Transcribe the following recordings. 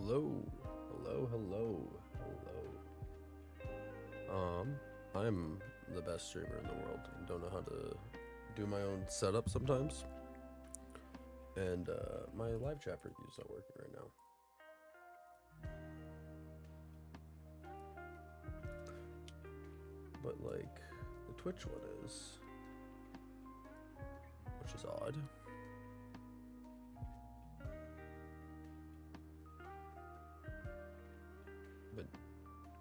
Hello, hello. I'm the best streamer in the world and don't know how to do my own setup sometimes. And my live chat preview's not working right now. But like the Twitch one is, which is odd. But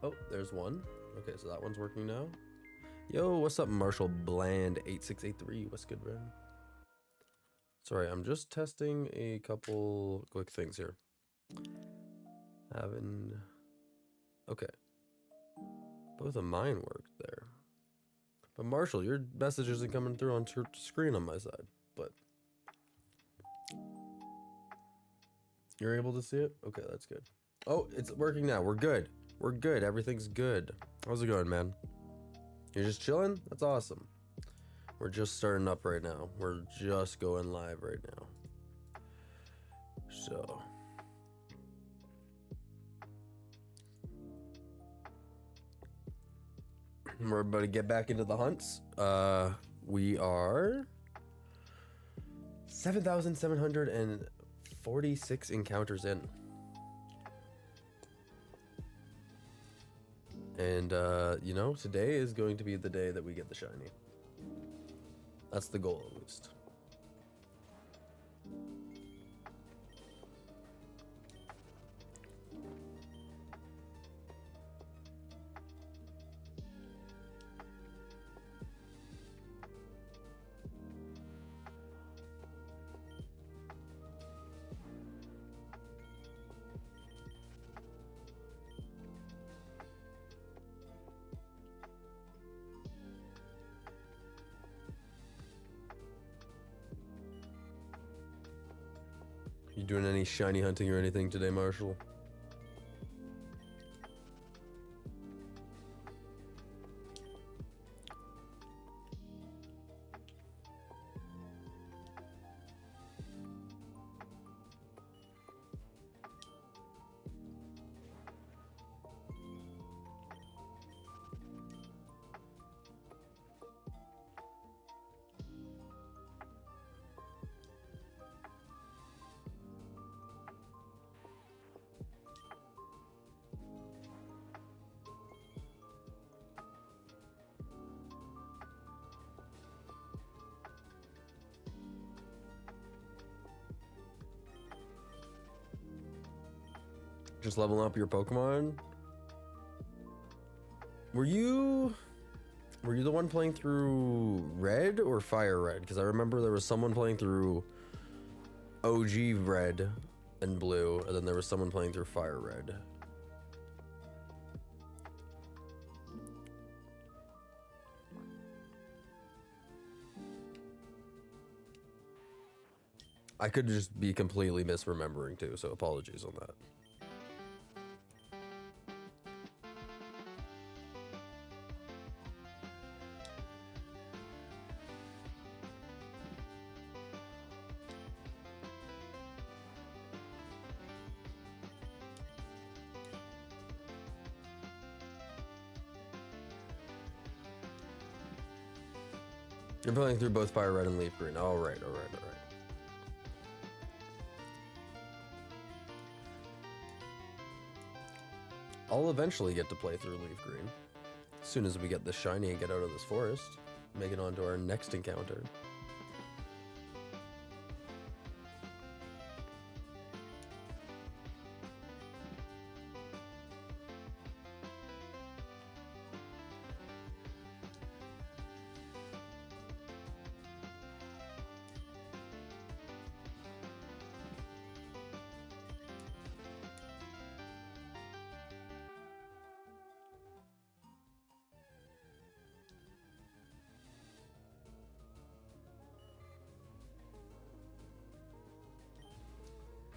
oh, there's one. Okay, so that one's working now. Yo, what's up, Marshall Bland 8683? What's good, man? Sorry, I'm just testing a couple quick things here. Okay. Both of mine worked there. But Marshall, your message isn't coming through on screen on my side, but you're able to see it? Okay, that's good. Oh, it's working now. We're good. We're good. Everything's good. How's it going, man? You're just chilling? That's awesome. We're just starting up right now. We're just going live right now. So we're about to get back into the hunts. We are 7,746 encounters in. And you know, today is going to be the day that we get the shiny. That's the goal, at least. You doing any shiny hunting or anything today, Marshall? Just leveling up your Pokemon? Were you the one playing through Red or Fire Red? Because I remember there was someone playing through OG Red and Blue, and then there was someone playing through Fire Red. I could just be completely misremembering too, so apologies on that. You're playing through both Fire Red and Leaf Green. All right. I'll eventually get to play through Leaf Green. As soon as we get this shiny and get out of this forest, make it on to our next encounter.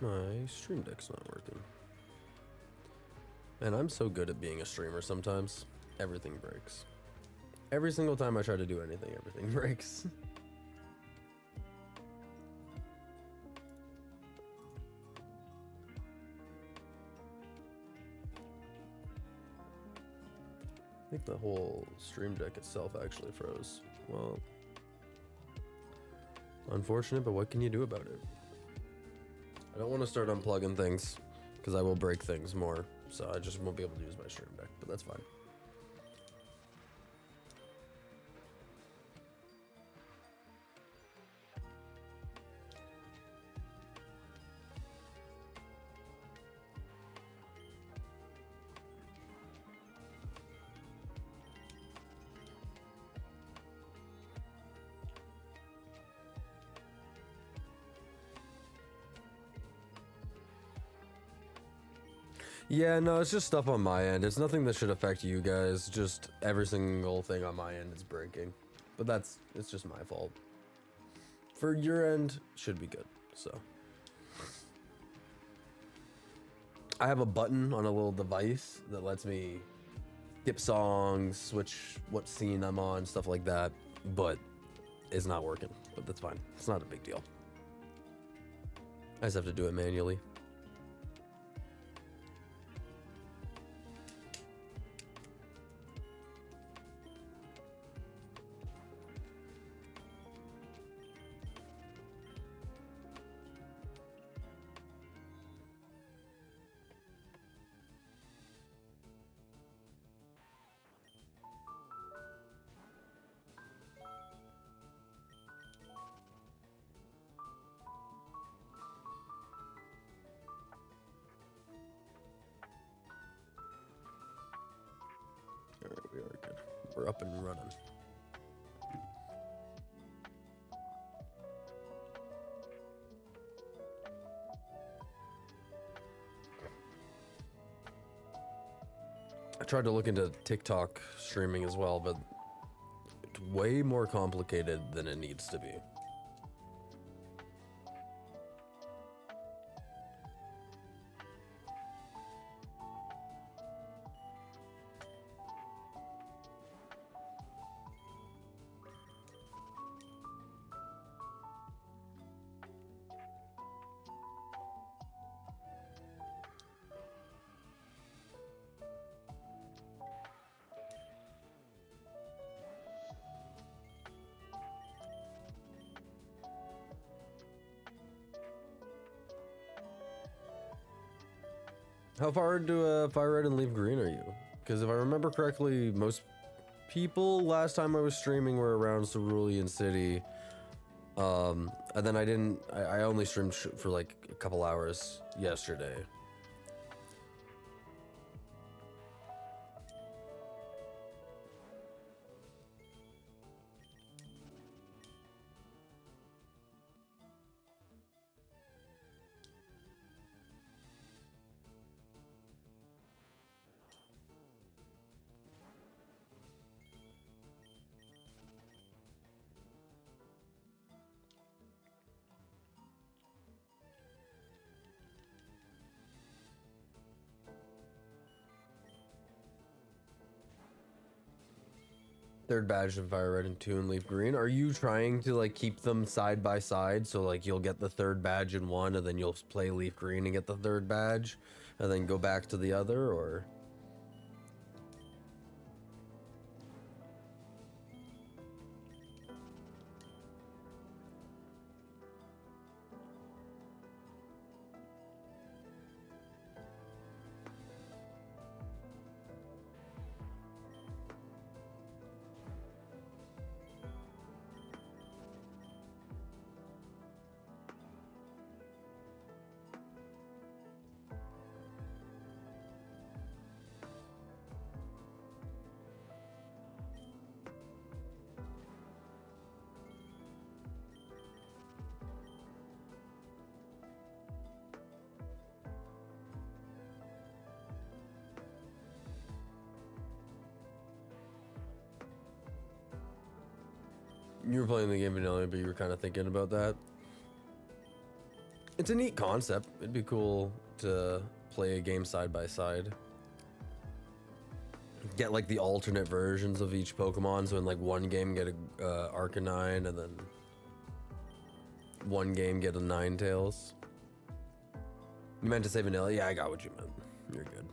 My stream deck's not working. Man, I'm so good at being a streamer sometimes. Everything breaks. Every single time I try to do anything, everything breaks. think the whole stream deck itself actually froze. Well, unfortunate, but what can you do about it? I don't want to start unplugging things because I will break things more, so I just won't be able to use my stream deck, but that's fine. Yeah, no, it's just stuff on my end. It's nothing that should affect you guys. Just every single thing on my end is breaking. But it's just my fault. For your end, should be good, so. I have a button on a little device that lets me skip songs, switch what scene I'm on, stuff like that. But it's not working, but that's fine. It's not a big deal. I just have to do it manually. We are good. We're up and running. I tried to look into TikTok streaming as well, but it's way more complicated than it needs to be. How far into Fire Red and Leaf Green are you? Because if I remember correctly, most people last time I was streaming were around Cerulean City. And then I only streamed for like a couple hours yesterday. Third badge of Fire Red and 2 and Leaf Green. Are you trying to like keep them side by side so like you'll get the third badge in one and then you'll play Leaf Green and get the third badge and then go back to the other, or? You were playing the game vanilla, but you were kind of thinking about that. It's a neat concept. It'd be cool to play a game side by side. Get like the alternate versions of each Pokemon. So in like one game get a Arcanine, and then one game get a Ninetales. You meant to say vanilla? Yeah, I got what you meant. You're good.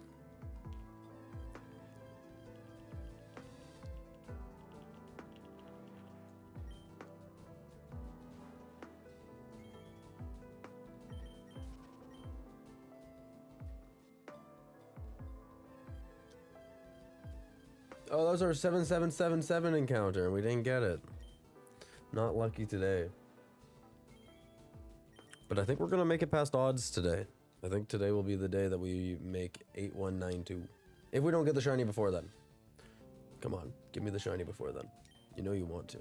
Oh, that was our 7777 encounter, and we didn't get it. Not lucky today. But I think we're gonna make it past odds today. I think today will be the day that we make 8192. If we don't get the shiny before then. Come on, give me the shiny before then. You know you want to.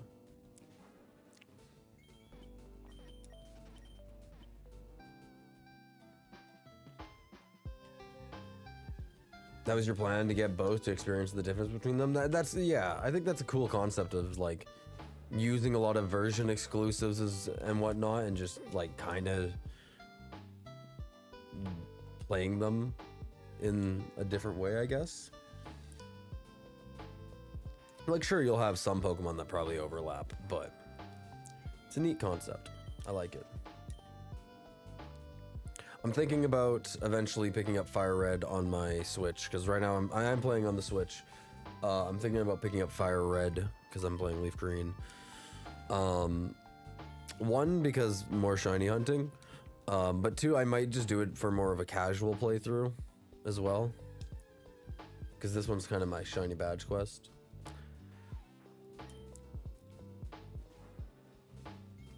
That was your plan, to get both to experience the difference between them? That's, yeah, I think that's a cool concept of like using a lot of version exclusives and whatnot, and just like kind of playing them in a different way, I guess. Like, sure, you'll have some Pokemon that probably overlap, but it's a neat concept. I like it. I'm thinking about eventually picking up Fire Red on my Switch, because right now I am playing on the Switch. I'm thinking about picking up Fire Red because I'm playing Leaf Green. One, because more shiny hunting, but two, I might just do it for more of a casual playthrough as well, because this one's kind of my shiny badge quest.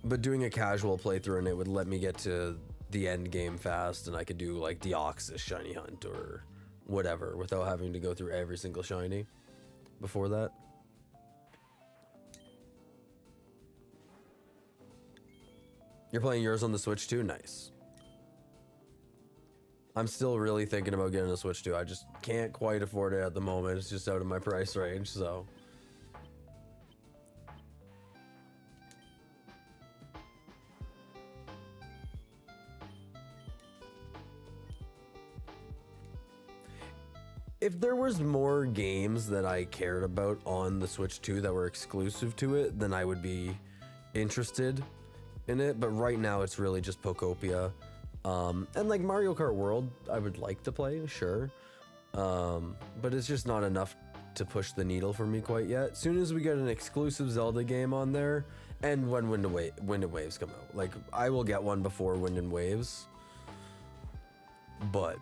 But doing a casual playthrough and it would let me get to the end game fast, and I could do like Deoxys shiny hunt or whatever without having to go through every single shiny before that. You're playing yours on the Switch too? Nice. I'm still really thinking about getting a Switch too. I just can't quite afford it at the moment. It's just out of my price range, so. If there was more games that I cared about on the Switch 2 that were exclusive to it, then I would be interested in it. But right now it's really just Pokopia. And like Mario Kart World, I would like to play, sure. But it's just not enough to push the needle for me quite yet. Soon as we get an exclusive Zelda game on there, and when Wind and Waves come out. Like, I will get one before Wind and Waves. But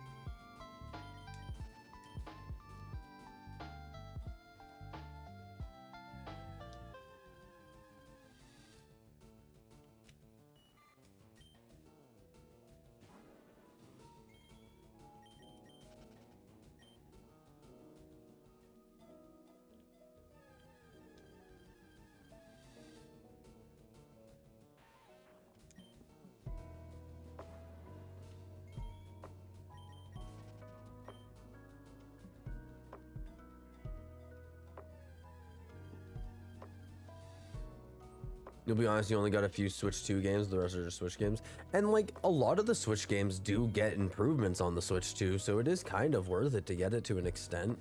you'll be honest, you only got a few Switch 2 games, the rest are just Switch games. And like, a lot of the Switch games do get improvements on the Switch 2, so it is kind of worth it to get it to an extent.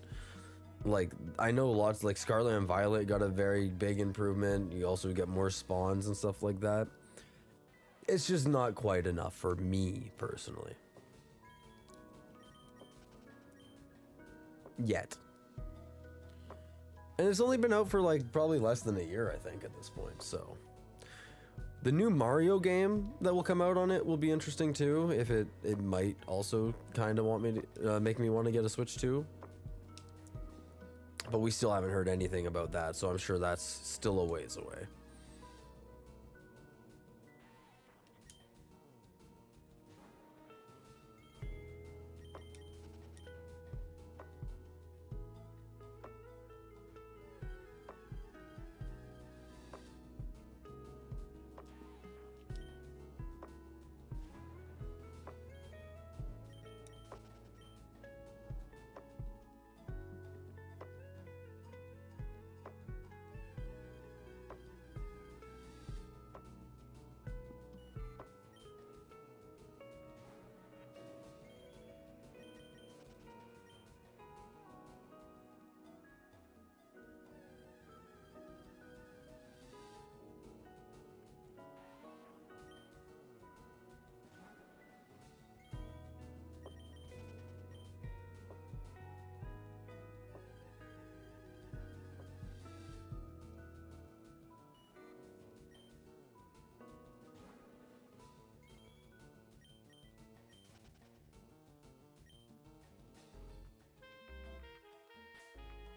Like, I know lots, like Scarlet and Violet got a very big improvement. You also get more spawns and stuff like that. It's just not quite enough for me, personally. Yet. And it's only been out for like probably less than a year, I think, at this point, so. The new Mario game that will come out on it will be interesting too. If it might also kind of want me to make me want to get a Switch 2. But we still haven't heard anything about that, so I'm sure that's still a ways away.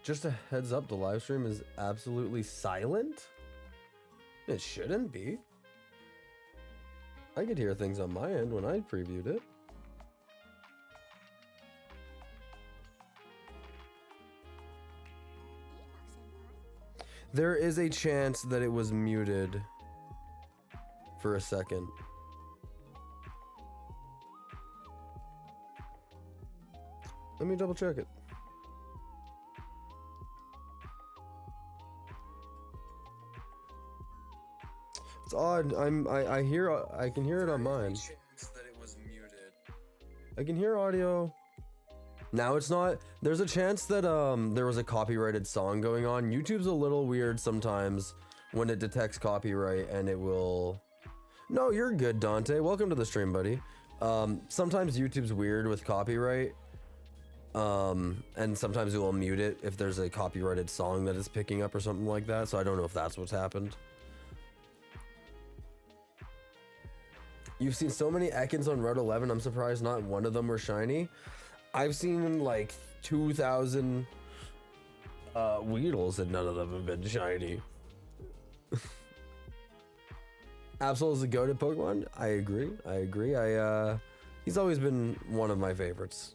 Just a heads up, the live stream is absolutely silent? It shouldn't be. I could hear things on my end when I previewed it. There is a chance that it was muted for a second. Let me double check it. It's odd. I can hear it on mine. I can hear audio. Now it's not. There's a chance that there was a copyrighted song going on. YouTube's a little weird sometimes when it detects copyright, and it will. No, you're good, Dante. Welcome to the stream, buddy. Sometimes YouTube's weird with copyright. And sometimes it will mute it if there's a copyrighted song that is picking up or something like that. So I don't know if that's what's happened. You've seen so many Ekans on Route 11. I'm surprised not one of them were shiny. I've seen like 2,000 Weedles and none of them have been shiny. Absol is a goated Pokemon. I agree. He's always been one of my favorites.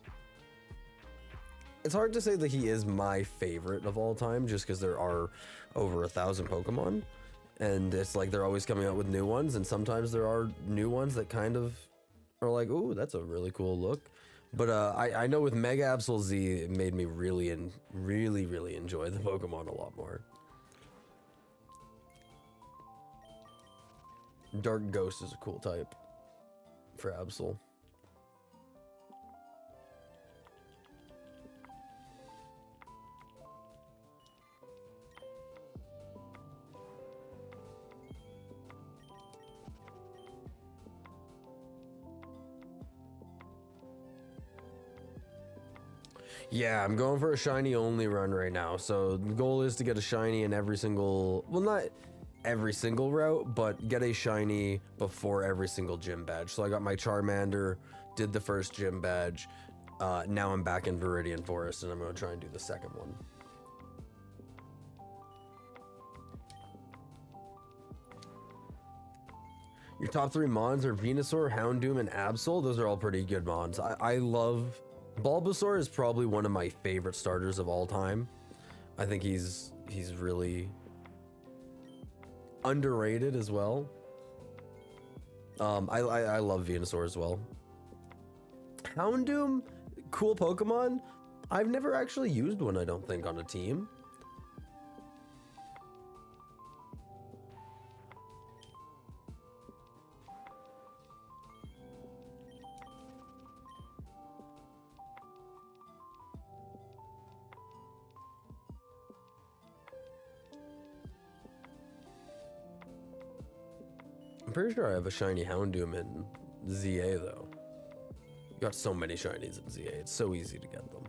It's hard to say that he is my favorite of all time just because there are over 1,000 Pokemon. And it's like they're always coming out with new ones, and sometimes there are new ones that kind of are like, ooh, that's a really cool look. But I know with Mega Absol Z, it made me really enjoy the Pokemon a lot more. Dark Ghost is a cool type for Absol. Yeah, I'm going for a shiny only run right now. So the goal is to get a shiny in every single, well, not every single route, but get a shiny before every single gym badge. So I got my Charmander, did the first gym badge. Now I'm back in Viridian Forest and I'm going to try and do the second one. Your top 3 mons are Venusaur, Houndoom, and Absol. Those are all pretty good mons. I love... Bulbasaur is probably one of my favorite starters of all time. I think he's really underrated as well. I love Venusaur as well. Houndoom, cool Pokemon. I've never actually used one, I don't think, on a team. I'm pretty sure I have a shiny Houndoom in ZA though. You got so many shinies in ZA, it's so easy to get them.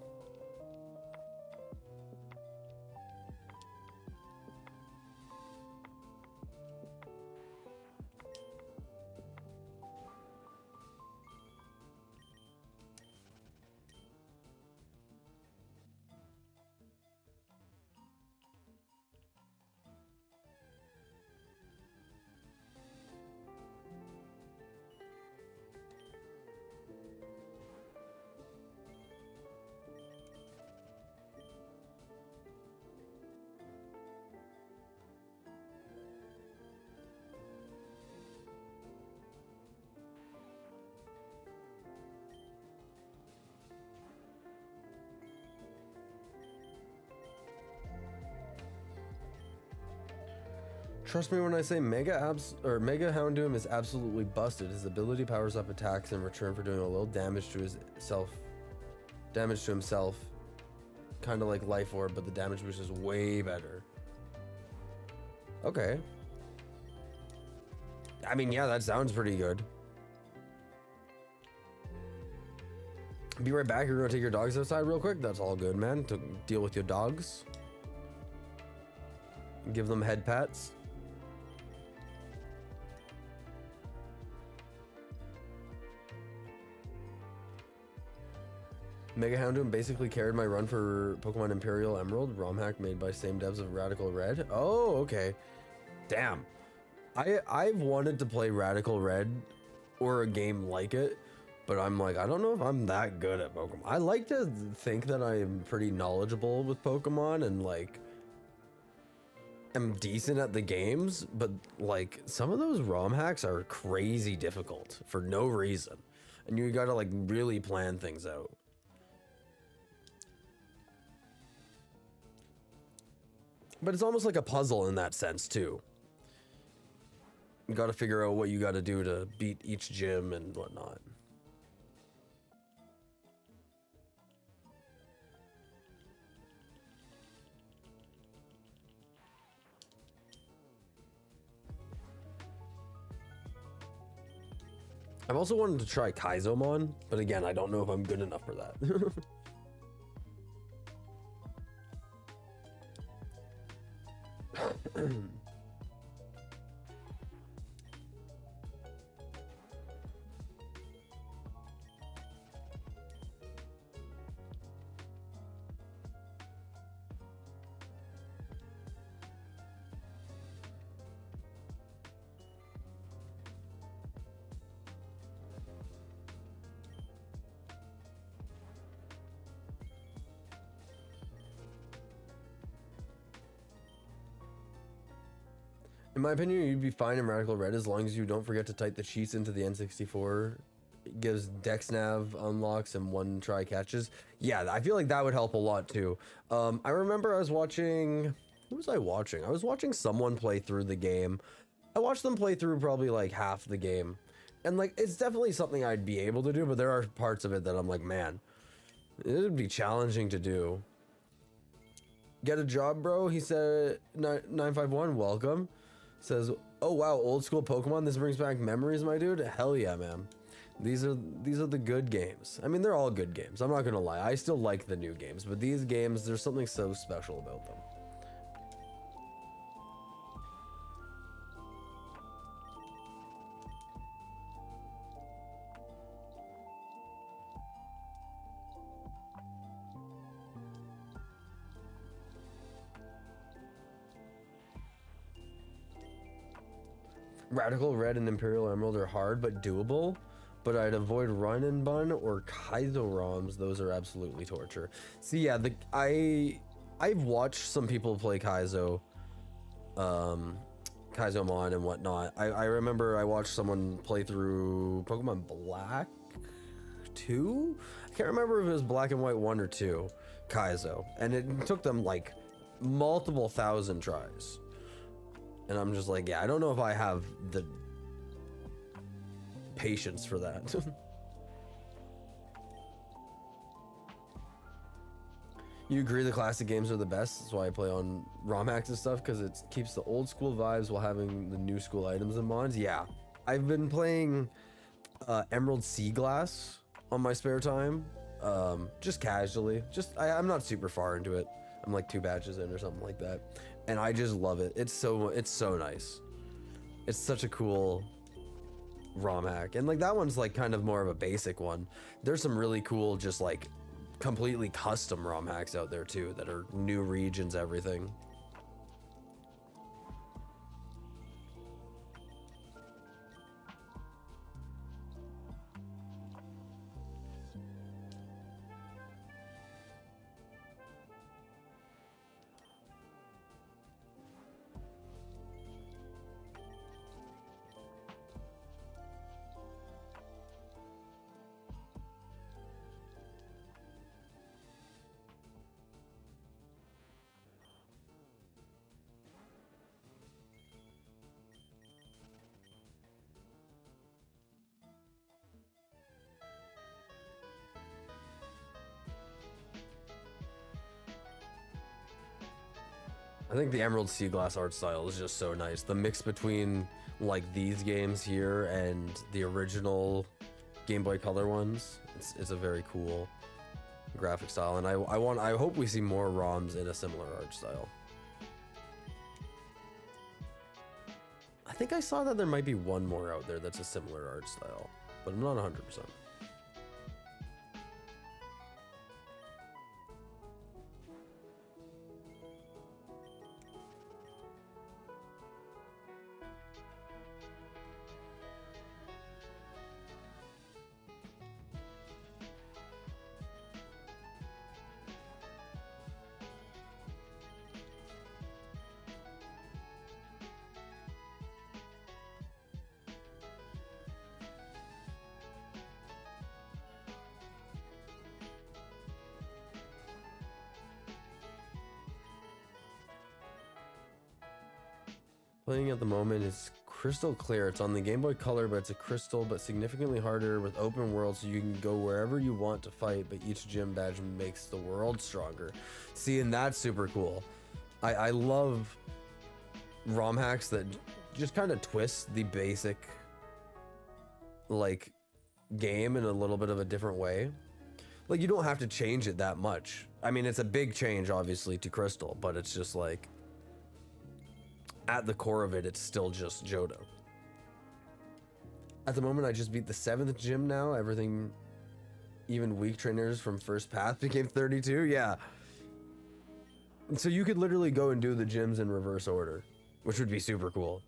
Trust me when I say Mega Houndoom is absolutely busted. His ability powers up attacks in return for doing a little damage to himself. Kind of like Life Orb, but the damage boost is way better. Okay. I mean, yeah, that sounds pretty good. Be right back. You're gonna take your dogs outside real quick. That's all good, man. To deal with your dogs. Give them head pats. Mega Houndoom basically carried my run for Pokemon Imperial Emerald, ROM hack made by same devs of Radical Red. Oh, okay. Damn. I've wanted to play Radical Red or a game like it, but I'm like, I don't know if I'm that good at Pokemon. I like to think that I'm pretty knowledgeable with Pokemon and like am decent at the games, but like some of those ROM hacks are crazy difficult for no reason. And you gotta like really plan things out. But it's almost like a puzzle in that sense too. You gotta figure out what you gotta do to beat each gym and whatnot. I've also wanted to try Kaizomon, but again, I don't know if I'm good enough for that. In my opinion, you'd be fine in Radical Red as long as you don't forget to type the cheats into the N64. It gives Dex Nav unlocks and one try catches. Yeah, I feel like that would help a lot too. I remember I was watching... Who was I watching? I was watching someone play through the game. I watched them play through probably like half the game. And like, it's definitely something I'd be able to do, but there are parts of it that I'm like, man, it would be challenging to do. Get a job, bro? He said, 951, welcome. Says, oh wow, old school Pokemon, this brings back memories, my dude. Hell yeah, man. These are the good games. I mean, they're all good games, I'm not gonna lie. I still like the new games, but these games, there's something so special about them. Radical Red and Imperial Emerald are hard but doable, but I'd avoid Run and Bun or Kaizo ROMs. Those are absolutely torture. See, yeah, I've watched some people play Kaizomon and whatnot. I remember I watched someone play through Pokemon Black 2? I can't remember if it was Black and White 1 or 2, Kaizo. And it took them like multiple thousand tries. And I'm just like, yeah, I don't know if I have the patience for that. You agree the classic games are the best? That's why I play on ROM hacks and stuff, because it keeps the old school vibes while having the new school items and mods. Yeah, I've been playing Emerald Sea Glass on my spare time, just casually. I'm not super far into it. I'm like 2 batches in or something like that. And I just love it. It's so nice. It's such a cool ROM hack. And like that one's like kind of more of a basic one. There's some really cool, just like completely custom ROM hacks out there too that are new regions, everything. I think the Emerald Sea Glass art style is just so nice. The mix between like these games here and the original Game Boy Color ones, it's a very cool graphic style, and I hope we see more ROMs in a similar art style. I think I saw that there might be one more out there that's a similar art style, but I'm not 100%. Playing at the moment is Crystal Clear. It's on the Game Boy Color, but it's a crystal, but significantly harder with open world, so you can go wherever you want to fight, but each gym badge makes the world stronger. See, and that's super cool. I love ROM hacks that just kind of twist the basic like game in a little bit of a different way. Like, you don't have to change it that much. I mean, it's a big change obviously to Crystal, but it's just like at the core of it, it's still just Johto. At the moment, I just beat the 7th gym now. Everything, even weak trainers from first path became 32. Yeah. So you could literally go and do the gyms in reverse order, which would be super cool.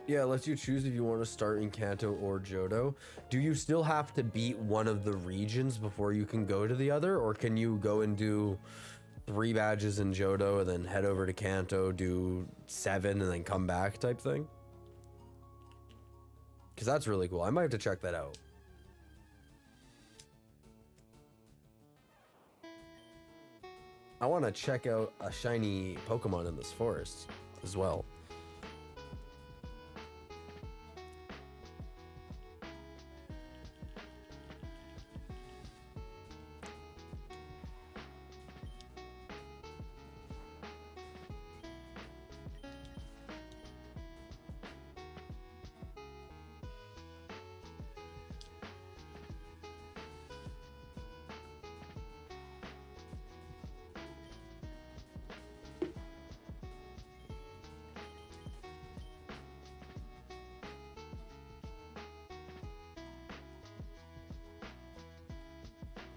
Yeah, it lets you choose if you want to start in Kanto or Johto. Do you still have to beat one of the regions before you can go to the other? Or can you go and do 3 badges in Johto and then head over to Kanto, do 7 and then come back type thing? Because that's really cool. I might have to check that out. I want to check out a shiny Pokemon in this forest as well.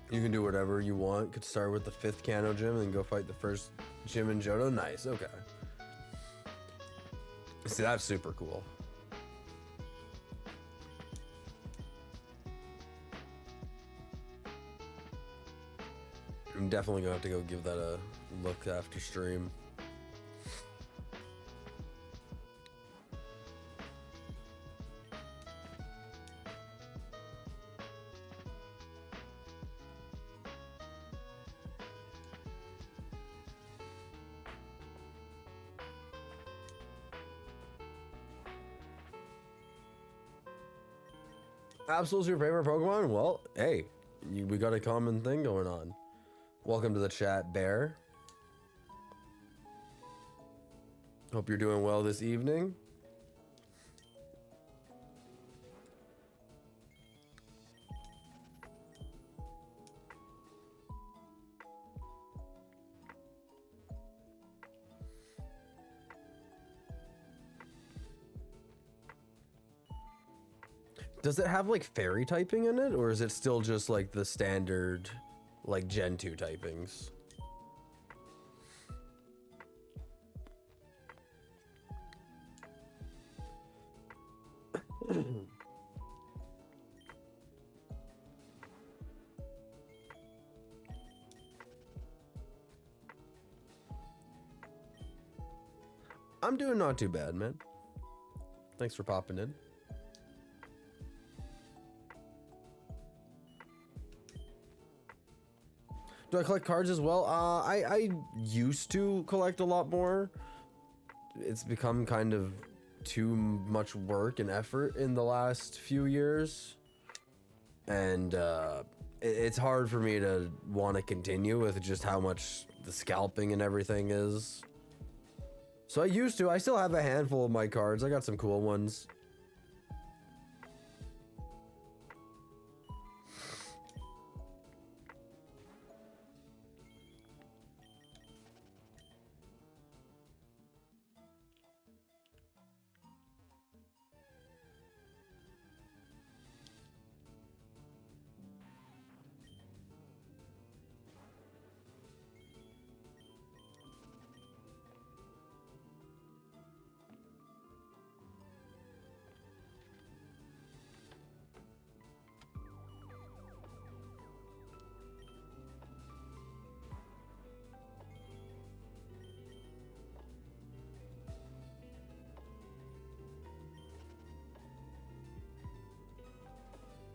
You can do whatever you want. Could start with the 5th Kanto gym and go fight the first gym in Johto. Nice, okay. See, that's super cool. I'm definitely gonna have to go give that a look after stream. Absol's your favorite Pokemon? Well, hey, we got a common thing going on. Welcome to the chat, Bear. Hope you're doing well this evening. Does it have like fairy typing in it, or is it still just like the standard like Gen 2 typings? I'm doing not too bad, man. Thanks for popping in. Do I collect cards as well? I used to collect a lot more. It's become kind of too much work and effort in the last few years. And it's hard for me to want to continue with just how much the scalping and everything is. So I still have a handful of my cards. I got some cool ones.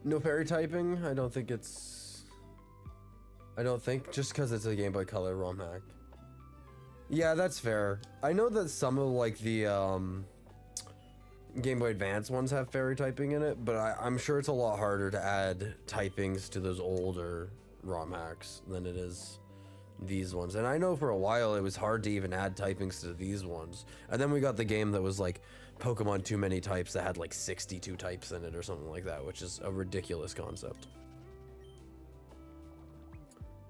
No fairy typing? I don't think, just because it's a Game Boy Color ROM hack. Yeah, that's fair. I know that some of like the Game Boy Advance ones have fairy typing in it, but I'm sure it's a lot harder to add typings to those older ROM hacks than it is these ones. And I know for a while it was hard to even add typings to these ones. And then we got the game that was like Pokemon Too Many Types that had like 62 types in it or something like that, which is a ridiculous concept.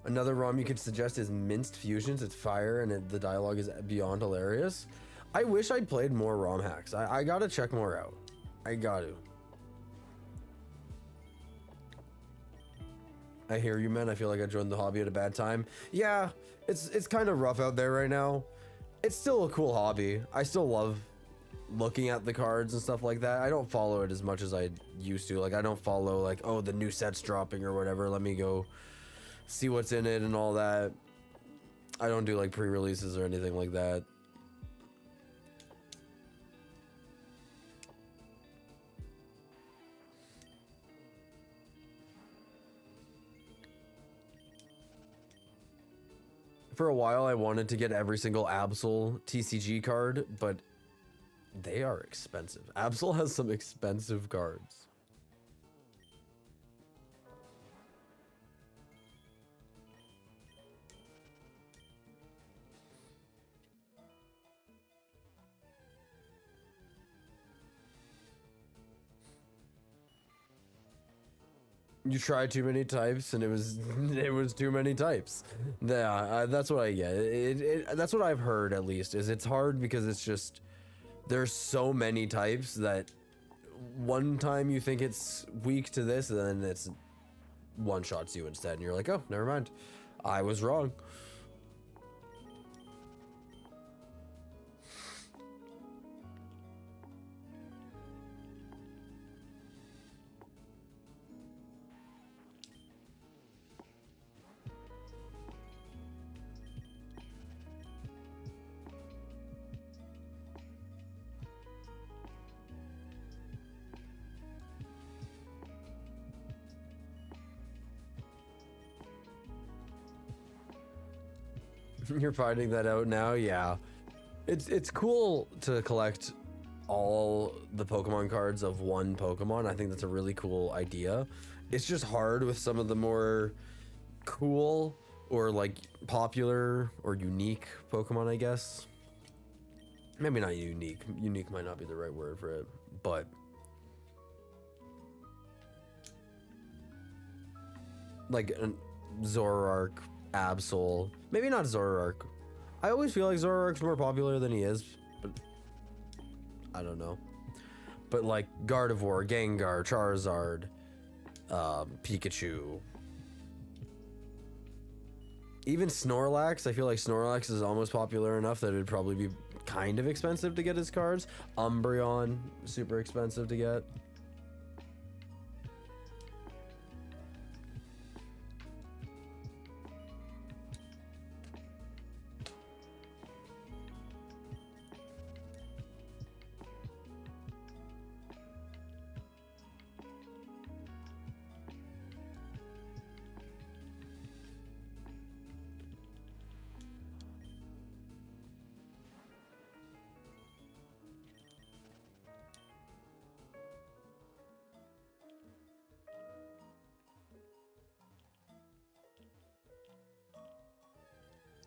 Another ROM you could suggest is Minced Fusions. It's fire and the dialogue is beyond hilarious. I wish I'd played more ROM hacks. I gotta check more out. I gotta. I hear you, man. I feel like I joined the hobby at a bad time. Yeah, it's kind of rough out there right now. It's still a cool hobby. I still love looking at the cards and stuff like that. I don't follow it as much as I used to. Like, I don't follow like, oh, the new set's dropping or whatever, let me go see what's in it and all that. I don't do like pre-releases or anything like that. For a while I wanted to get every single Absol TCG card, but they are expensive. Absol has some expensive cards. You tried too many types and it was too many types. Yeah, that's what I get. That's what I've heard, at least, is it's hard because it's just there's so many types that one time you think it's weak to this and then it's one shots you instead and you're like, oh, never mind, I was wrong. You're finding that out now? Yeah. It's cool to collect all the Pokemon cards of one Pokemon. I think that's a really cool idea. It's just hard with some of the more cool or like popular or unique Pokemon, I guess. Maybe not unique. Unique might not be the right word for it, but like an Zoroark, Absol. Maybe not Zoroark. I always feel like Zoroark's more popular than he is, but I don't know. But like Gardevoir, Gengar, Charizard, Pikachu. Even Snorlax, I feel like Snorlax is almost popular enough that it'd probably be kind of expensive to get his cards. Umbreon, super expensive to get.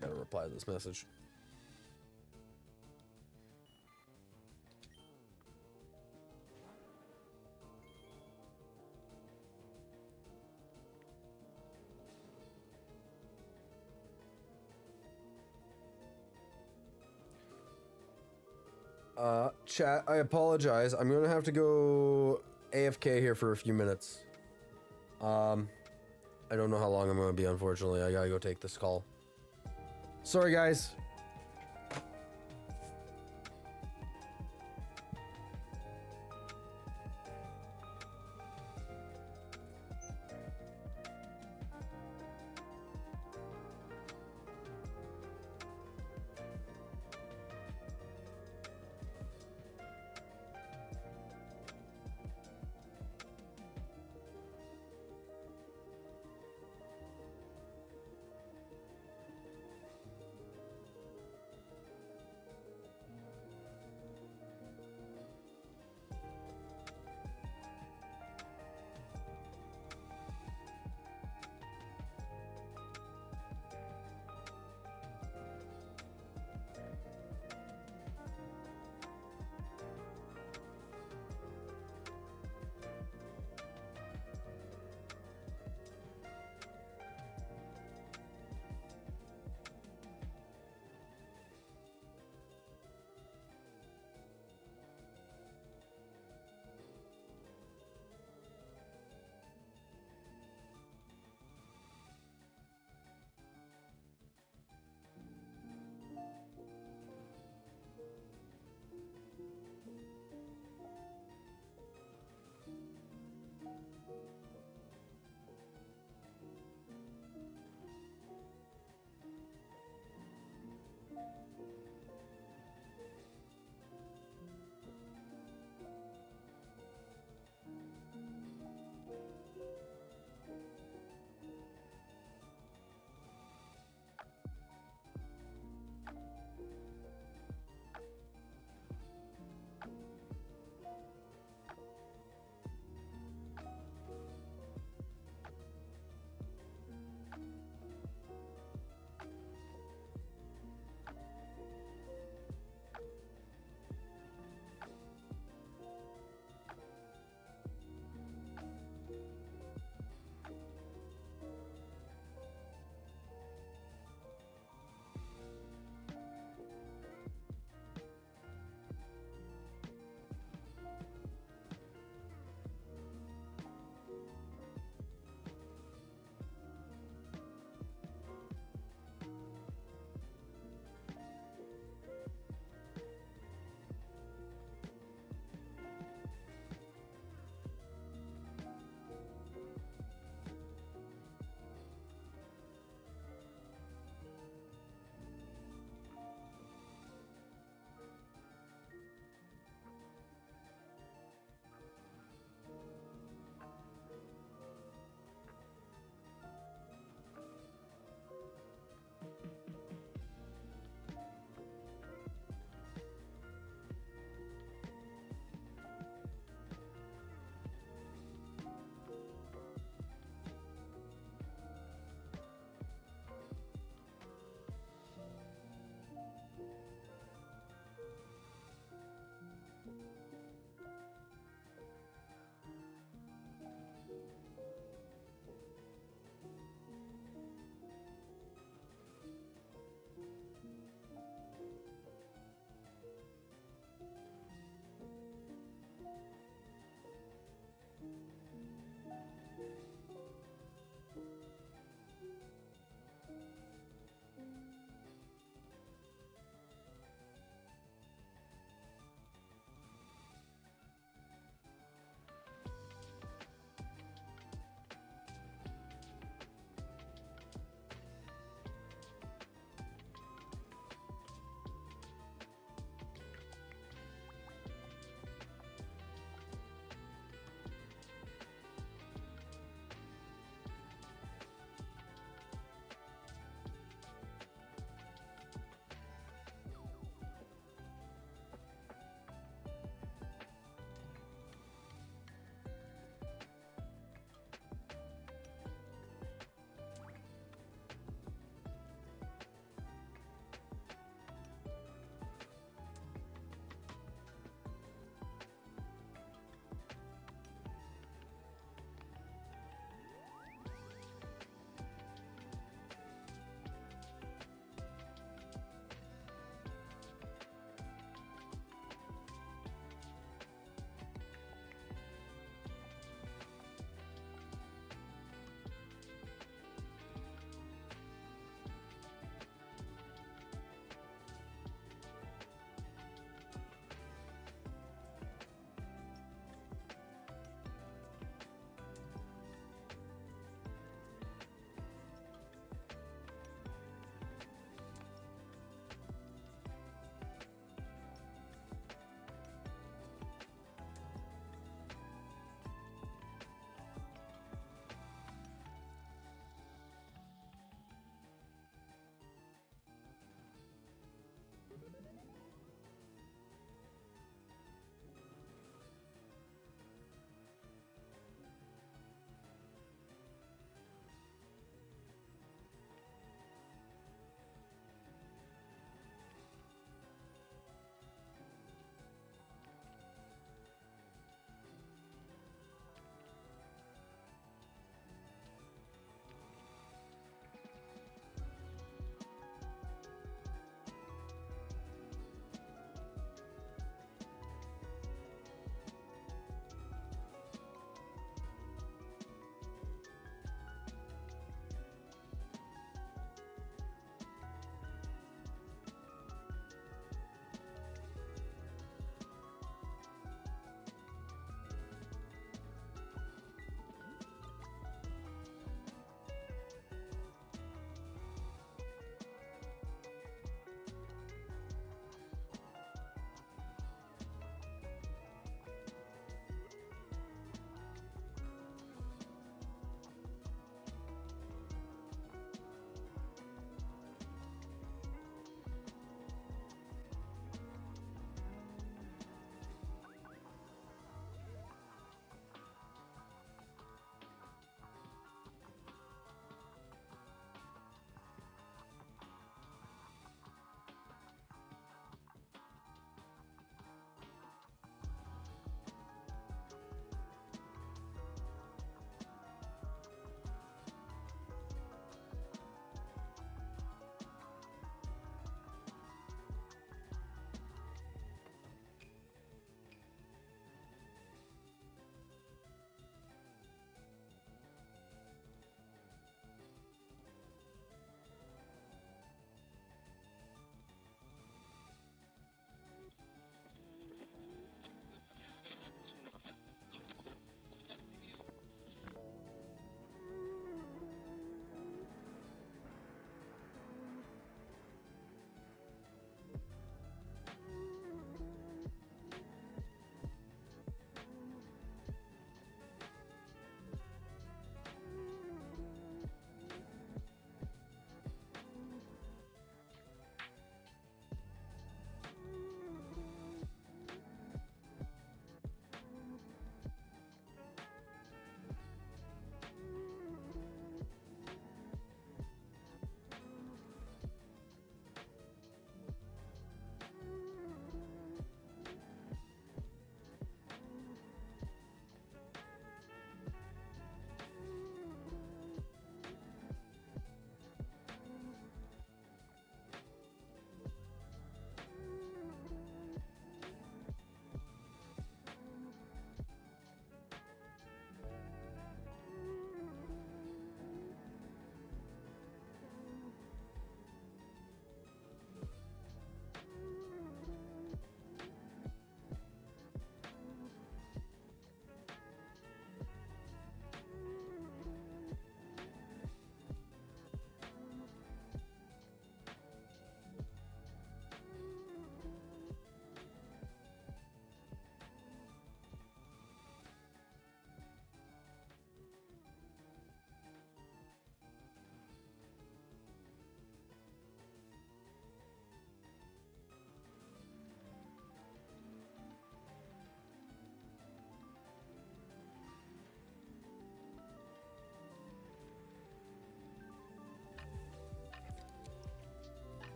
Gotta reply to this message. Chat, I apologize. I'm gonna have to go AFK here for a few minutes. I don't know how long I'm gonna be, unfortunately. I gotta go take this call. Sorry, guys.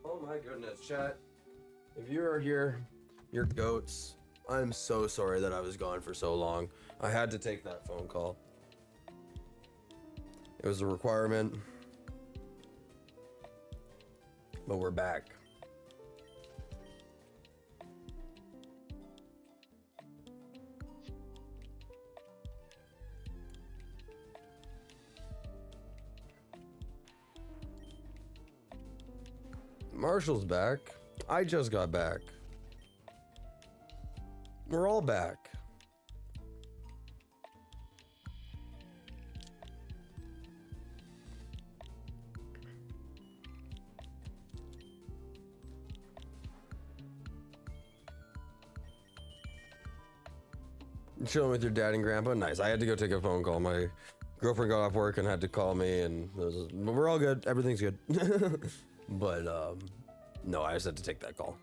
Oh my goodness, chat. If you are here, you're goats. I'm so sorry that I was gone for so long. I had to take that phone call. It was a requirement. But we're back. Marshall's back. I just got back. We're all back. Chilling with your dad and grandpa? Nice. I had to go take a phone call. My girlfriend got off work and had to call me, and we're all good. Everything's good. But no, I just had to take that call.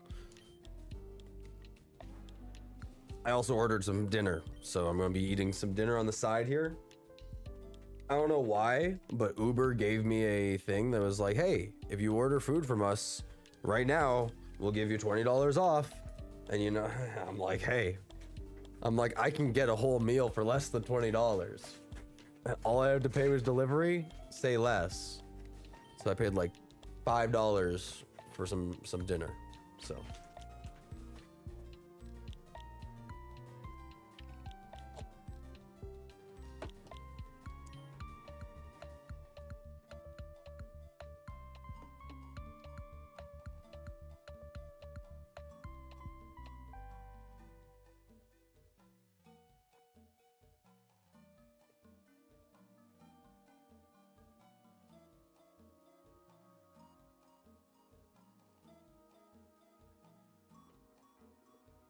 I also ordered some dinner, so I'm gonna be eating some dinner on the side here. I don't know why, but Uber gave me a thing that was like, hey, if you order food from us right now, we'll give you $20 off. And you know, I'm like, hey, I can get a whole meal for less than $20. All I had to pay was delivery, say less. So I paid like $5 for some dinner. So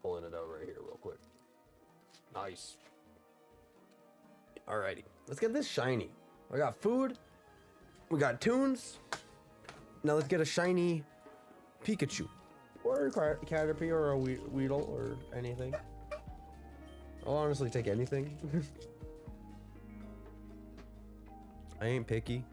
pulling it out right here real quick. Nice. Alrighty, let's get this shiny. We got food, we got tunes. Now let's get a shiny Pikachu. Or a Caterpie or a Weedle or anything. I'll honestly take anything. I ain't picky.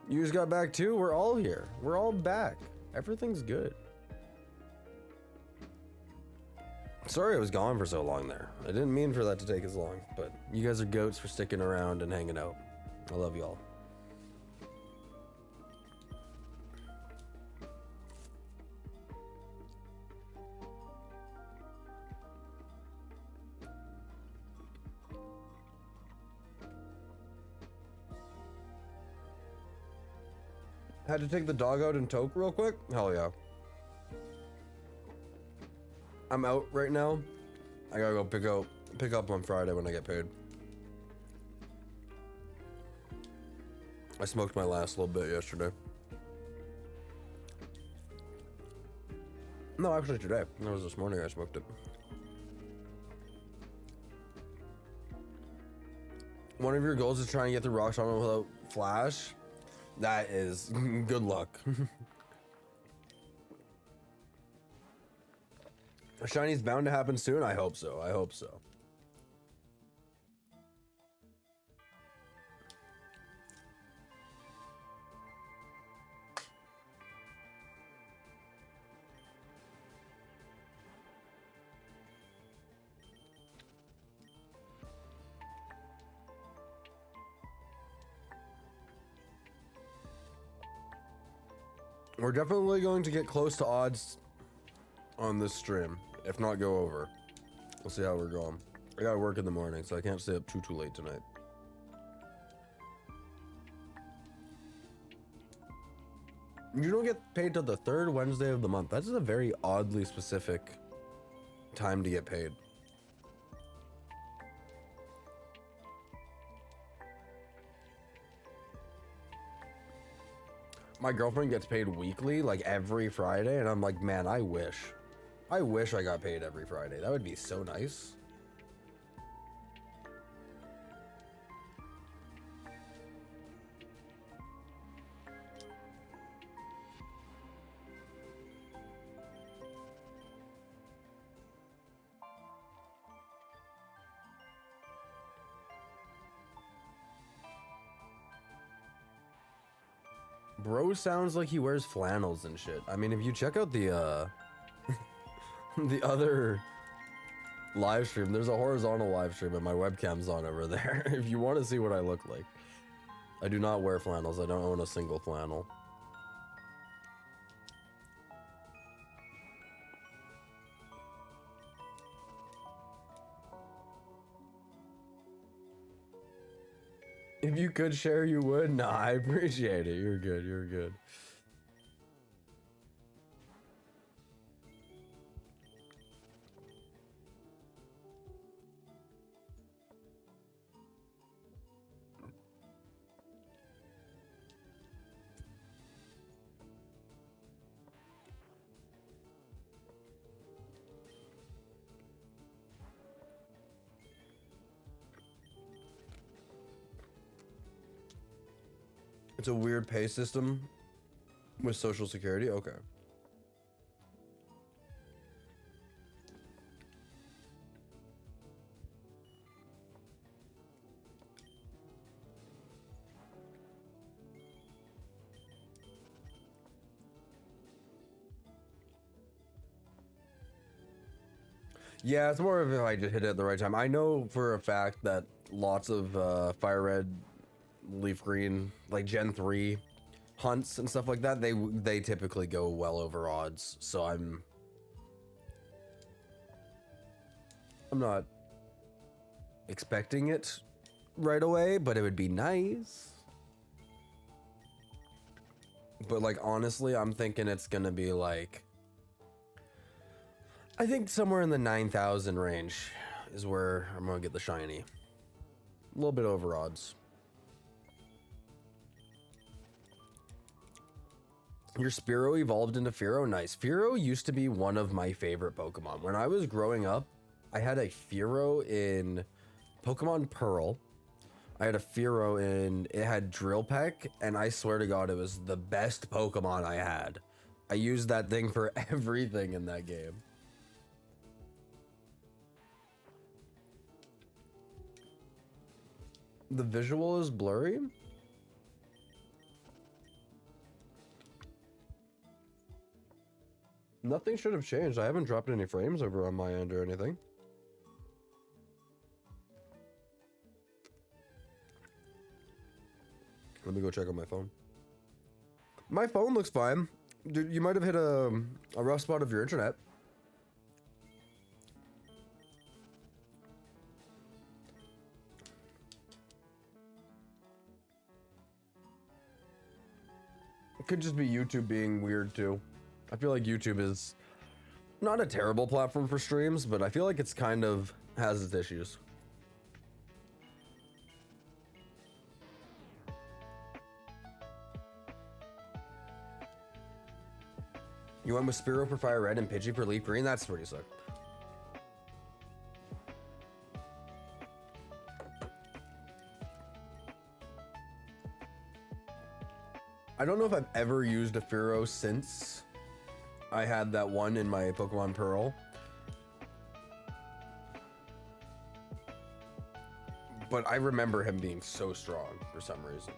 You just got back too? We're all here. We're all back. Everything's good. Sorry I was gone for so long there. I didn't mean for that to take as long, but you guys are goats for sticking around and hanging out. I love y'all. Had to take the dog out and toke real quick? Hell yeah. I'm out right now. I gotta go pick up on Friday when I get paid. I smoked my last little bit yesterday. No, actually today. That was this morning I smoked it. One of your goals is trying to get the rock shaman without flash. That is good luck. Shiny's bound to happen soon. I hope so. I hope so. We're definitely going to get close to odds on this stream, if not go over. We'll see how we're going. I gotta work in the morning, so I can't stay up too late tonight. You don't get paid till the third Wednesday of the month. That is a very oddly specific time to get paid. My girlfriend gets paid weekly, like every Friday, and I'm like, man, I wish I got paid every Friday. That would be so nice. Bro sounds like he wears flannels and shit. I mean, if you check out the the other live stream, there's a horizontal live stream and my webcam's on over there. If you want to see what I look like. I do not wear flannels. I don't own a single flannel. If you could share, you would. Nah, I appreciate it. You're good. You're good. It's a weird pay system with Social Security. Okay. Yeah, it's more of if I just hit it at the right time. I know for a fact that lots of Fire Red, Leaf Green, like Gen 3 hunts and stuff like that, they typically go well over odds. So I'm not expecting it right away, but it would be nice. But like honestly, I'm thinking it's gonna be like, I think somewhere in the 9,000 range is where I'm gonna get the shiny. A little bit over odds. Your Spearow evolved into Fearow. Nice. Fearow used to be one of my favorite Pokemon. When I was growing up, I had a Fearow in Pokemon Pearl. I had a Fearow in, it had Drill Peck, and I swear to God, it was the best Pokemon I had. I used that thing for everything in that game. The visual is blurry. Nothing should have changed. I haven't dropped any frames over on my end or anything. Let me go check on my phone. My phone looks fine. Dude, you might have hit a rough spot of your internet. It could just be YouTube being weird too. I feel like YouTube is not a terrible platform for streams, but I feel like it's kind of has its issues. You went with Spearow for Fire Red and Pidgey for Leaf Green? That's pretty sick. I don't know if I've ever used a Fearow since I had that one in my Pokemon Pearl. But I remember him being so strong for some reason.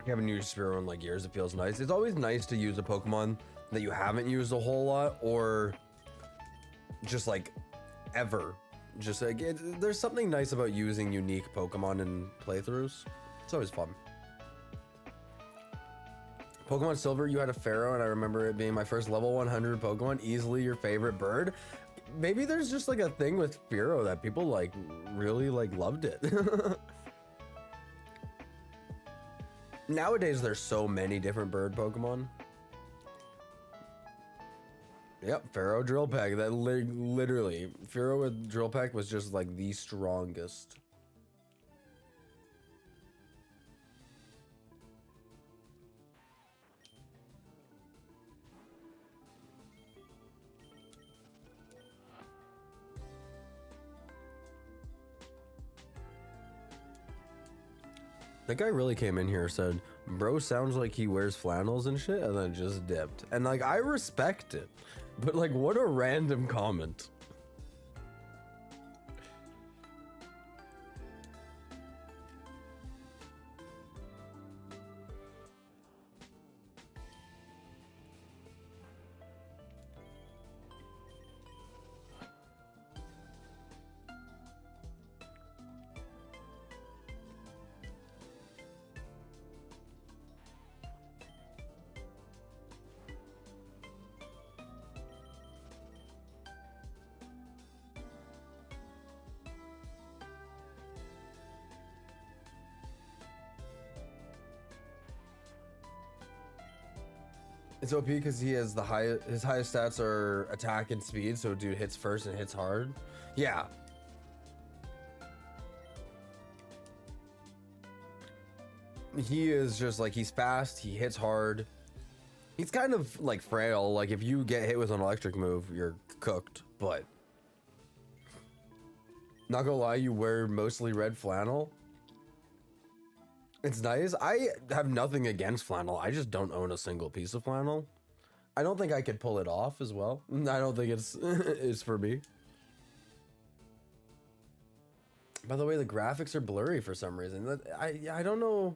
I haven't used Spearow in like years. It feels nice. It's always nice to use a Pokemon that you haven't used a whole lot, or just like ever. Just like there's something nice about using unique Pokemon in playthroughs. It's always fun. Pokemon Silver, you had a Pharaoh, and I remember it being my first level 100 Pokemon. Easily your favorite bird. Maybe there's just like a thing with Pharaoh that people like really like loved it. Nowadays, there's so many different bird Pokemon. Yep, Pharaoh drill pack. That literally, Pharaoh with drill pack was just like the strongest. That guy really came in here, said, bro sounds like he wears flannels and shit, and then just dipped. And like, I respect it, but like, what a random comment. It's OP because he has the his highest stats are attack and speed, so dude hits first and hits hard. Yeah. He is just like, he's fast, he hits hard. He's kind of like frail, like if you get hit with an electric move, you're cooked, but not gonna lie, you wear mostly red flannel. It's nice. I have nothing against flannel. I just don't own a single piece of flannel. I don't think I could pull it off as well. I don't think it's for me. By the way, the graphics are blurry for some reason. I don't know.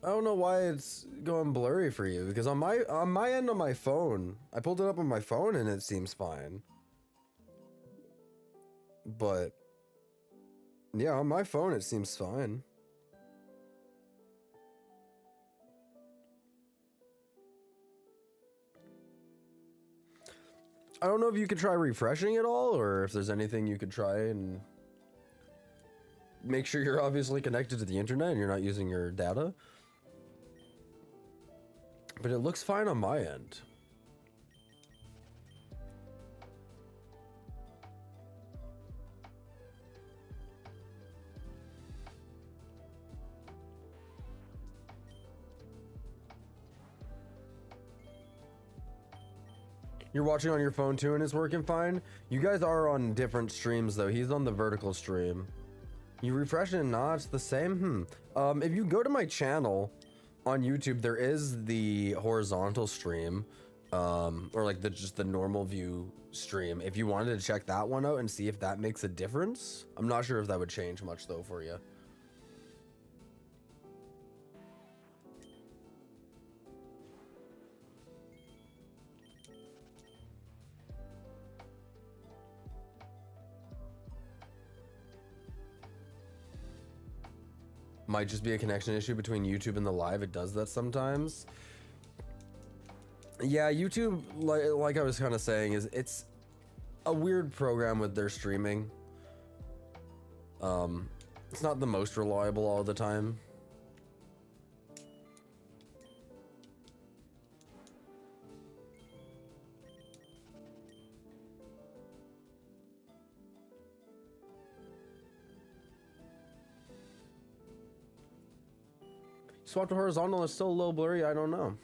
I don't know why it's going blurry for you, because on my end on my phone, I pulled it up on my phone and it seems fine. But yeah, on my phone it seems fine. I don't know if you could try refreshing it all, or if there's anything you could try and make sure you're obviously connected to the internet and you're not using your data. But it looks fine on my end. You're watching on your phone too and it's working fine? You guys are on different streams though. He's on the vertical stream. You refresh it and nah, it's the same? If you go to my channel on YouTube, there is the horizontal stream, or like just the normal view stream. If you wanted to check that one out and see if that makes a difference. I'm not sure if that would change much though for you. Might just be a connection issue between YouTube and the live. It does that sometimes. Yeah, YouTube, like I was kind of saying, it's a weird program with their streaming. It's not the most reliable all the time. Swap to horizontal is still a little blurry. I don't know.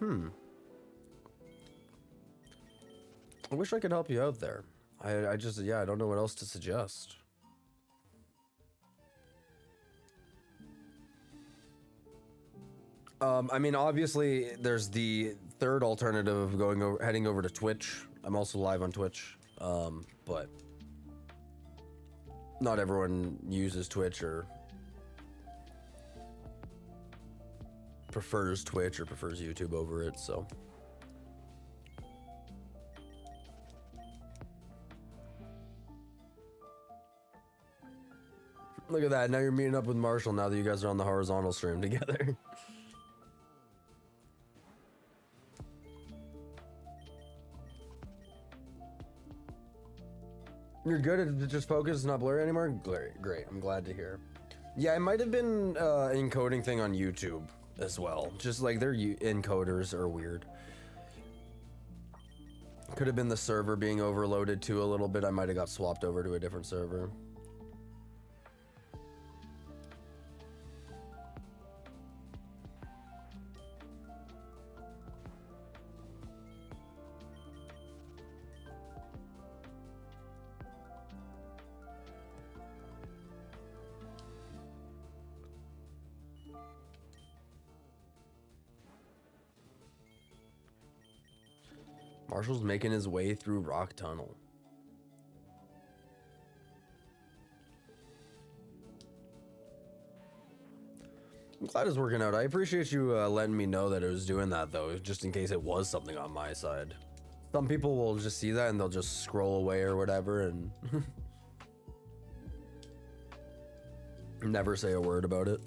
I wish I could help you out there. I just, yeah, I don't know what else to suggest. I mean, obviously, there's the third alternative of heading over to Twitch. I'm also live on Twitch, but not everyone uses Twitch or prefers Twitch or prefers YouTube over it, so. Look at that, now you're meeting up with Marshall now that you guys are on the horizontal stream together. You're good at just focus, not blurry anymore? Great, I'm glad to hear. Yeah, it might have been an encoding thing on YouTube as well. Just like their encoders are weird. Could have been the server being overloaded too a little bit. I might have got swapped over to a different server. Marshall's making his way through Rock Tunnel. I'm glad it's working out. I appreciate you letting me know that it was doing that, though, just in case it was something on my side. Some people will just see that and they'll just scroll away or whatever and never say a word about it.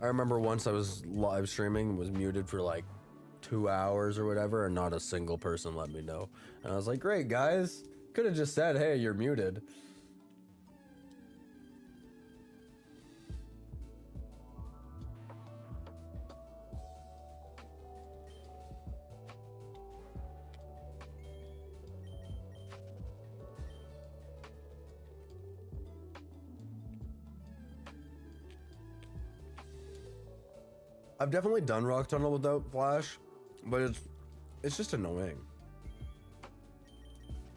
I remember once I was live streaming, was muted for like 2 hours or whatever, and not a single person let me know. And I was like, great, guys. Could have just said, hey, you're muted. I've definitely done Rock Tunnel without Flash, but it's just annoying.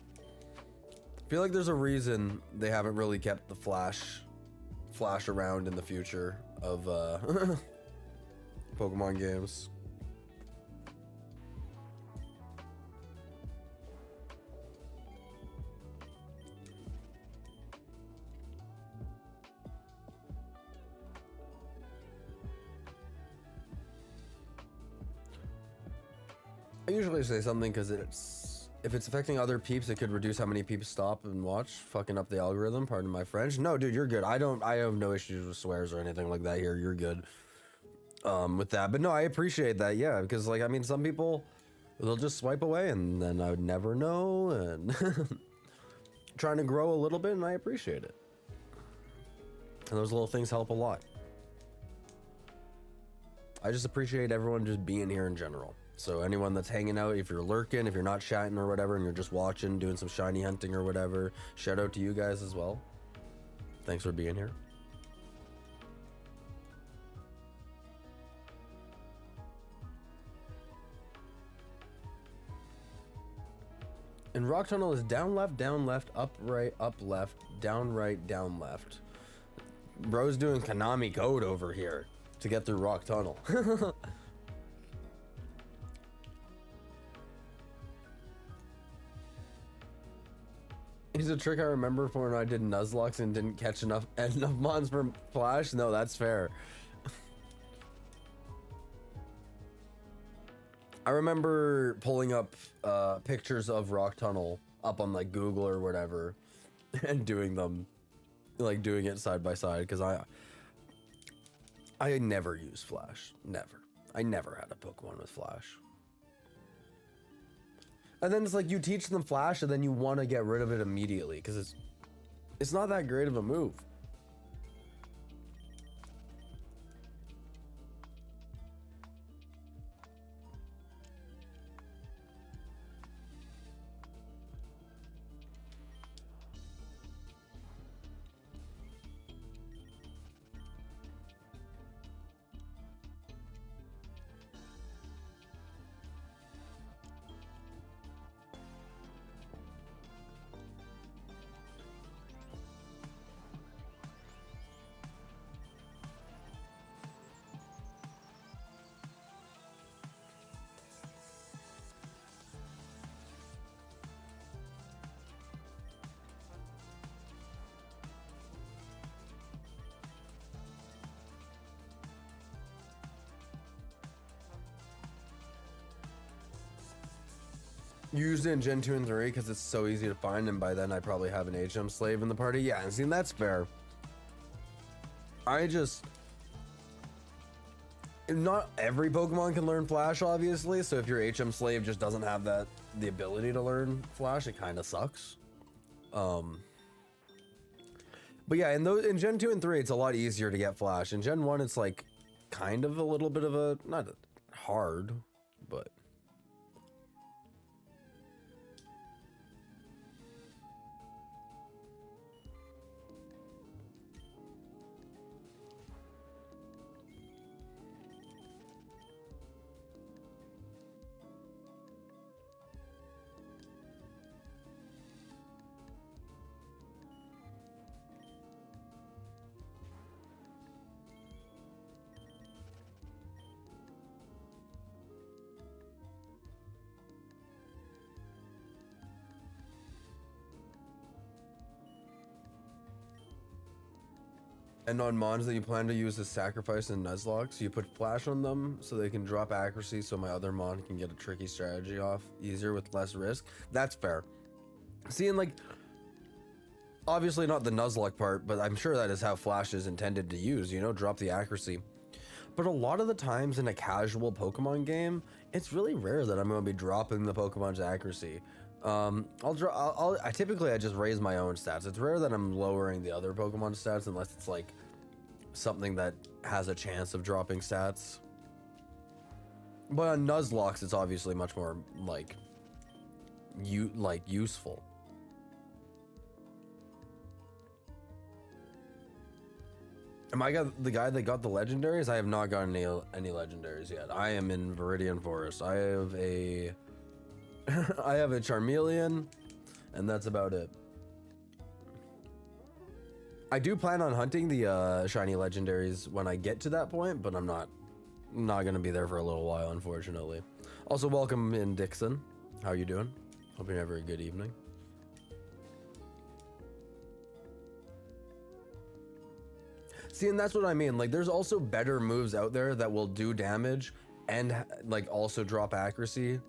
I feel like there's a reason they haven't really kept the Flash around in the future of Pokemon games. I usually say something because if it's affecting other peeps, it could reduce how many peeps stop and watch, fucking up the algorithm. Pardon my French. No, dude, you're good. I have no issues with swears or anything like that here. You're good with that. But no, I appreciate that. Yeah, because like I mean, some people they'll just swipe away and then I would never know and trying to grow a little bit, and I appreciate it. And those little things help a lot. I just appreciate everyone just being here in general. So anyone that's hanging out, if you're lurking, if you're not chatting or whatever, and you're just watching, doing some shiny hunting or whatever, shout out to you guys as well. Thanks for being here. And Rock Tunnel is down, left, up, right, up, left, down, right, down, left. Bro's doing Konami code over here to get through Rock Tunnel. He's a trick I remember from when I did Nuzlocke and didn't catch enough mons for Flash. No, that's fair. I remember pulling up pictures of Rock Tunnel up on like Google or whatever and doing them, like doing it side by side, because I never used Flash. Never. I never had a Pokemon with Flash. And then it's like you teach them Flash and then you want to get rid of it immediately because it's not that great of a move. You used it in Gen 2 and 3 because it's so easy to find, and by then I probably have an HM slave in the party. Yeah, and see, that's fair. Not every Pokemon can learn Flash, obviously, so if your HM slave just doesn't have the ability to learn Flash, it kind of sucks. But yeah, in Gen 2 and 3, it's a lot easier to get Flash. In Gen 1, it's like kind of a little bit of not hard, but And on mons that you plan to use as sacrifice and Nuzlocke, so you put flash on them so they can drop accuracy so my other mon can get a tricky strategy off easier with less risk. That's fair. See, and like, obviously not the Nuzlocke part, but I'm sure that is how flash is intended to use, you know, drop the accuracy. But a lot of the times in a casual Pokemon game, it's really rare that I'm going to be dropping the Pokemon's accuracy. I typically just raise my own stats. It's rare that I'm lowering the other Pokemon stats unless it's like something that has a chance of dropping stats. But on Nuzlocke, it's obviously much more like useful. Am I the guy that got the legendaries? I have not gotten any legendaries yet. I am in Viridian Forest. I have a I have a Charmeleon, and that's about it. I do plan on hunting the shiny legendaries when I get to that point, but I'm not gonna be there for a little while, unfortunately. Also, welcome in, Dixon. How you doing? Hope you're having a good evening. See, and that's what I mean. Like, there's also better moves out there that will do damage and like also drop accuracy.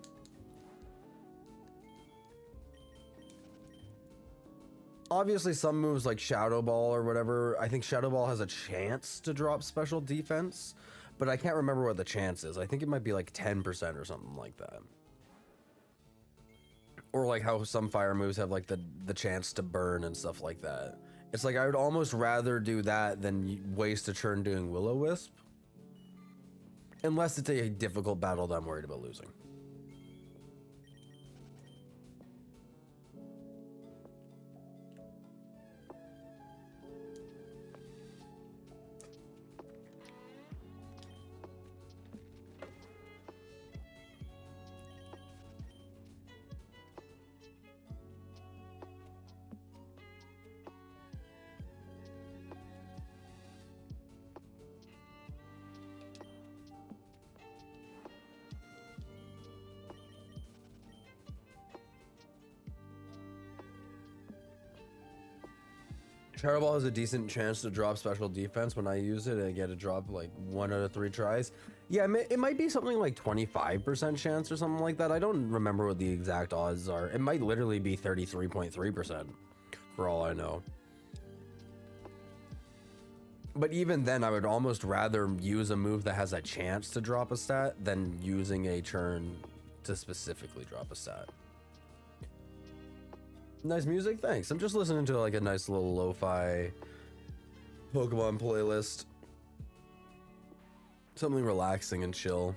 Obviously, some moves like Shadow Ball or whatever, I think Shadow Ball has a chance to drop special defense, but I can't remember what the chance is. I think it might be like 10% or something like that. Or like how some fire moves have like the chance to burn and stuff like that. It's like I would almost rather do that than waste a turn doing Will-O-Wisp. Unless it's a difficult battle that I'm worried about losing. Shadow Ball has a decent chance to drop special defense. When I use it, I get a drop like 1 out of 3 tries. Yeah, it might be something like 25% chance or something like that. I don't remember what the exact odds are. It might literally be 33.3% for all I know. But even then, I would almost rather use a move that has a chance to drop a stat than using a turn to specifically drop a stat. Nice music, thanks. I'm just listening to like a nice little lo-fi Pokemon playlist. Something relaxing and chill.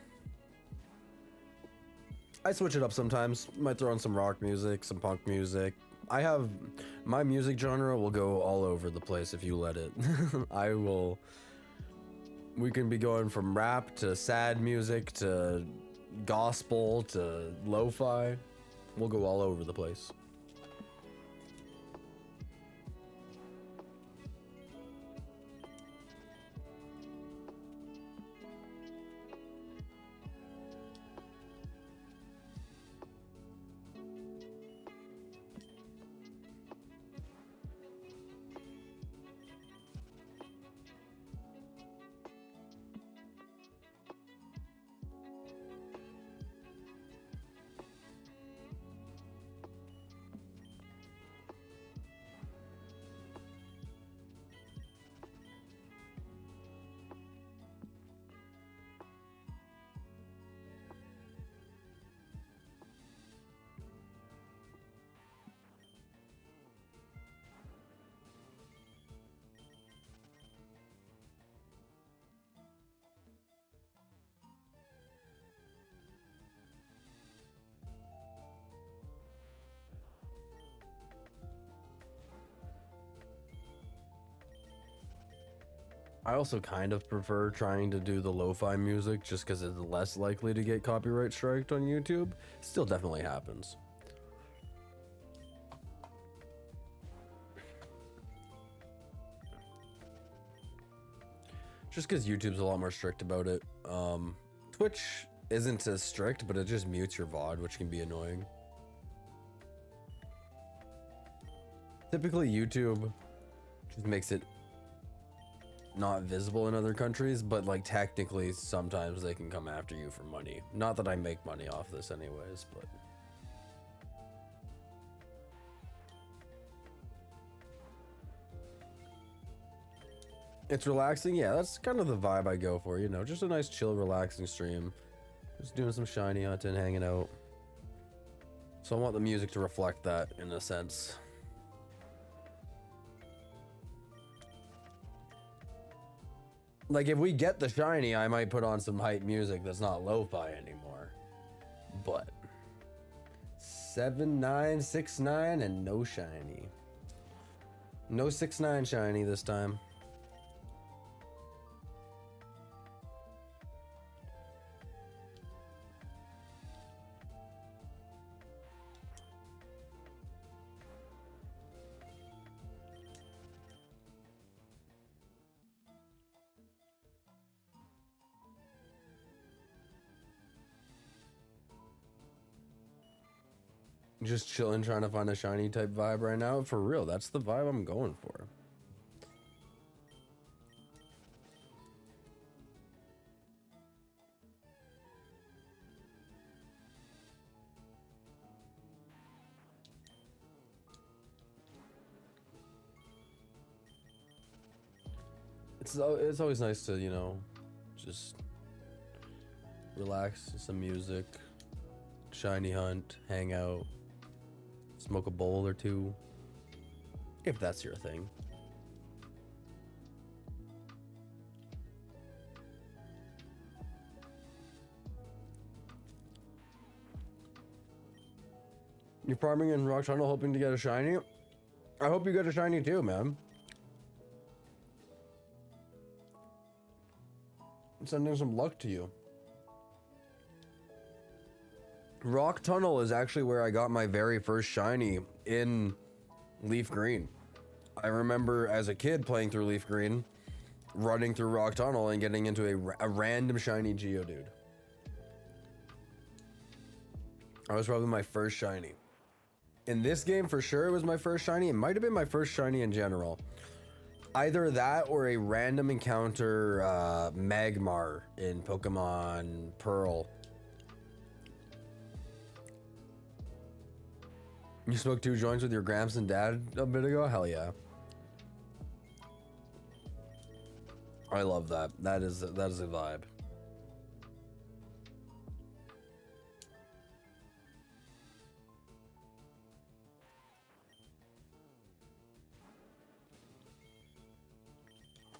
I switch it up sometimes. Might throw on some rock music, some punk music. I have my music genre will go all over the place if you let it. We can be going from rap to sad music to gospel to lo-fi. We'll go all over the place. I also kind of prefer trying to do the lo-fi music just because it's less likely to get copyright striked on YouTube. Still definitely happens. Just because YouTube's a lot more strict about it. Twitch isn't as strict, but it just mutes your VOD, which can be annoying. Typically YouTube just makes it not visible in other countries, but like technically sometimes they can come after you for money. Not that I make money off this anyways, but it's relaxing. Yeah, that's kind of the vibe I go for, you know, just a nice chill relaxing stream, just doing some shiny hunting, hanging out. So I want the music to reflect that in a sense. Like if we get the shiny, I might put on some hype music that's not lo-fi anymore. But 7969 and no shiny. No 69 shiny this time. Just chilling, trying to find a shiny type vibe right now. For real, that's the vibe I'm going for. It's always nice to, you know, just relax, some music, shiny hunt, hang out, smoke a bowl or two, if that's your thing. You're farming in Rock Tunnel hoping to get a shiny? I hope you get a shiny too, man. I'm sending some luck to you. Rock Tunnel is actually where I got my very first shiny in Leaf Green. I remember as a kid playing through Leaf Green, running through Rock Tunnel and getting into a random shiny Geodude. That was probably my first shiny. In this game, for sure, it was my first shiny. It might have been my first shiny in general. Either that or a random encounter Magmar in Pokemon Pearl. You smoked 2 joints with your Gramps and Dad a bit ago? Hell yeah. I love that. That is a vibe.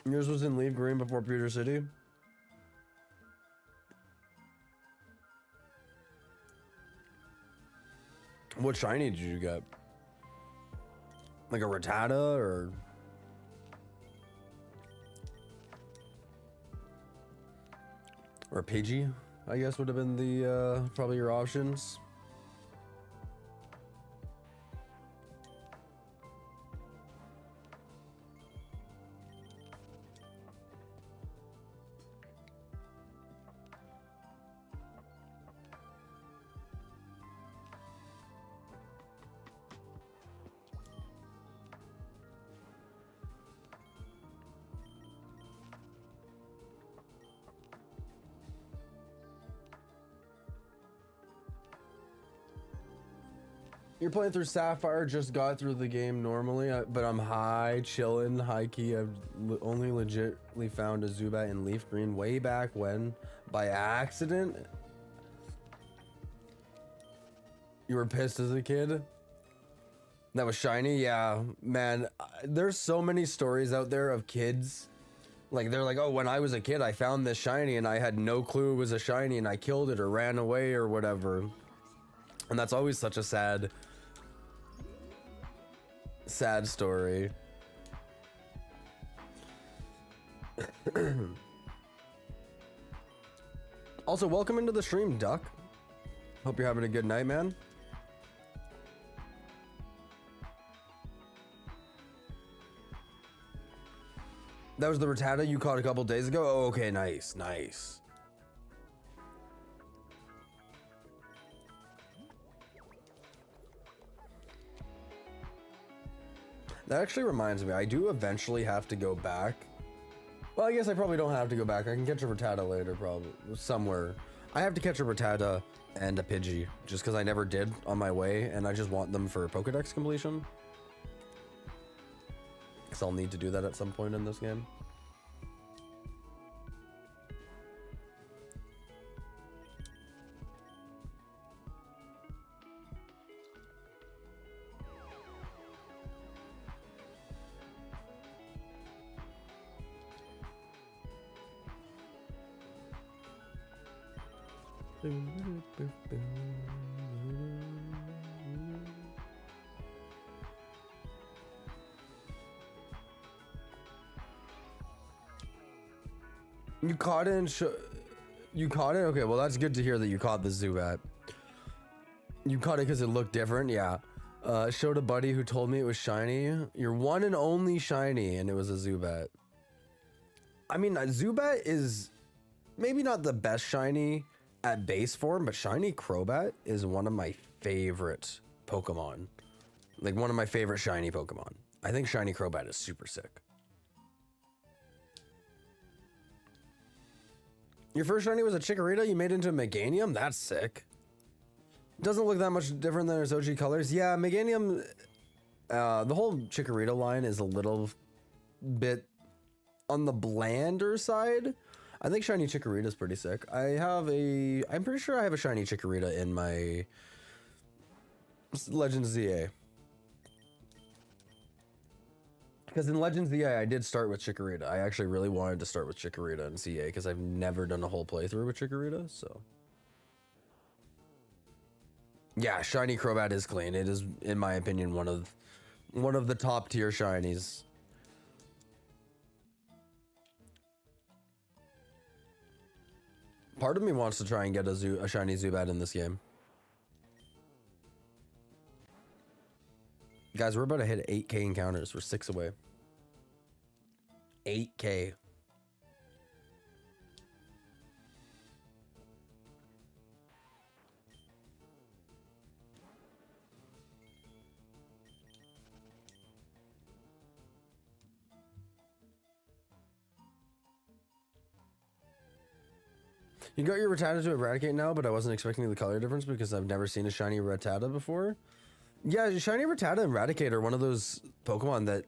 Yours was in Leaf Green before Pewter City? What shiny did you get? Like a Rattata or a Pidgey, I guess would have been the probably your options. You're playing through Sapphire, just got through the game normally, but I'm high, chilling, high key. I've only legitly found a Zubat in Leaf Green way back when, by accident. You were pissed as a kid? That was shiny? Yeah, man, there's so many stories out there of kids. Like, they're like, oh, when I was a kid, I found this shiny and I had no clue it was a shiny and I killed it or ran away or whatever. And that's always such a sad story. Also, welcome into the stream, Duck. Hope you're having a good night, man. That was the Rattata you caught a couple days ago? Oh, okay, nice, nice. That actually reminds me, I do eventually have to go back Well, I guess I probably don't have to go back. I can catch a Rattata later, probably somewhere. I have to catch a Rattata and a Pidgey just because I never did on my way, and I just want them for Pokedex completion. Because I'll need to do that at some point in this game. You caught it and you caught it? Okay, well that's good to hear that you caught the Zubat. You caught it because it looked different, yeah. Showed a buddy who told me it was shiny. Your one and only shiny, and it was a Zubat. I mean, Zubat is maybe not the best shiny at base form, but shiny Crobat is one of my favorite Pokemon. Like one of my favorite shiny Pokemon. I think shiny Crobat is super sick. Your first shiny was a Chikorita, you made it into a Meganium? That's sick. Doesn't look that much different than its OG colors. Yeah, Meganium, the whole Chikorita line is a little bit on the blander side. I think shiny Chikorita is pretty sick. I'm pretty sure I have a shiny Chikorita in my Legends ZA. Because in Legends ZA, I did start with Chikorita. I actually really wanted to start with Chikorita in CA because I've never done a whole playthrough with Chikorita, so. Yeah, shiny Crobat is clean. It is, in my opinion, one of the top tier shinies. Part of me wants to try and get a shiny Zubat in this game. Guys, we're about to hit 8K encounters. We're 6 away. 8K. You got your Rattata to eradicate now, but I wasn't expecting the color difference because I've never seen a shiny Rattata before. Yeah, shiny Rattata and Eradicate are one of those Pokemon that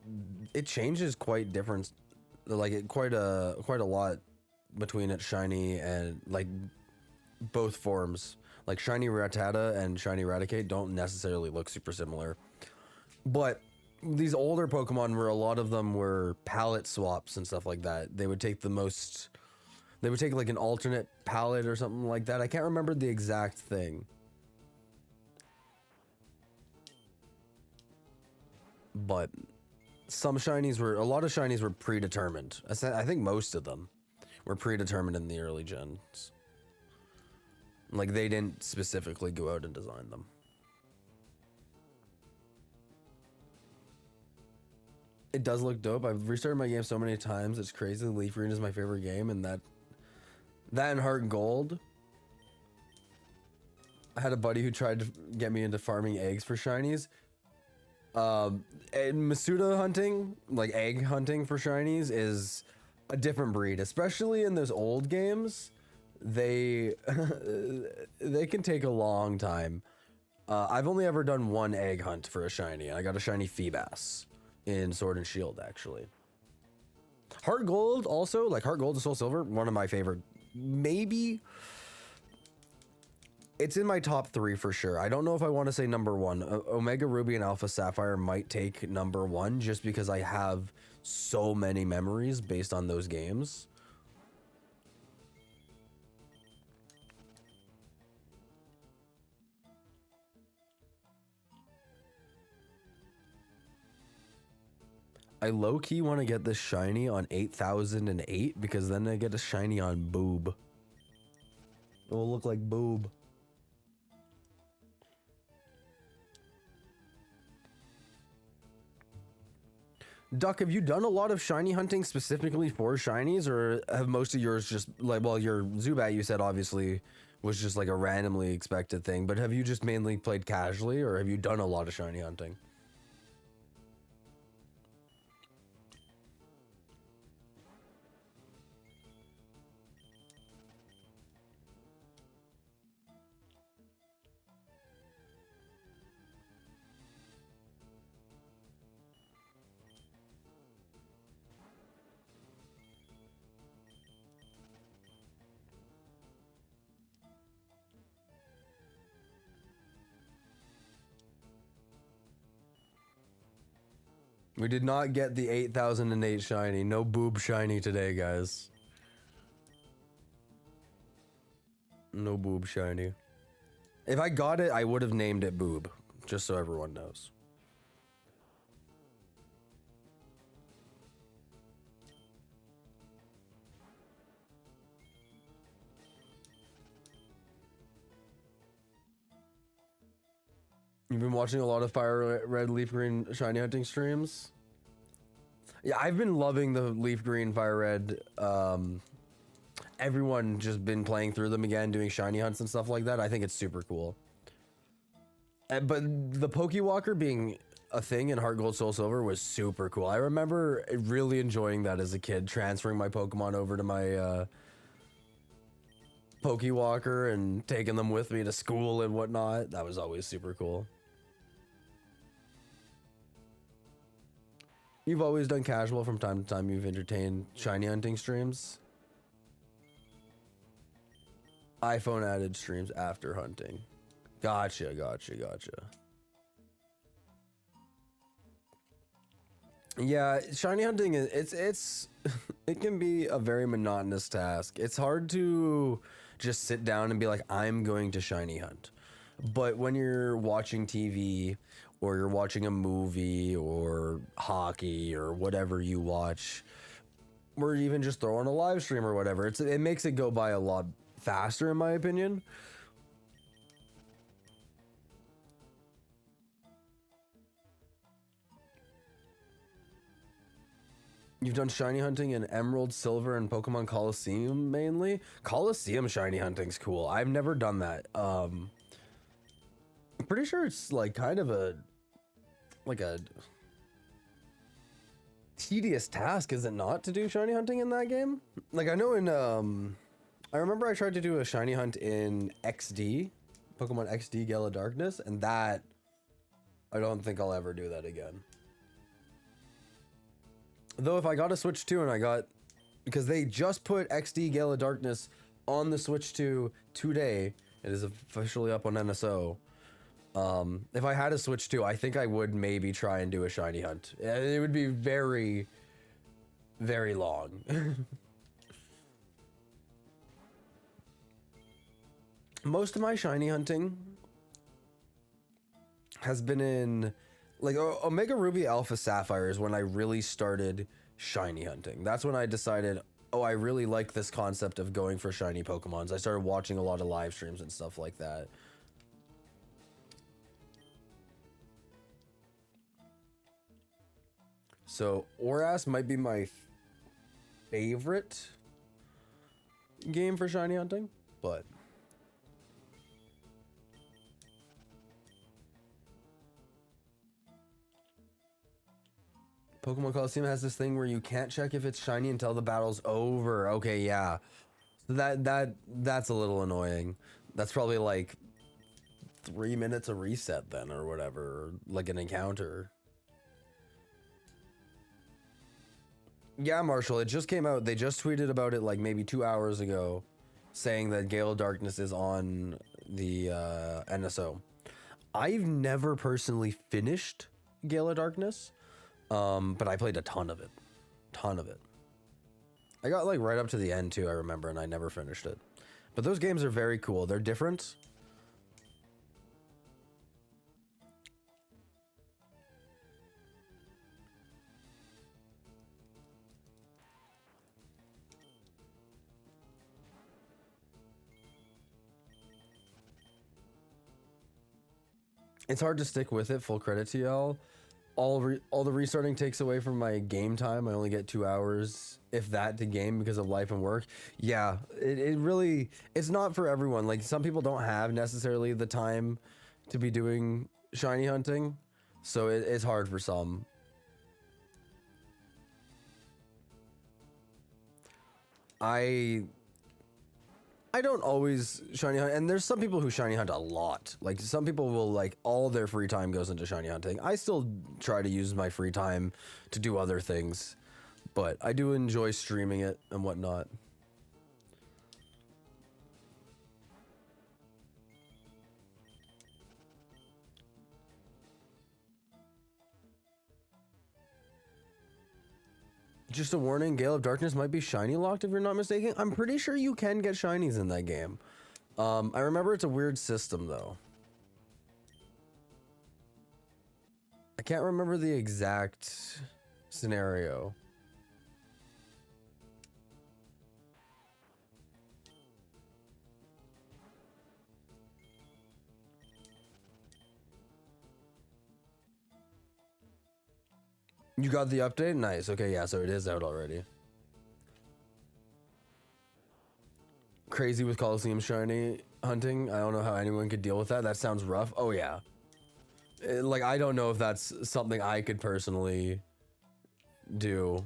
it changes quite different, like quite a lot between its shiny and like both forms. Like shiny Rattata and shiny Eradicate don't necessarily look super similar, but these older Pokemon where a lot of them were palette swaps and stuff like that, they would take like an alternate palette or something like that. I can't remember the exact thing. But a lot of shinies were predetermined. I think most of them were predetermined in the early gens. Like they didn't specifically go out and design them. It does look dope. I've restarted my game so many times. It's crazy. Leaf Green is my favorite game, and that and Heart Gold. I had a buddy who tried to get me into farming eggs for shinies. And Masuda hunting, like egg hunting for shinies, is a different breed, especially in those old games. They they can take a long time. I've only ever done one egg hunt for a shiny, and I got a shiny Feebas in Sword and Shield, actually. Heart Gold also, like Heart Gold and Soul Silver, one of my favorite. Maybe it's in my top 3 for sure. I don't know if I want to say number 1. Omega Ruby and Alpha Sapphire might take number 1 just because I have so many memories based on those games. I low-key want to get this shiny on 8008 because then I get a shiny on Boob. It will look like Boob. Duck, have you done a lot of shiny hunting specifically for shinies, or have most of yours just like, well, your Zubat you said obviously was just like a randomly expected thing, but have you just mainly played casually, or have you done a lot of shiny hunting? We did not get the 8008 shiny. No boob shiny today, guys. No boob shiny. If I got it, I would have named it Boob, just so everyone knows. You've been watching a lot of Fire Red, Leaf Green, Shiny Hunting streams? Yeah, I've been loving the Leaf Green, Fire Red. Everyone just been playing through them again, doing shiny hunts and stuff like that. I think it's super cool. But the Pokewalker being a thing in Heart Gold Soul Silver was super cool. I remember really enjoying that as a kid, transferring my Pokemon over to my Pokewalker and taking them with me to school and whatnot. That was always super cool. You've always done casual from time to time. You've entertained shiny hunting streams. iPhone added streams after hunting. Gotcha. Yeah, shiny hunting is it can be a very monotonous task. It's hard to just sit down and be like, I'm going to shiny hunt. But when you're watching TV or you're watching a movie or hockey or whatever you watch, or even just throw on a live stream or whatever, it makes it go by a lot faster, in my opinion. You've done shiny hunting in Emerald, Silver, and Pokemon Colosseum mainly. Colosseum shiny hunting's cool. I've never done that. I'm pretty sure it's like kind of a tedious task, is it not, to do shiny hunting in that game? Like I know in I remember I tried to do a shiny hunt in XD, Pokemon XD Gale of Darkness, and that I don't think I'll ever do that again. Though if I got a Switch 2 and I got, because they just put XD Gale of Darkness on the Switch 2 today, it is officially up on NSO. If I had a Switch 2, I think I would maybe try and do a shiny hunt. It would be very, very long. Most of my shiny hunting has been in like Omega Ruby Alpha Sapphire is when I really started shiny hunting. That's when I decided, oh, I really like this concept of going for shiny Pokemons. I started watching a lot of live streams and stuff like that. So Oras might be my favorite game for shiny hunting, but Pokemon Colosseum has this thing where you can't check if it's shiny until the battle's over. Okay, yeah. That's a little annoying. That's probably like 3 minutes of reset then or whatever, or like an encounter. Yeah, Marshall, it just came out. They just tweeted about it like maybe 2 hours ago, saying that Gale of Darkness is on the NSO. I've never personally finished Gale of Darkness. But I played a ton of it. I got like right up to the end too, I remember, and I never finished it. But those games are very cool. They're different. It's hard to stick with it, full credit to y'all. All the restarting takes away from my game time. I only get 2 hours, if that, to game because of life and work. Yeah, it really, it's not for everyone. Like, some people don't have necessarily the time to be doing shiny hunting, so it's hard for some. I don't always shiny hunt, and there's some people who shiny hunt a lot. Like, some people will, like, all their free time goes into shiny hunting. I still try to use my free time to do other things, but I do enjoy streaming it and whatnot. Just a warning, Gale of Darkness might be shiny locked if you're not mistaken. I'm pretty sure you can get shinies in that game. I remember it's a weird system though. I can't remember the exact scenario. You got the update? Nice. Okay, yeah, so it is out already. Crazy with Colosseum shiny hunting. I don't know how anyone could deal with that. That sounds rough. Oh, yeah. Like, I don't know if that's something I could personally do.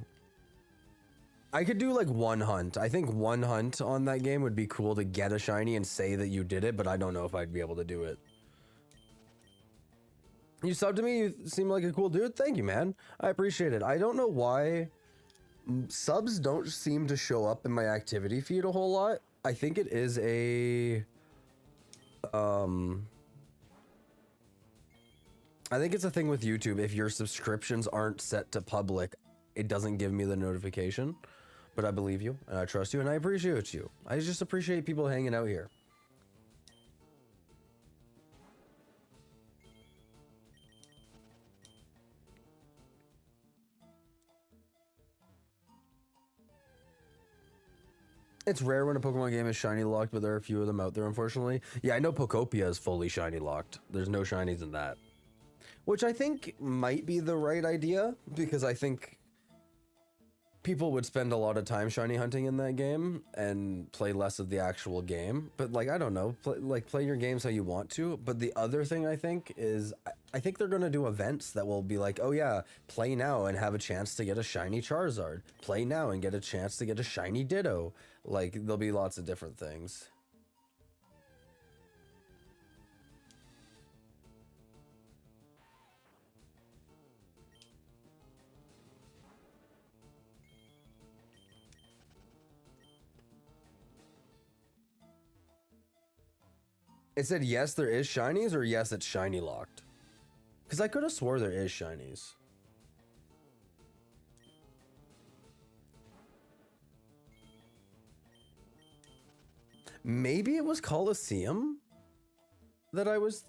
I could do, like, one hunt. I think one hunt on that game would be cool to get a shiny and say that you did it, but I don't know if I'd be able to do it. You subbed to me, you seem like a cool dude. Thank you, man. I appreciate it. I don't know why subs don't seem to show up in my activity feed a whole lot. I think it is a... I think it's a thing with YouTube. If your subscriptions aren't set to public, it doesn't give me the notification. But I believe you, and I trust you, and I appreciate you. I just appreciate people hanging out here. It's rare when a Pokemon game is shiny locked, but there are a few of them out there, unfortunately. Yeah, I know Pokopia is fully shiny locked. There's no shinies in that. Which I think might be the right idea, because I think people would spend a lot of time shiny hunting in that game and play less of the actual game. But like, I don't know, play your games how you want to. But the other thing I think is, I think they're going to do events that will be like, oh yeah, play now and have a chance to get a shiny Charizard. Play now and get a chance to get a shiny Ditto. Like, there'll be lots of different things. It said yes, there is shinies, or yes, it's shiny locked. Because I could have swore there is shinies. Maybe it was Colosseum that I was...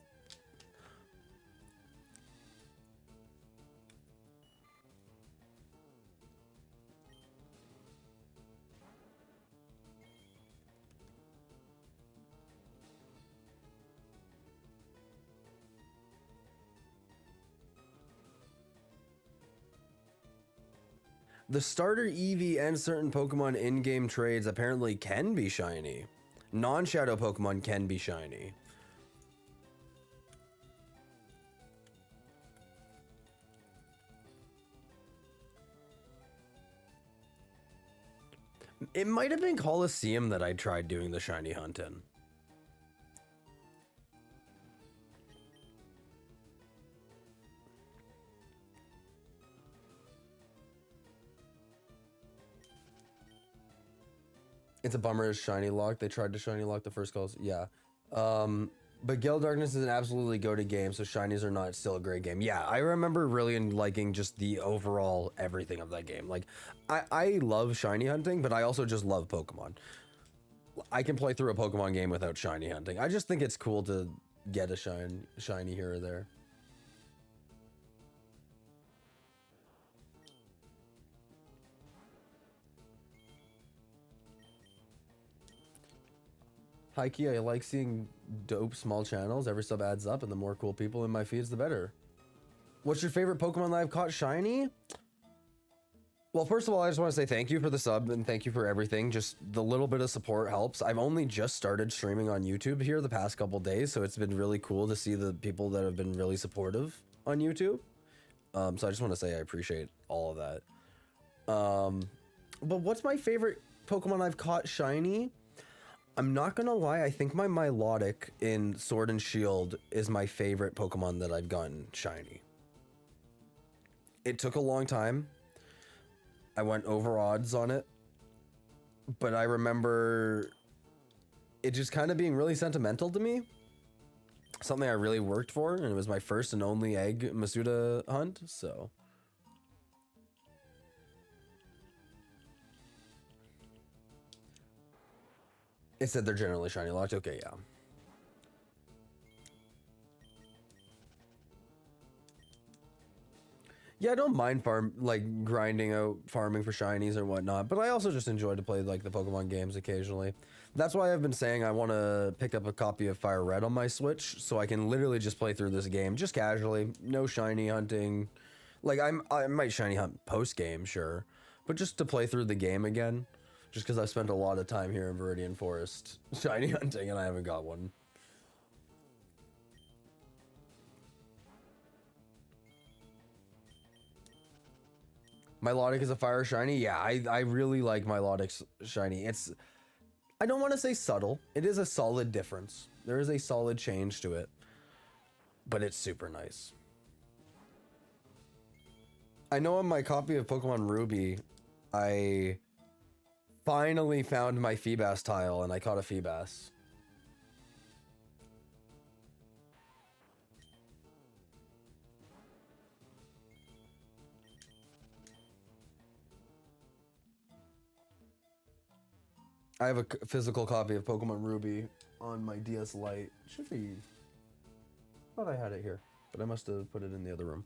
The starter Eevee and certain Pokemon in-game trades apparently can be shiny. Non-shadow Pokemon can be shiny. It might have been Colosseum that I tried doing the shiny hunt in. It's a bummer it's shiny lock. They tried to shiny lock the first calls. Yeah. But Gale of Darkness is an absolutely go-to game, so shinies are not still a great game. Yeah, I remember really liking just the overall everything of that game. Like, I love shiny hunting, but I also just love Pokemon. I can play through a Pokemon game without shiny hunting. I just think it's cool to get a shiny here or there. High key, I like seeing dope small channels. Every sub adds up, and the more cool people in my feeds, the better. What's your favorite Pokemon that I've caught shiny? Well, first of all, I just want to say thank you for the sub and thank you for everything. Just the little bit of support helps. I've only just started streaming on YouTube here the past couple days, so it's been really cool to see the people that have been really supportive on YouTube. So I just want to say I appreciate all of that. But what's my favorite Pokemon I've caught shiny? I'm not gonna lie, I think my Milotic in Sword and Shield is my favorite Pokemon that I've gotten shiny. It took a long time. I went over odds on it, but I remember it just kind of being really sentimental to me. Something I really worked for, and it was my first and only egg Masuda hunt, so... It said they're generally shiny locked. Okay, yeah. Yeah, I don't mind grinding out farming for shinies or whatnot, but I also just enjoy to play like the Pokemon games occasionally. That's why I've been saying I want to pick up a copy of Fire Red on my Switch so I can literally just play through this game just casually, no shiny hunting. Like I might shiny hunt post game, sure, but just to play through the game again, just because I've spent a lot of time here in Viridian Forest shiny hunting and I haven't got one. Milotic is a fire shiny. Yeah, I really like Milotic's shiny. It's, I don't want to say subtle. It is a solid difference. There is a solid change to it, but it's super nice. I know on my copy of Pokemon Ruby, I finally found my Feebas tile and I caught a Feebas. I have a physical copy of Pokemon Ruby on my DS Lite. Should be... I thought I had it here, but I must have put it in the other room.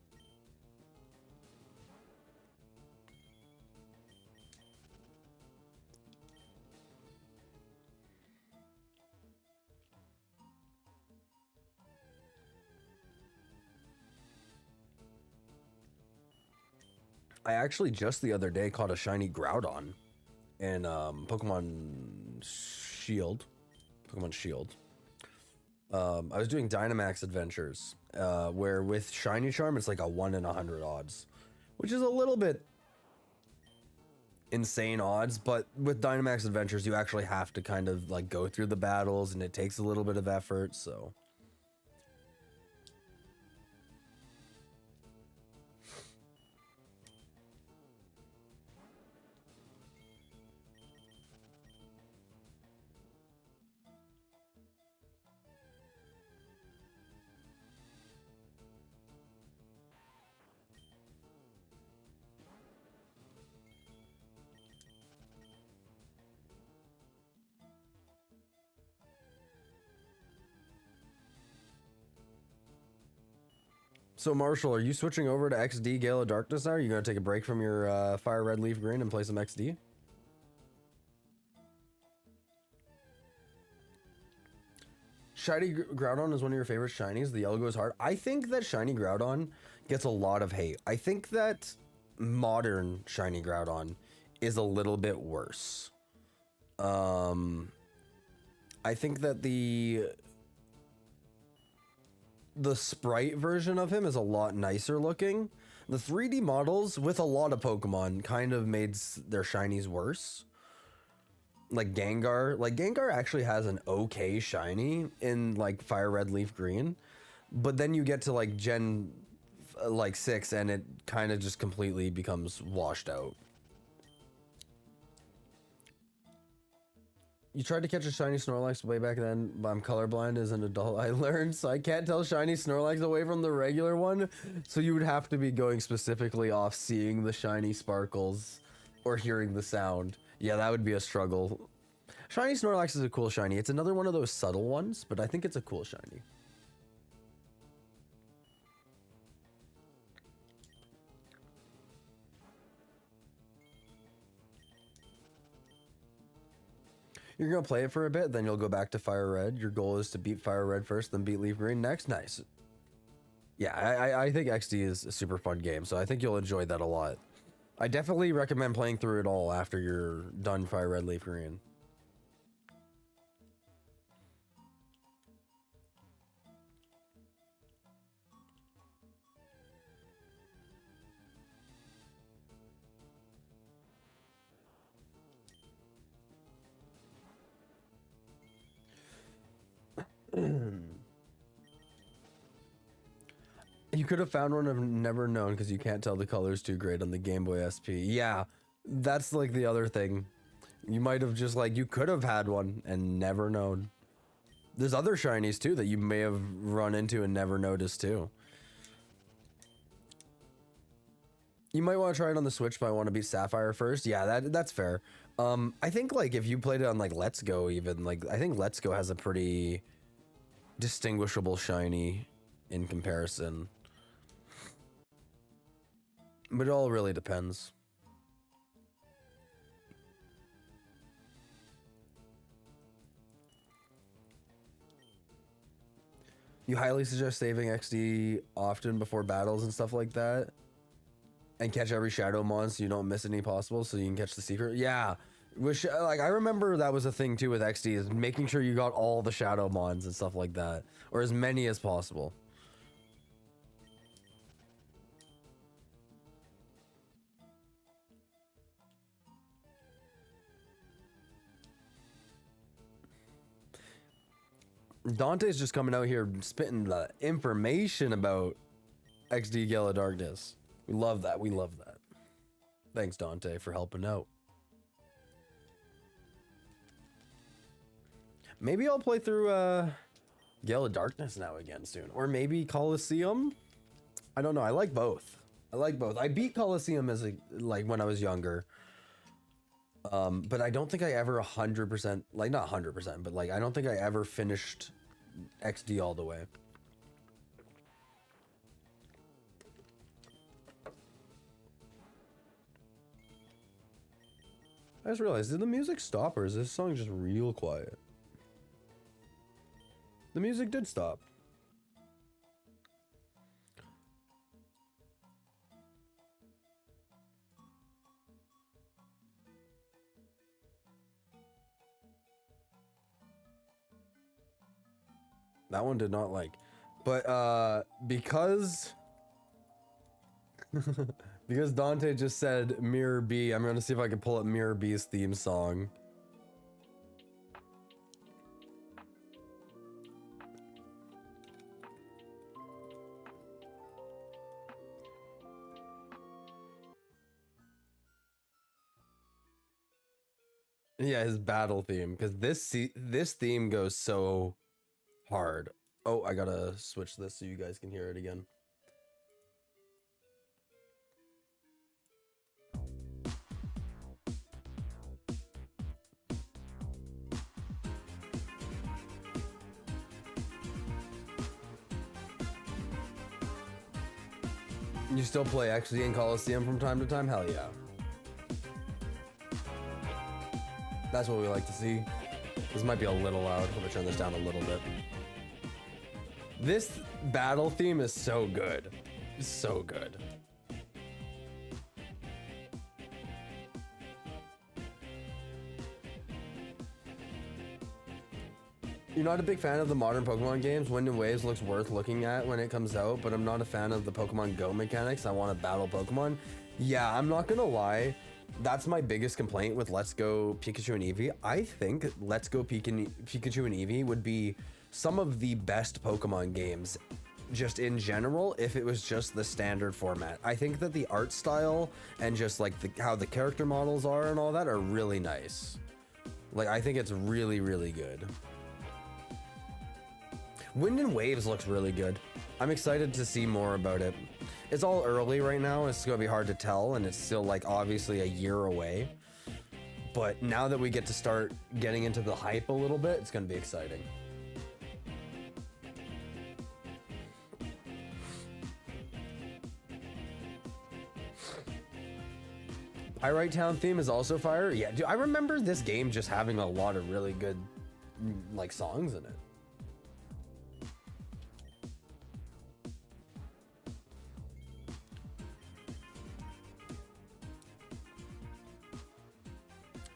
I actually just the other day caught a shiny Groudon in Pokemon Shield. I was doing Dynamax Adventures, where with Shiny Charm, it's like a 1 in 100 odds, which is a little bit insane odds, but with Dynamax Adventures, you actually have to kind of like go through the battles, and it takes a little bit of effort, so... So Marshall, are you switching over to XD Gale of Darkness now? Are you going to take a break from your Fire Red Leaf Green and play some XD? Shiny Groudon is one of your favorite shinies. The yellow goes hard. I think that shiny Groudon gets a lot of hate. I think that modern shiny Groudon is a little bit worse. I think that the sprite version of him is a lot nicer looking. The 3D models with a lot of Pokemon kind of made their shinies worse. Like Gengar actually has an okay shiny in like Fire Red Leaf Green, but then you get to like Gen 6 and it kind of just completely becomes washed out. You tried to catch a shiny Snorlax way back then, but I'm colorblind as an adult, I learned, so I can't tell shiny Snorlax away from the regular one. So you would have to be going specifically off seeing the shiny sparkles or hearing the sound. Yeah, that would be a struggle. Shiny Snorlax is a cool shiny. It's another one of those subtle ones, but I think it's a cool shiny. You're going to play it for a bit, then you'll go back to Fire Red. Your goal is to beat Fire Red first, then beat Leaf Green next. Nice. Yeah, I think XD is a super fun game, so I think you'll enjoy that a lot. I definitely recommend playing through it all after you're done Fire Red Leaf Green. You could have found one I've never known because you can't tell the colors too great on the Game Boy SP. Yeah, that's like the other thing. You might have just like, you could have had one and never known. There's other shinies too that you may have run into and never noticed too. You might want to try it on the Switch, but I want to beat Sapphire first. Yeah, that's fair. I think like if you played it on like Let's Go, even like I think Let's Go has a pretty distinguishable shiny in comparison, but it all really depends. You highly suggest saving XD often before battles and stuff like that, and catch every shadow mon so you don't miss any possible, so you can catch the secret. Yeah, which like I remember that was a thing too with XD, is making sure you got all the shadow mons and stuff like that, or as many as possible. Dante's just coming out here spitting the information about XD Gale of Darkness. We love that. We love that. Thanks, Dante, for helping out. Maybe I'll play through Gale of Darkness now again soon. Or maybe Colosseum? I don't know. I like both. I like both. I beat Colosseum as a, like when I was younger. But I don't think I ever 100%, like not 100%, but like I don't think I ever finished XD all the way. I just realized, did the music stop or is this song just real quiet? The music did stop. That one did not like, but because because Dante just said Mirror B, I'm gonna see if I can pull up Mirror B's theme song. Yeah, his battle theme, because this theme goes so hard. Oh, I gotta switch this so you guys can hear it again. You still play XD and Colosseum from time to time? Hell yeah. That's what we like to see. This might be a little loud. I'm gonna turn this down a little bit. This battle theme is so good. It's so good. You're not a big fan of the modern Pokemon games? Wind and Waves looks worth looking at when it comes out, but I'm not a fan of the Pokemon Go mechanics. I want to battle Pokemon. Yeah, I'm not gonna lie. That's my biggest complaint with Let's Go Pikachu and Eevee. I think Let's Go Pikachu and Eevee would be some of the best Pokemon games just in general if it was just the standard format. I think that the art style and just like how the character models are and all that are really nice. Like, I think it's really, really good. Wind and Waves looks really good. I'm excited to see more about it. It's all early right now. It's gonna be hard to tell, and it's still like obviously a year away. But now that we get to start getting into the hype a little bit, it's gonna be exciting. Pyrite Town theme is also fire. Yeah, dude, I remember this game just having a lot of really good like songs in it.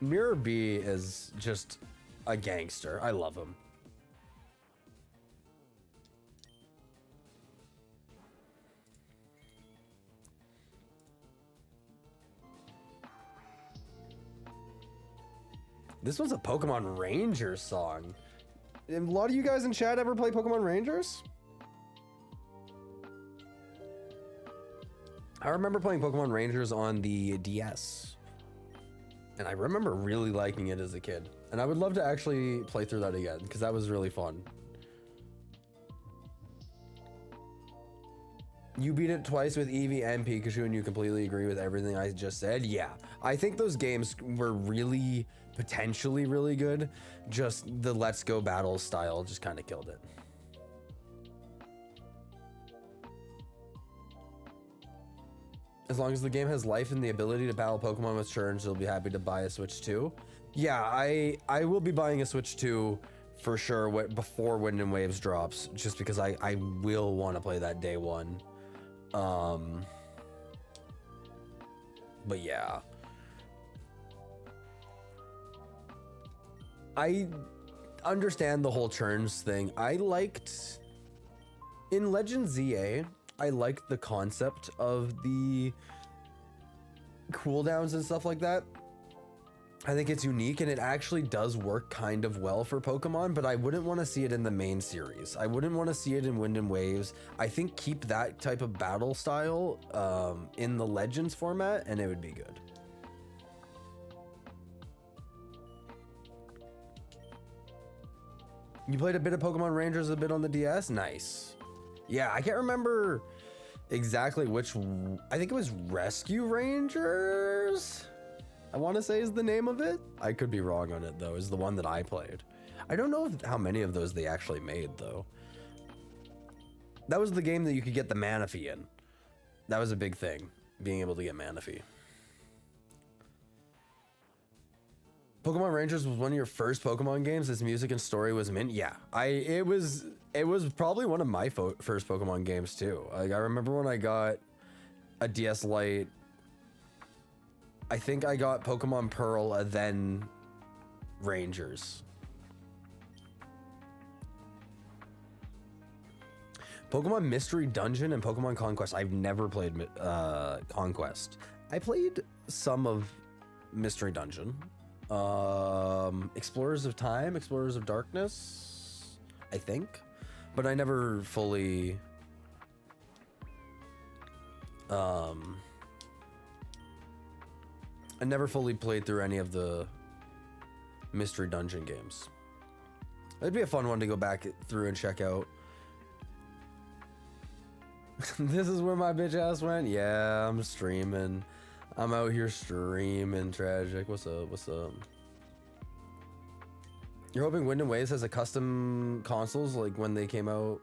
Mirror B is just a gangster. I love him. This one's a Pokemon Rangers song. A lot of you guys in chat ever play Pokemon Rangers? I remember playing Pokemon Rangers on the DS. And I remember really liking it as a kid. And I would love to actually play through that again, because that was really fun. You beat it twice with Eevee and Pikachu, and you completely agree with everything I just said? Yeah. I think those games were really, potentially really good. Just the Let's Go battle style just kind of killed it. As long as the game has life and the ability to battle Pokemon with turns, you'll be happy to buy a Switch 2. Yeah, I will be buying a Switch 2 for sure before Wind and Waves drops, just because I will want to play that day one. But yeah. I understand the whole turns thing. I liked in Legend ZA, I liked the concept of the cooldowns and stuff like that. I think it's unique and it actually does work kind of well for Pokemon, but I wouldn't want to see it in the main series. I wouldn't want to see it in Wind and Waves. I think keep that type of battle style in the Legends format and it would be good. You played a bit of Pokemon Rangers a bit on the DS? Nice. Yeah, I can't remember exactly which, I think it was Rescue Rangers, I want to say is the name of it. I could be wrong on it though, is the one that I played. I don't know how many of those they actually made though. That was the game that you could get the Manaphy in. That was a big thing, being able to get Manaphy. Pokemon Rangers was one of your first Pokemon games. Its music and story was mint. Yeah, it was probably one of my first Pokemon games too. Like I remember when I got a DS Lite, I think I got Pokemon Pearl and then Rangers. Pokemon Mystery Dungeon and Pokemon Conquest. I've never played Conquest. I played some of Mystery Dungeon. Explorers of Time, Explorers of Darkness, I think, but I never fully played through any of the Mystery Dungeon games. It'd be a fun one to go back through and check out. This is where my bitch ass went. Yeah, I'm streaming. I'm out here streaming. Tragic. What's up? What's up? You're hoping Wind and Waves has a custom consoles like when they come out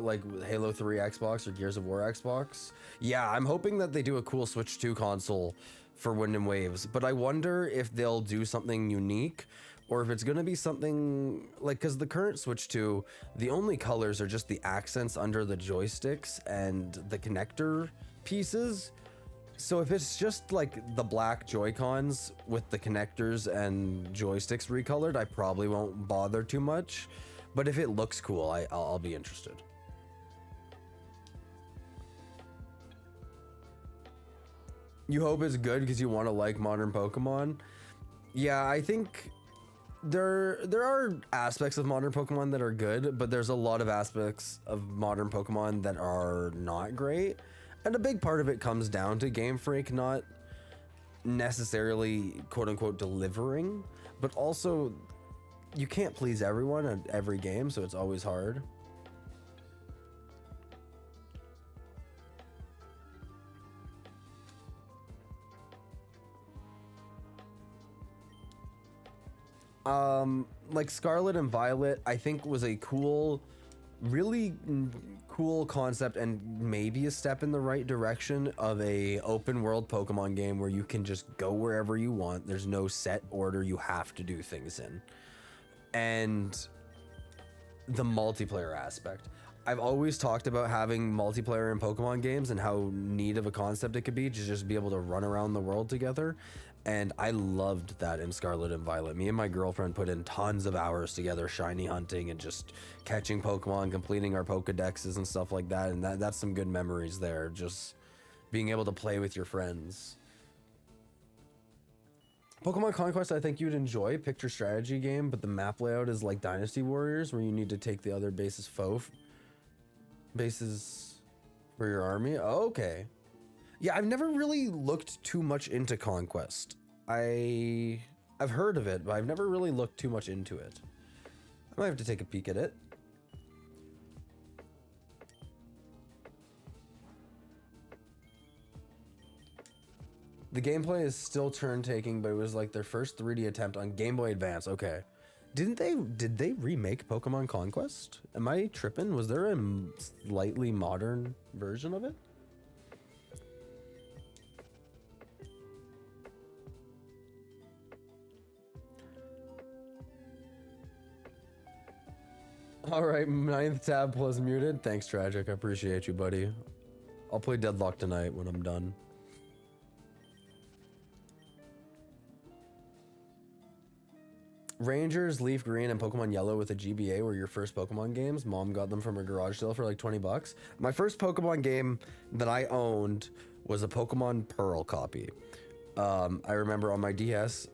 like Halo 3 Xbox or Gears of War Xbox? Yeah, I'm hoping that they do a cool Switch 2 console for Wind and Waves, but I wonder if they'll do something unique or if it's going to be something like, because the current Switch 2, the only colors are just the accents under the joysticks and the connector pieces. So if it's just like the black Joy-Cons with the connectors and joysticks recolored, I probably won't bother too much. But if it looks cool, I'll be interested. You hope it's good because you want to like modern Pokemon? Yeah, I think there are aspects of modern Pokemon that are good, but there's a lot of aspects of modern Pokemon that are not great. And a big part of it comes down to Game Freak not necessarily quote unquote delivering, but also you can't please everyone at every game, so it's always hard. Like Scarlet and Violet, I think was a really cool concept and maybe a step in the right direction of a open world Pokemon game where you can just go wherever you want. There's no set order you have to do things in. And the multiplayer aspect. I've always talked about having multiplayer in Pokemon games and how neat of a concept it could be to just be able to run around the world together. And I loved that in Scarlet and Violet. Me and my girlfriend put in tons of hours together shiny hunting and just catching Pokemon, completing our Pokedexes and stuff like that. And that's some good memories there, just being able to play with your friends. Pokemon Conquest, I think you'd enjoy. Picture strategy game, but the map layout is like Dynasty Warriors, where you need to take the other bases for your army. Oh, okay. Yeah, I've never really looked too much into Conquest. I've heard of it, but I've never really looked too much into it. I might have to take a peek at it. The gameplay is still turn-taking, but it was like their first 3D attempt on Game Boy Advance. Okay. Did they remake Pokemon Conquest? Am I tripping? Was there a slightly modern version of it? All right, 9th tab plus muted. Thanks, Tragic. I appreciate you, buddy. I'll play Deadlock tonight when I'm done. Rangers, Leaf Green, and Pokemon Yellow with a GBA were your first Pokemon games. Mom got them from her garage sale for like 20 bucks. My first Pokemon game that I owned was a Pokemon Pearl copy. I remember on my DS,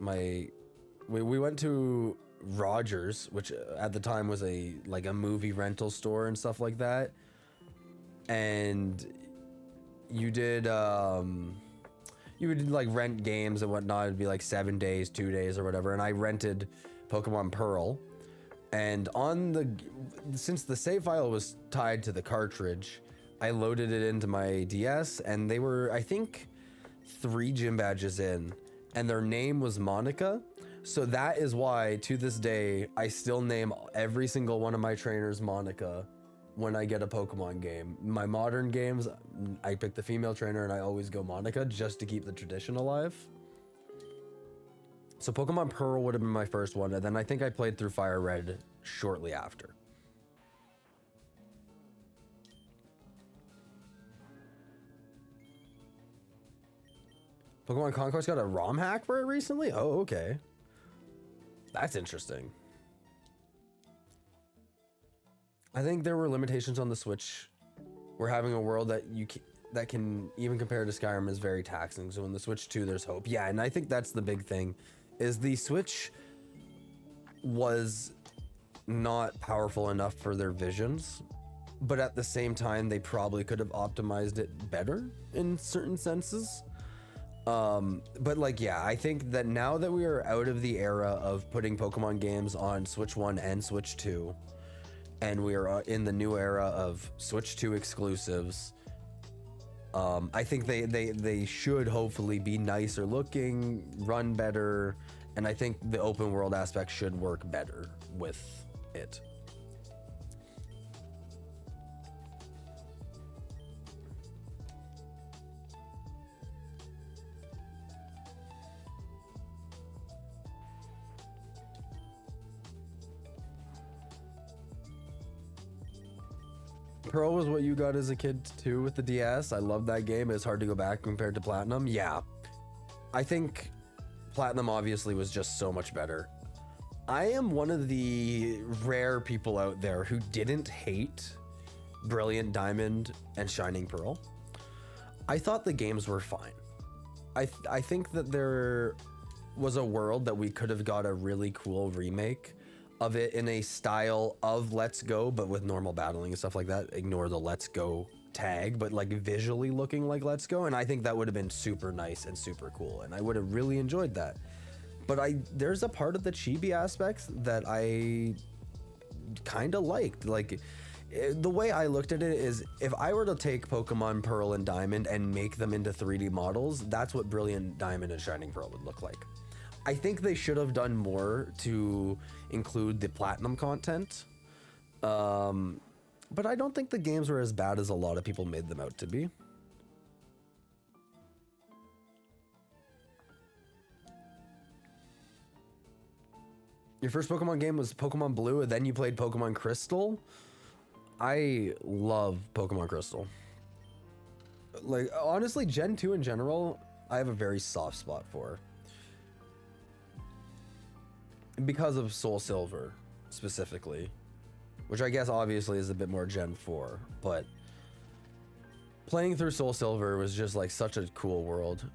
we went to Rogers, which at the time was a movie rental store and stuff like that. And you would like rent games and whatnot. It'd be like 7 days, 2 days or whatever. And I rented Pokemon Pearl, and since the save file was tied to the cartridge, I loaded it into my DS, and they were, I think, 3 gym badges in, and their name was Monica. So that is why to this day I still name every single one of my trainers Monica when I get a Pokemon game. My modern games, I pick the female trainer and I always go Monica just to keep the tradition alive. So Pokemon Pearl would have been my first one, and then I think I played through Fire Red shortly after. Pokemon Conquest got a ROM hack for it recently? Oh, okay. That's interesting. I think there were limitations on the Switch. We're having a world that can even compare to Skyrim is very taxing. So in the Switch 2, there's hope. Yeah, and I think that's the big thing, is the Switch was not powerful enough for their visions, but at the same time, they probably could have optimized it better in certain senses. But like, yeah, I think that now that we are out of the era of putting Pokemon games on Switch 1 and Switch 2, and we are in the new era of Switch 2 exclusives, I think they should hopefully be nicer looking, run better, and I think the open world aspect should work better with it. Pearl was what you got as a kid too with the DS. I love that game. It's hard to go back compared to Platinum. Yeah, I think Platinum obviously was just so much better. I am one of the rare people out there who didn't hate Brilliant Diamond and Shining Pearl. I thought the games were fine. I think that there was a world that we could have got a really cool remake of it in a style of Let's Go, but with normal battling and stuff like that. Ignore the Let's Go tag, but like visually looking like Let's Go, and I think that would have been super nice and super cool, and I would have really enjoyed that. But there's a part of the chibi aspects that I kind of liked. Like, the way I looked at it is, if I were to take Pokemon Pearl and Diamond and make them into 3D models, that's what Brilliant Diamond and Shining Pearl would look like. I think they should have done more to include the Platinum content. But I don't think the games were as bad as a lot of people made them out to be. Your first Pokemon game was Pokemon Blue, and then you played Pokemon Crystal? I love Pokemon Crystal. Like, honestly, Gen 2 in general, I have a very soft spot for. Because of Soul Silver, specifically. Which I guess obviously is a bit more Gen 4, but playing through Soul Silver was just like such a cool world.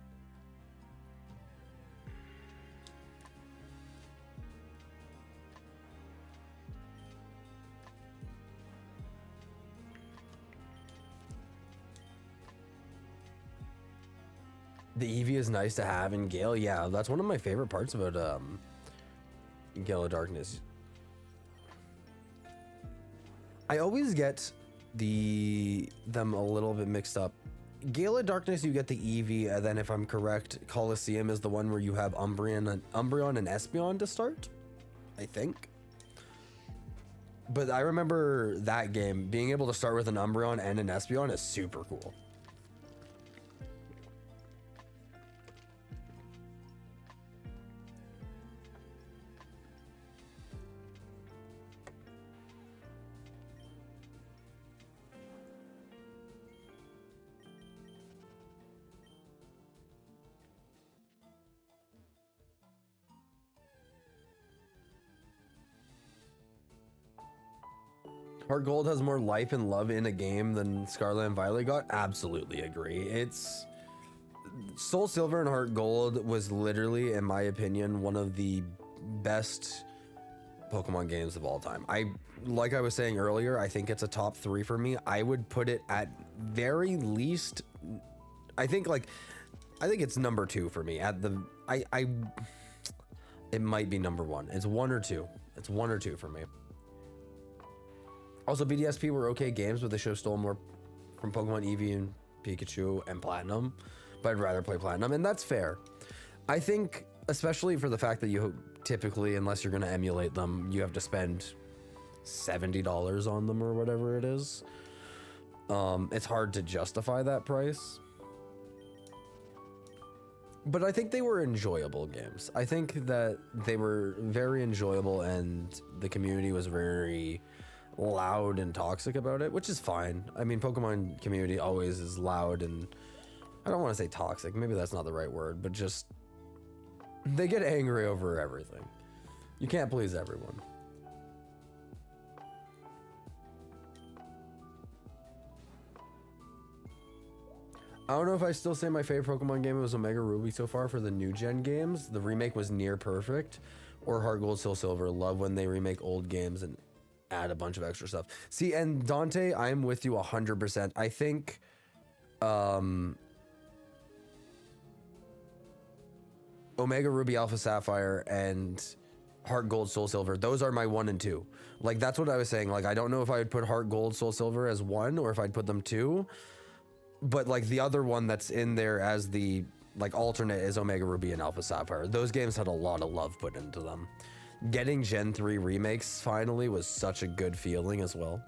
The Eevee is nice to have in Gale. Yeah, that's one of my favorite parts about Gale of Darkness. I always get them a little bit mixed up. Gale of Darkness, you get the Eevee, and then if I'm correct, Colosseum is the one where you have Umbreon and Espeon to start, I think. But I remember that game, being able to start with an Umbreon and an Espeon is super cool. Heart Gold has more life and love in a game than Scarlet and Violet got. Absolutely agree. It's Soul Silver and Heart Gold was literally, in my opinion, one of the best Pokemon games of all time. Like I was saying earlier, I think it's a top 3 for me. I would put it at very least, I think it's number 2 for me. At the it might be number 1. It's 1 or 2. It's 1 or 2 for me. Also, BDSP were okay games, but they should have stolen more from Pokemon Eevee and Pikachu and Platinum. But I'd rather play Platinum, and that's fair. I think, especially for the fact that you typically, unless you're going to emulate them, you have to spend $70 on them or whatever it is. It's hard to justify that price. But I think they were enjoyable games. I think that they were very enjoyable, and the community was very loud and toxic about it, which is fine. I mean, Pokemon community always is loud, and I don't want to say toxic, maybe that's not the right word, but just they get angry over everything. You can't please everyone. I don't know if I still say my favorite Pokemon game was Omega Ruby so far for the new gen games. The remake was near perfect. Or Heart Gold, Soul Silver. Love when they remake old games and add a bunch of extra stuff. See, and Dante, I'm with you 100%. I think Omega Ruby, Alpha Sapphire, and Heart Gold, Soul Silver, those are my 1 and 2. Like, that's what I was saying. Like, I don't know if I would put Heart Gold, Soul Silver as 1 or if I'd put them 2. But like the other one that's in there as the like alternate is Omega Ruby and Alpha Sapphire. Those games had a lot of love put into them. Getting Gen 3 remakes finally was such a good feeling as well.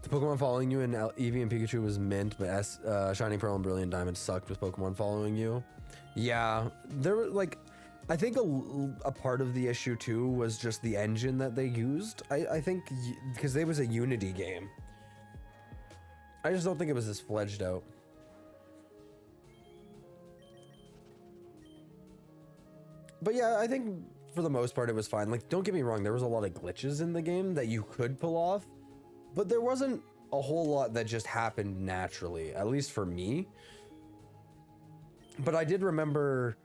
The Pokemon following you in Eevee and Pikachu was mint, but Shining Pearl and Brilliant Diamond sucked with Pokemon following you. Yeah, there were like, I think a part of the issue too was just the engine that they used. I think because it was a Unity game. I just don't think it was as fledged out. But yeah, I think for the most part it was fine. Like, don't get me wrong, there was a lot of glitches in the game that you could pull off, but there wasn't a whole lot that just happened naturally, at least for me. But I did remember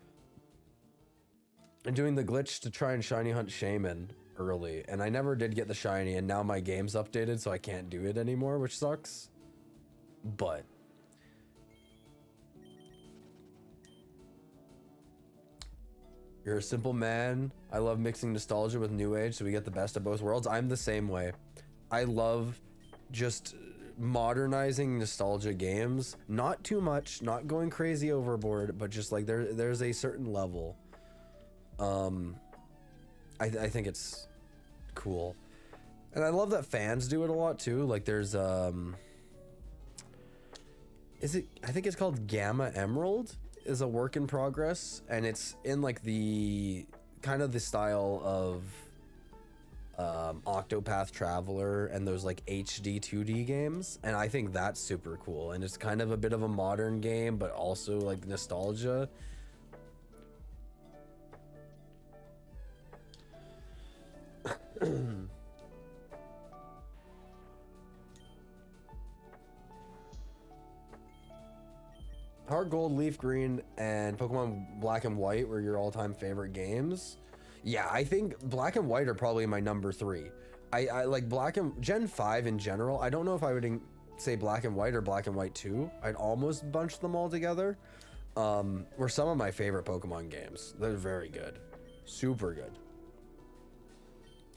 doing the glitch to try and shiny hunt Shaman early, and I never did get the shiny, and now my game's updated, so I can't do it anymore, which sucks. But you're a simple man. I love mixing nostalgia with new age, so we get the best of both worlds. I'm the same way. I love just modernizing nostalgia games, not too much, not going crazy overboard, but just like there's a certain level. I think it's cool, and I love that fans do it a lot too. Like there's I think it's called Gamma Emerald is a work in progress, and it's in like the kind of the style of Octopath Traveler and those like HD 2D games, and I think that's super cool, and it's kind of a bit of a modern game but also like nostalgia. Heart Gold, Leaf Green, and Pokemon Black and White were your all-time favorite games. Yeah, I think Black and White are probably my number 3. I like Black and Gen 5 in general. I don't know if I would say Black and White or Black and White 2. I'd almost bunch them all together. Were some of my favorite Pokemon games. They're very good. Super good.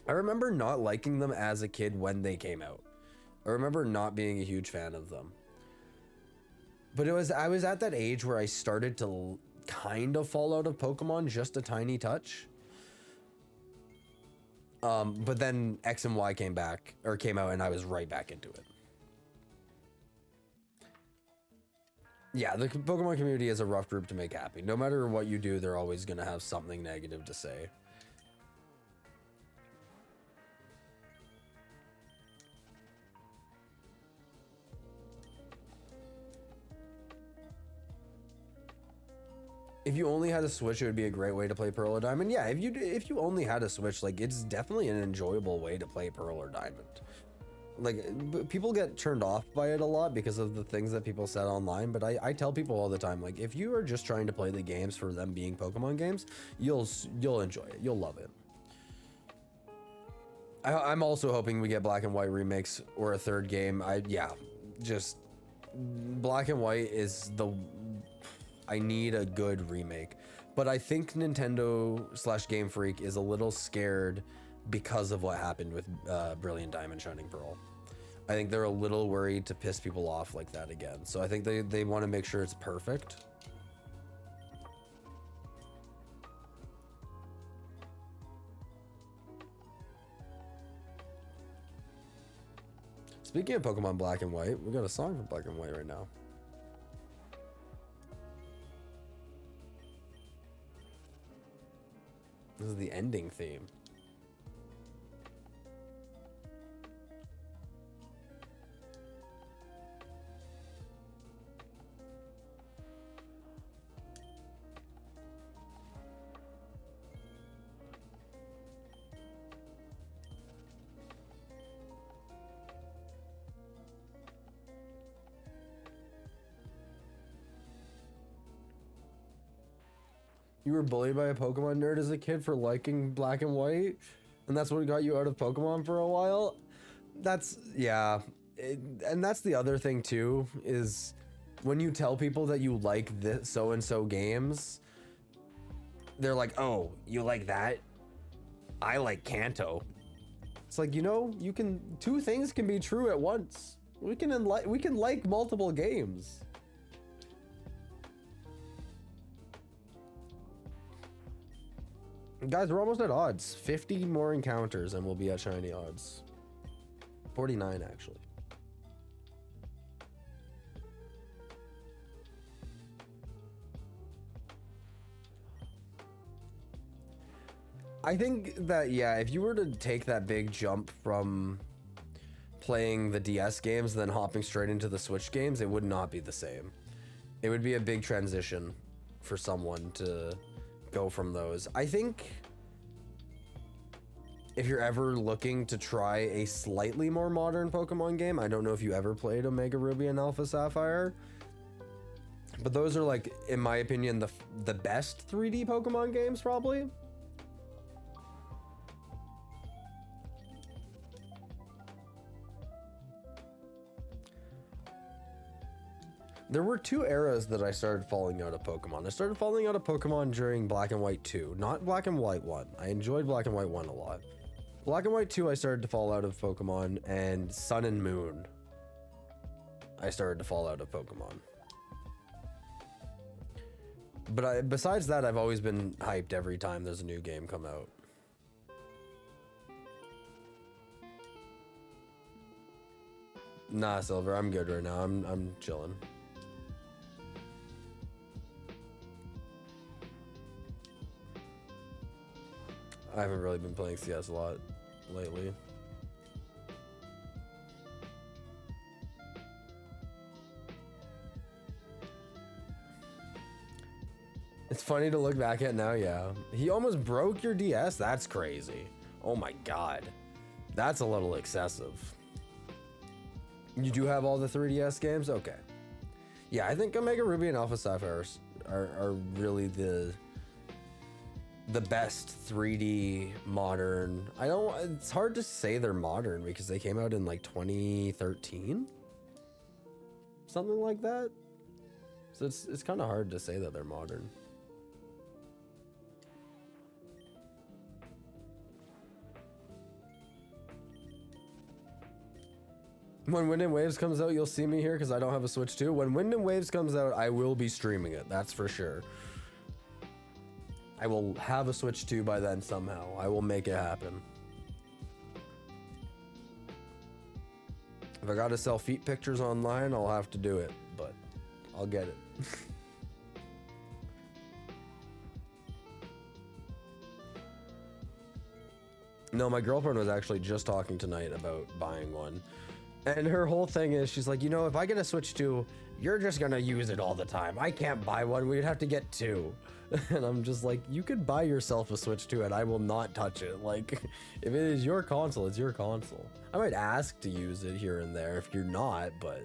I remember not liking them as a kid when they came out. I remember not being a huge fan of them. But I was at that age where I started to kind of fall out of Pokemon just a tiny touch. But then X and Y came out and I was right back into it. Yeah, the Pokemon community is a rough group to make happy. No matter what you do, they're always going to have something negative to say. If you only had a Switch, it would be a great way to play Pearl or Diamond. Yeah, if you only had a Switch, like, it's definitely an enjoyable way to play Pearl or Diamond. Like, people get turned off by it a lot because of the things that people said online, but I tell people all the time, like, if you are just trying to play the games for them being Pokemon games, you'll enjoy it. You'll love it. I'm also hoping we get Black and White remakes or a third game. Just Black and White is I need a good remake, but I think Nintendo / Game Freak is a little scared because of what happened with Brilliant Diamond Shining Pearl. I think they're a little worried to piss people off like that again. So I think they want to make sure it's perfect. Speaking of Pokemon Black and White, we got a song for Black and White right now. This is the ending theme. You were bullied by a Pokemon nerd as a kid for liking Black and White, and that's what got you out of Pokemon for a while? Yeah. And that's the other thing too, is when you tell people that you like this so-and-so games, they're like, oh, you like that? I like Kanto. It's like, two things can be true at once. We can like multiple games. Guys, we're almost at odds. 50 more encounters and we'll be at shiny odds. 49 actually. I think that, yeah, if you were to take that big jump from playing the DS games and then hopping straight into the Switch games, it would not be the same. It would be a big transition for someone to go from those. I think if you're ever looking to try a slightly more modern Pokemon game, I don't know if you ever played Omega Ruby and Alpha Sapphire, but those are, like, in my opinion, the best 3D Pokemon games probably. There were two eras that I started falling out of Pokemon. I started falling out of Pokemon during Black and White 2, not Black and White 1. I enjoyed Black and White 1 a lot. Black and White 2, I started to fall out of Pokemon, and Sun and Moon, I started to fall out of Pokemon. But besides that, I've always been hyped every time there's a new game come out. Nah, Silver, I'm good right now. I'm chilling. I haven't really been playing CS a lot lately. It's funny to look back at now, yeah. He almost broke your DS? That's crazy. Oh my god. That's a little excessive. You do have all the 3DS games? Okay. Yeah, I think Omega Ruby and Alpha Sapphire are really the best 3D modern. It's hard to say they're modern because they came out in like 2013, something like that. So it's kind of hard to say that they're modern. When Wind and Waves comes out, you'll see me here because I don't have a Switch 2. When Wind and Waves comes out, I will be streaming it. That's for sure. I will have a Switch 2 by then somehow. I will make it happen. If I gotta sell feet pictures online, I'll have to do it, but I'll get it. No, my girlfriend was actually just talking tonight about buying one. And her whole thing is, she's like, you know, if I get a Switch 2, you're just gonna use it all the time. I can't buy one, we'd have to get two. And I'm just like, you could buy yourself a Switch 2 and I will not touch it. Like, if it is your console, it's your console. I might ask to use it here and there if you're not, but...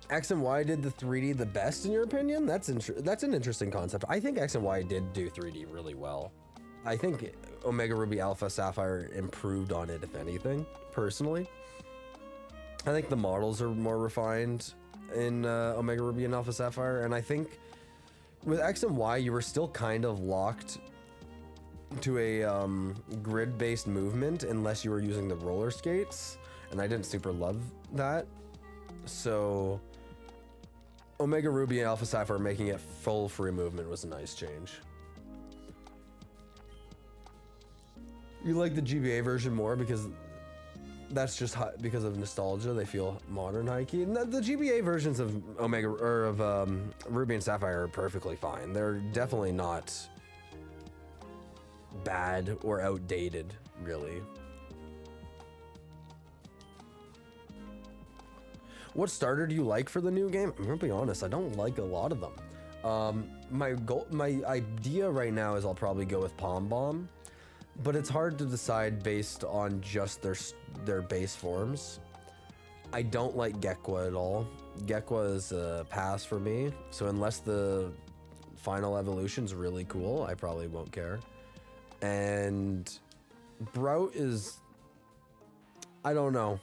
X and Y did the 3D the best in your opinion? That's an interesting concept. I think X and Y did do 3D really well. I think Omega Ruby Alpha Sapphire improved on it, if anything, personally. I think the models are more refined in Omega Ruby and Alpha Sapphire, and I think with X and Y, you were still kind of locked to a grid-based movement unless you were using the roller skates, and I didn't super love that. So Omega Ruby and Alpha Sapphire making it full free movement was a nice change. You like the GBA version more because that's just because of nostalgia. They feel modern, high-key. And the GBA versions of Omega or of Ruby and Sapphire are perfectly fine. They're definitely not bad or outdated, really. What starter do you like for the new game? I'm gonna be honest, I don't like a lot of them. My idea right now is I'll probably go with Pom Bomb, but it's hard to decide based on just their base forms. I don't like Gekwa at all. Gekwa is a pass for me, so unless the final evolution's really cool, I probably won't care. And Brout is... I don't know.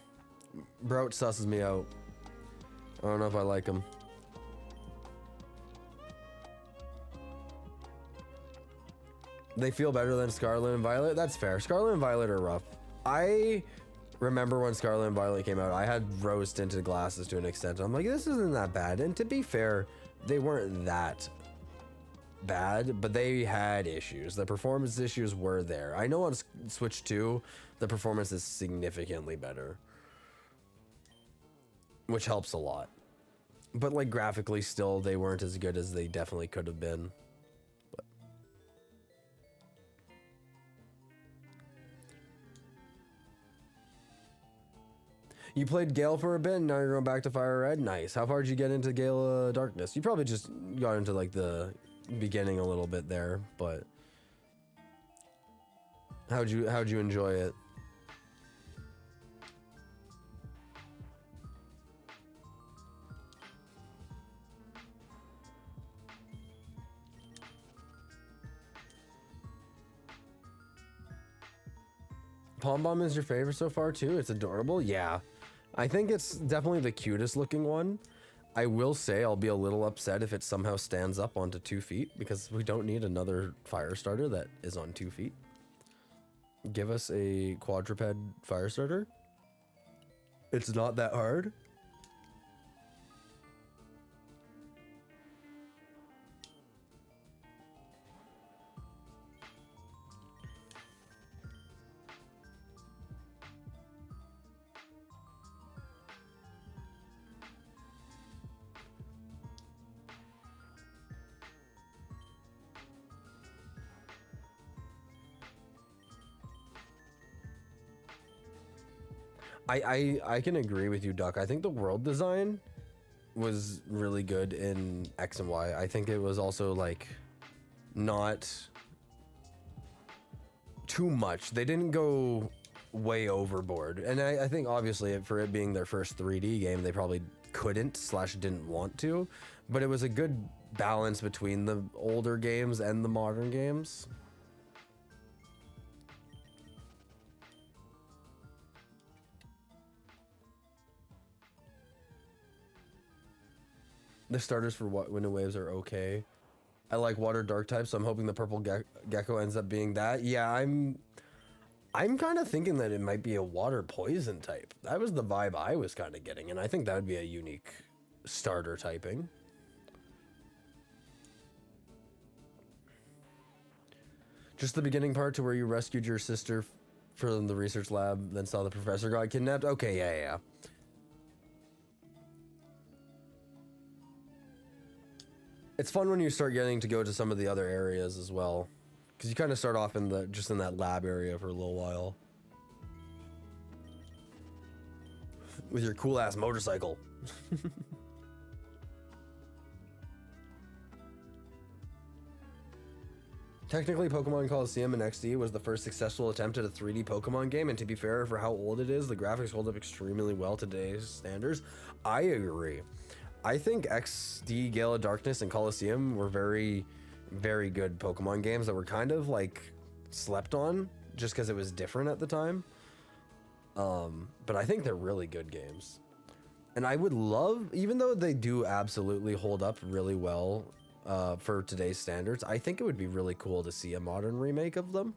Brout susses me out. I don't know if I like him. They feel better than Scarlet and Violet. That's fair. Scarlet and Violet are rough. I remember when Scarlet and Violet came out, I had rose tinted glasses to an extent. I'm like, this isn't that bad. And to be fair, they weren't that bad, but they had issues. The performance issues were there. I know on Switch 2, the performance is significantly better, which helps a lot. But like graphically still, they weren't as good as they definitely could have been. But you played Gale for a bit and now you're going back to Fire Red? Nice. How far did you get into Gale of Darkness? You probably just got into like the beginning a little bit there, but how'd you enjoy it? Pom Bomb is your favorite so far too? It's adorable. Yeah, I think it's definitely the cutest looking one. I will say I'll be a little upset if it somehow stands up onto 2 feet because we don't need another fire starter that is on 2 feet. Give us a quadruped fire starter. It's not that hard. I can agree with you, Duck. I think the world design was really good in X and Y. I think it was also like not too much. They didn't go way overboard. And I think obviously for it being their first 3D game, they probably couldn't / didn't want to, but it was a good balance between the older games and the modern games. The starters for Wind and Waves are okay. I like water dark type, so I'm hoping the purple gecko ends up being that. Yeah, I'm kind of thinking that it might be a water poison type. That was the vibe I was kind of getting, and I think that would be a unique starter typing. Just the beginning part to where you rescued your sister from the research lab, then saw the professor got kidnapped. Okay, yeah. It's fun when you start getting to go to some of the other areas as well, because you kind of start off in just in that lab area for a little while with your cool ass motorcycle. Technically, Pokemon Colosseum in XD was the first successful attempt at a 3D Pokemon game, and to be fair, for how old it is, the graphics hold up extremely well to today's standards. I agree. I think XD, Gale of Darkness, and Colosseum were very, very good Pokemon games that were kind of like slept on just because it was different at the time. But I think they're really good games. And I would love, even though they do absolutely hold up really well for today's standards, I think it would be really cool to see a modern remake of them.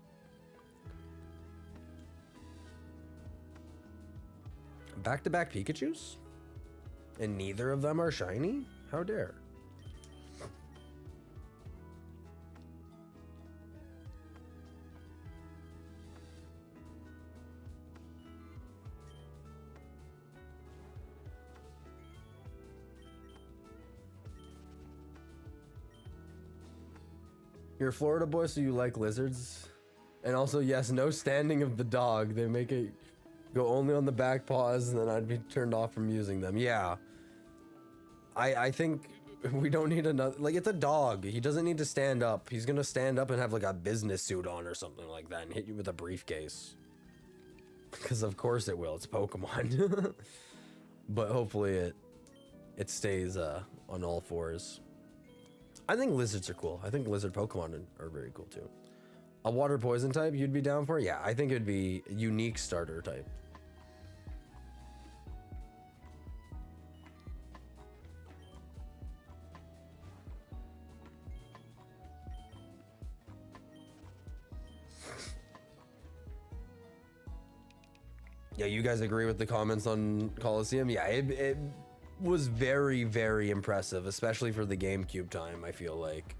Back-to-back Pikachus? And neither of them are shiny? How dare. You're a Florida boy, so you like lizards? And also, yes, no standing of the dog. They make it go only on the back paws, and then I'd be turned off from using them. Yeah. I think we don't need another... Like, it's a dog. He doesn't need to stand up. He's gonna stand up and have, like, a business suit on or something like that and hit you with a briefcase. Because of course it will. It's Pokemon. But hopefully it stays on all fours. I think lizards are cool. I think lizard Pokemon are very cool, too. A water poison type you'd be down for? Yeah, I think it'd be a unique starter type. Yeah, you guys agree with the comments on Colosseum? Yeah, it was very, very impressive, especially for the GameCube time, I feel like.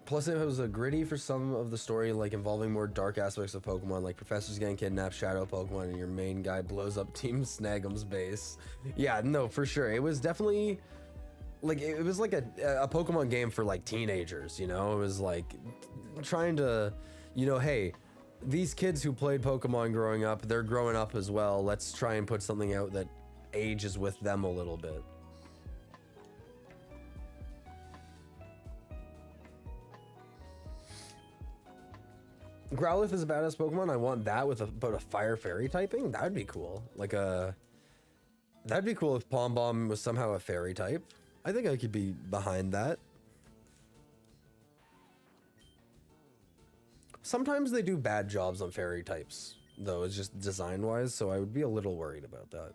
Plus, it was a gritty for some of the story, like involving more dark aspects of Pokemon, like professors getting kidnapped, shadow Pokemon, and your main guy blows up Team Snagum's base. Yeah, no, for sure. It was definitely like it was like a Pokemon game for like teenagers, you know? It was like trying to, you know, hey, these kids who played Pokemon growing up, they're growing up as well. Let's try and put something out that ages with them a little bit. Growlithe is a badass Pokemon. I want that with a fire fairy typing. That'd be cool. That'd be cool if Pom Bomb was somehow a fairy type. I think I could be behind that. Sometimes they do bad jobs on fairy types, though, it's just design-wise, so I would be a little worried about that.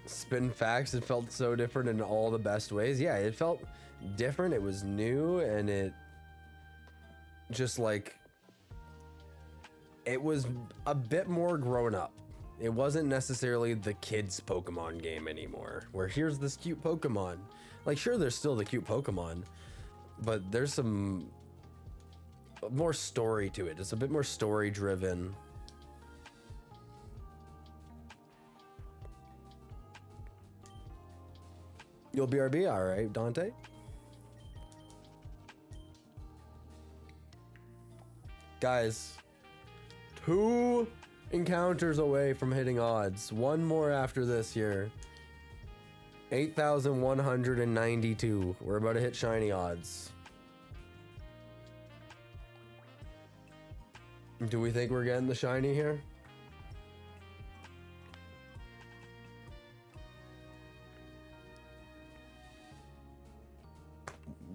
Spin facts, it felt so different in all the best ways. Yeah, it felt different, it was new, and it just like it was a bit more grown up. It wasn't necessarily the kids Pokemon game anymore, where here's this cute Pokemon. Like, sure, there's still the cute Pokemon, but there's some more story to it. It's a bit more story driven. You'll BRB? All right, Dante. Guys, 2 encounters away from hitting odds. One more after this here. 8,192. We're about to hit shiny odds. Do we think we're getting the shiny here?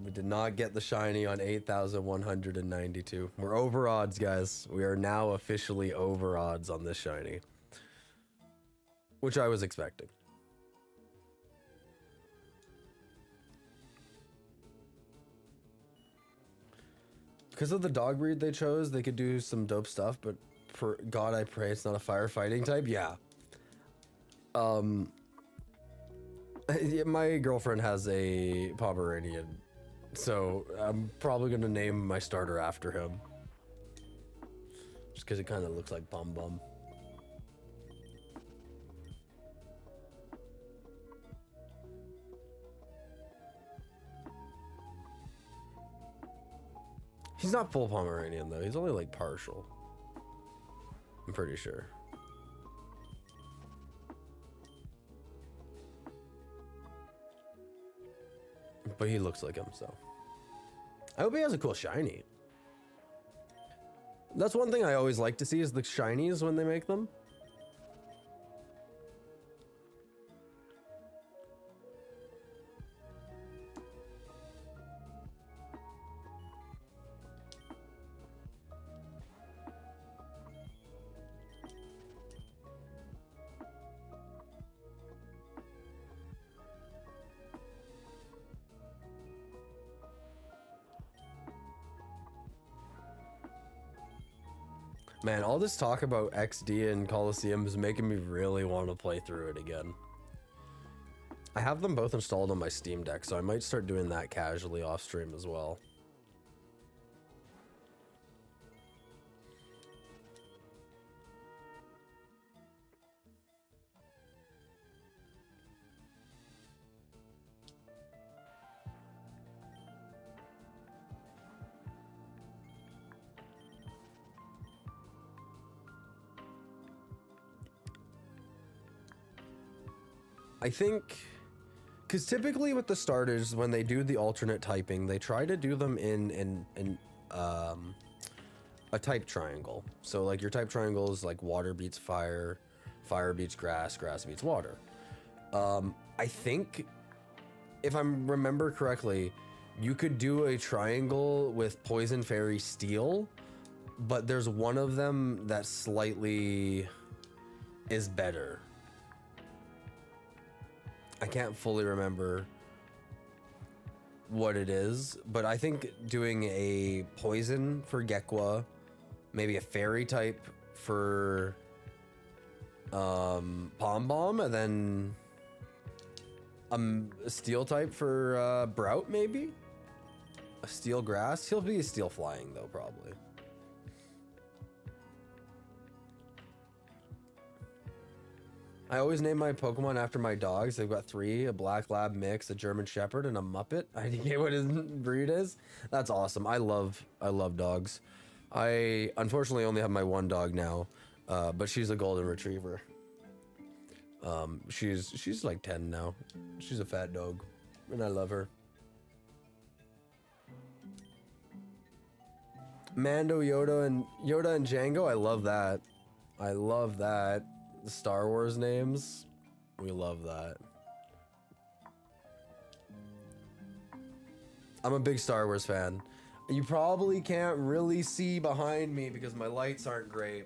We did not get the shiny on 8,192. We're over odds, guys. We are now officially over odds on this shiny, which I was expecting. Because of the dog breed they chose, they could do some dope stuff, but for God, I pray it's not a firefighting type. Yeah. My girlfriend has a Pomeranian, so I'm probably gonna name my starter after him. Just because it kind of looks like Bum Bum. He's not full Pomeranian though, he's only like partial. I'm pretty sure. But he looks like him, so. I hope he has a cool shiny. That's one thing I always like to see is the shinies when they make them. Man, all this talk about XD and Colosseum is making me really want to play through it again. I have them both installed on my Steam Deck, so I might start doing that casually off stream as well. I think, because typically with the starters, when they do the alternate typing, they try to do them in a type triangle. So like your type triangle is like water beats fire, fire beats grass, grass beats water. I think, if I remember correctly, you could do a triangle with poison, fairy, steel, but there's one of them that slightly is better. I can't fully remember what it is, but I think doing a poison for Gekwa, maybe a fairy type for Pom Bomb, and then a steel type for Brout, maybe? A steel grass? He'll be a steel flying though, probably. I always name my Pokemon after my dogs. They've got 3, a Black Lab mix, a German Shepherd, and a Muppet. I forget what his breed is. That's awesome. I love dogs. I unfortunately only have my one dog now, but she's a golden retriever. She's like 10 now. She's a fat dog, and I love her. Mando, Yoda, and Django. I love that. I love that. The Star Wars names, we love that. I'm a big Star Wars fan. You probably can't really see behind me because my lights aren't great,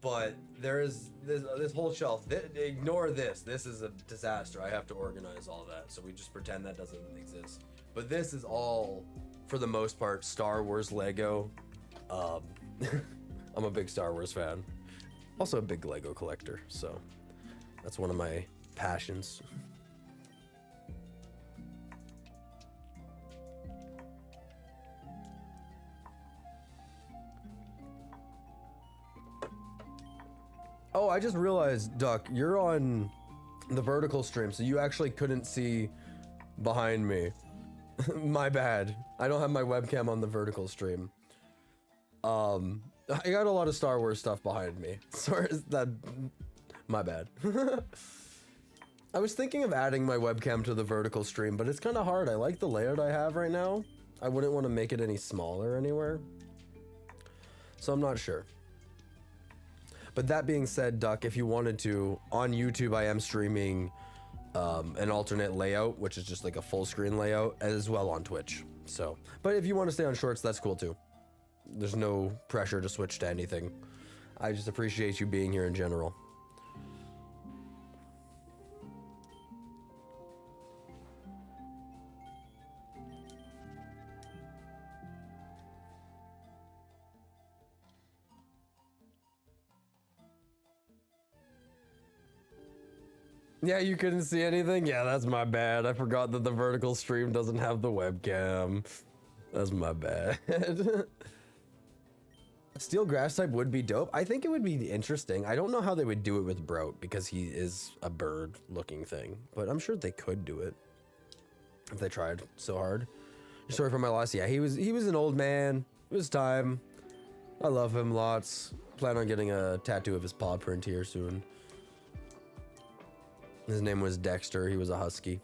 but there is this whole shelf. Ignore this. This is a disaster. I have to organize all that, so we just pretend that doesn't exist. But this is all, for the most part, Star Wars Lego. I'm a big Star Wars fan. Also a big Lego collector, so that's one of my passions. Oh, I just realized, Duck, you're on the vertical stream, so you actually couldn't see behind me. My bad. I don't have my webcam on the vertical stream. I got a lot of Star Wars stuff behind me. Sorry, that, my bad. I was thinking of adding my webcam to the vertical stream, but it's kind of hard. I like the layout I have right now. I wouldn't want to make it any smaller anywhere. so I'm not sure. But that being said, Duck, if you wanted to, on YouTube I am streaming an alternate layout, which is just like a full screen layout, as well on Twitch. So, but if you want to stay on shorts, that's cool too. There's no pressure to switch to anything. I just appreciate you being here in general. Yeah, you couldn't see anything? Yeah, that's my bad. I forgot that the vertical stream doesn't have the webcam. That's my bad. Steel grass type would be dope. I think it would be interesting. I don't know how they would do it with Broat because he is a bird looking thing, but I'm sure they could do it if they tried so hard. Sorry for my loss. Yeah, he was an old man. It was time. I love him lots. Plan on getting a tattoo of his paw print here soon. His name was Dexter. He was a husky.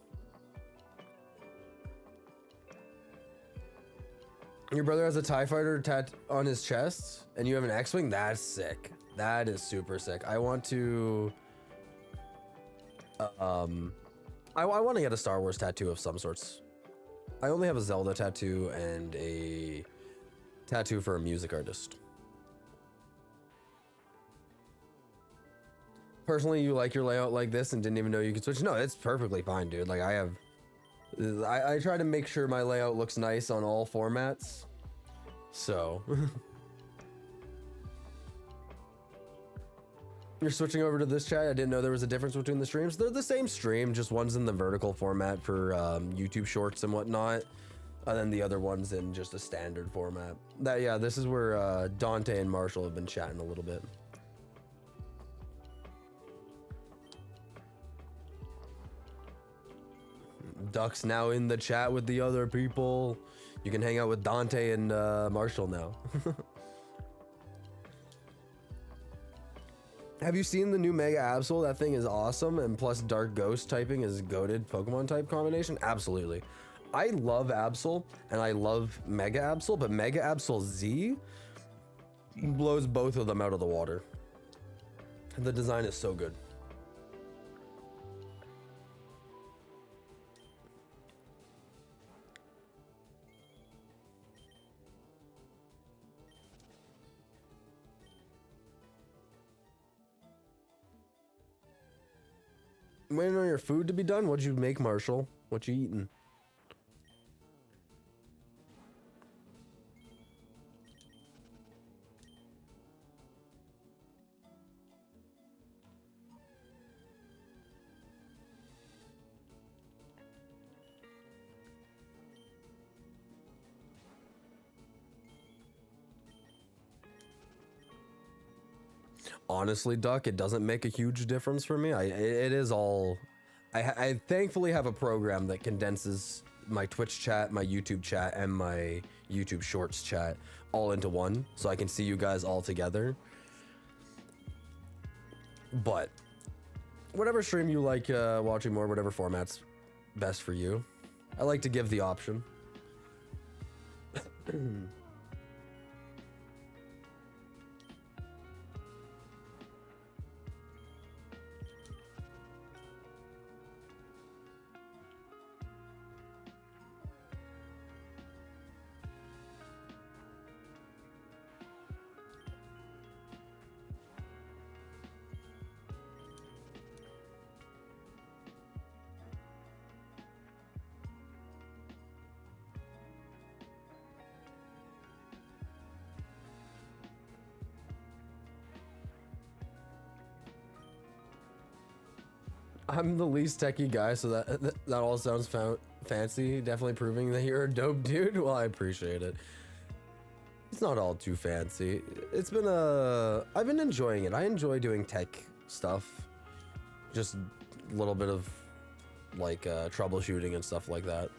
Your brother has a TIE fighter on his chest, and you have an X-Wing? That's sick. That is super sick. I want to... I want to get a Star Wars tattoo of some sorts. I only have a Zelda tattoo and a tattoo for a music artist. Personally, you like your layout like this and didn't even know you could switch? No, it's perfectly fine, dude. Like, I try to make sure my layout looks nice on all formats. So. You're switching over to this chat? I didn't know there was a difference between the streams. They're the same stream, just one's in the vertical format for YouTube shorts and whatnot. And then the other one's in just a standard format. Yeah, this is where Dante and Marshall have been chatting a little bit. Duck's now in the chat with the other people. You can hang out with Dante and Marshall now. Have you seen the new Mega Absol? That thing is awesome, and plus Dark Ghost typing is goated Pokemon type combination. Absolutely. I love Absol and I love Mega Absol, but Mega Absol Z blows both of them out of the water. The design is so good. Waiting on your food to be done? What'd you make, Marshall? What you eating? Honestly, Duck, it doesn't make a huge difference for me. It is all... I thankfully have a program that condenses my Twitch chat, my YouTube chat, and my YouTube Shorts chat all into one, so I can see you guys all together. But whatever stream you like watching more, whatever format's best for you. I like to give the option. I'm the least techie guy, so that all sounds fancy. Definitely proving that you're a dope dude. Well, I appreciate it. It's not all too fancy. It's been I've been enjoying it. I enjoy doing tech stuff. Just a little bit of like troubleshooting and stuff like that.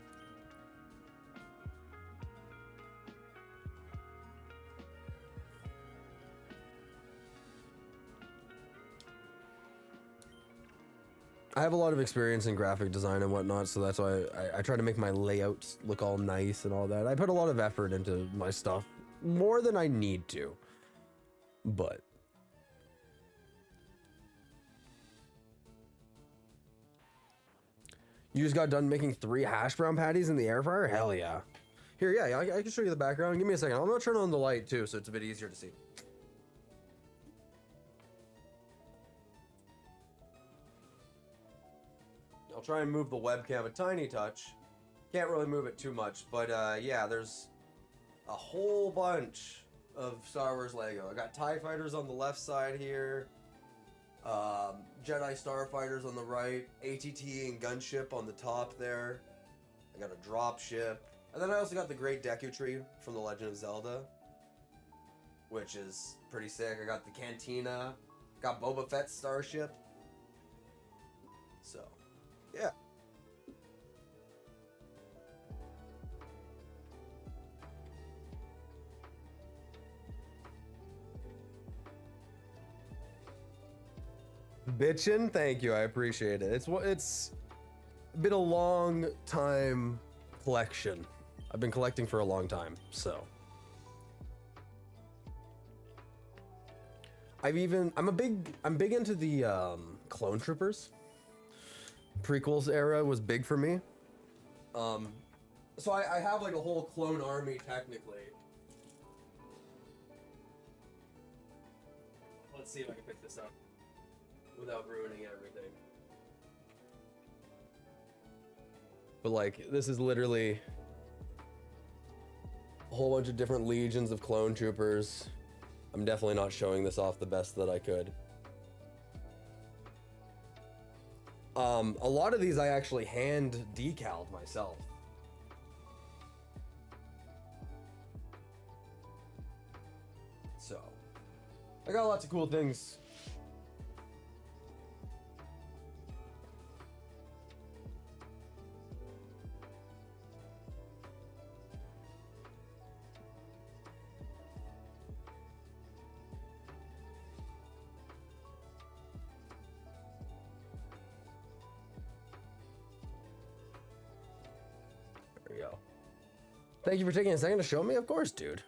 I have a lot of experience in graphic design and whatnot, so that's why I try to make my layouts look all nice and all that. I put a lot of effort into my stuff, more than I need to. But you just got done making 3 hash brown patties in the air fryer? Hell yeah. Here, yeah, I can show you the background. Give me a second. I'm gonna turn on the light too, so it's a bit easier to see. I'll try and move the webcam a tiny touch. Can't really move it too much, but yeah, there's a whole bunch of Star Wars Lego. I got TIE Fighters on the left side here, Jedi Starfighters on the right, ATT and Gunship on the top there. I got a drop ship. And then I also got the Great Deku Tree from The Legend of Zelda, which is pretty sick. I got the Cantina, got Boba Fett's starship. So, yeah. Bitchin', thank you, I appreciate it. It's been a long time collection. I've been collecting for a long time, so I'm big into the clone troopers. Prequels era was big for me. So I have like a whole clone army technically. Let's see if I can pick this up without ruining everything. But like, this is literally a whole bunch of different legions of clone troopers. I'm definitely not showing this off the best that I could. A lot of these I actually hand decaled myself. So, I got lots of cool things. There we go. Thank you for taking a second to show me. Of course, dude.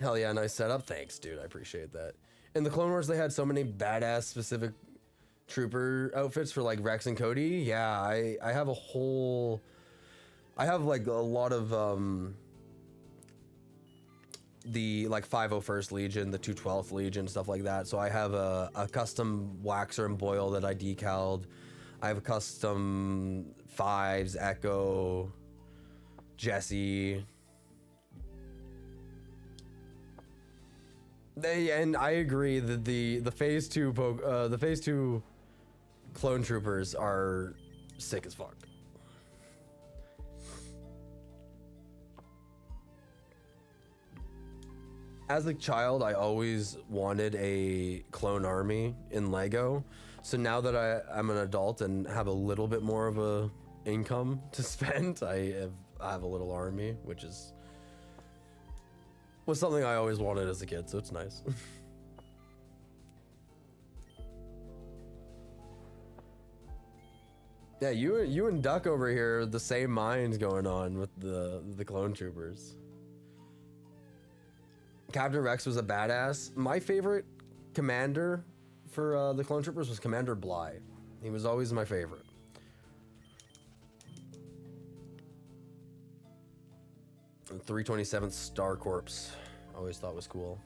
Hell yeah, nice setup. Thanks, dude. I appreciate that. In the Clone Wars, they had so many badass specific trooper outfits for like Rex and Cody. Yeah, I have a whole... I have like a lot of the like 501st Legion, the 212th Legion, stuff like that. So I have a custom Waxer and Boyle that I decaled. I have a custom Fives, Echo, Jesse. And I agree that the phase 2 clone troopers are sick as fuck. As a child, I always wanted a clone army in Lego. So now that I'm an adult and have a little bit more of a income to spend, I have a little army, which was something I always wanted as a kid, so it's nice. Yeah, you and Duck over here, the same minds going on with the clone troopers. Captain Rex was a badass. My favorite commander for the clone troopers was Commander Bly. He was always my favorite. And 327th Star Corps, always thought was cool.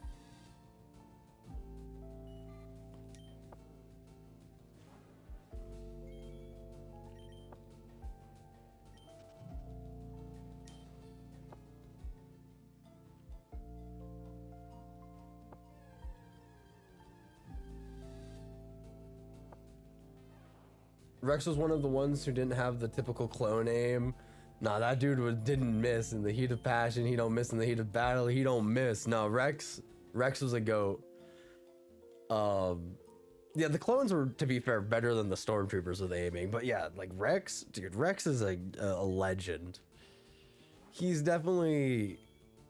Rex was one of the ones who didn't have the typical clone aim. Nah, that dude didn't miss in the heat of passion. He don't miss in the heat of battle. He don't miss. No, Rex was a goat. Yeah, the clones were, to be fair, better than the stormtroopers with aiming. But yeah, like Rex, dude, Rex is a legend. He's definitely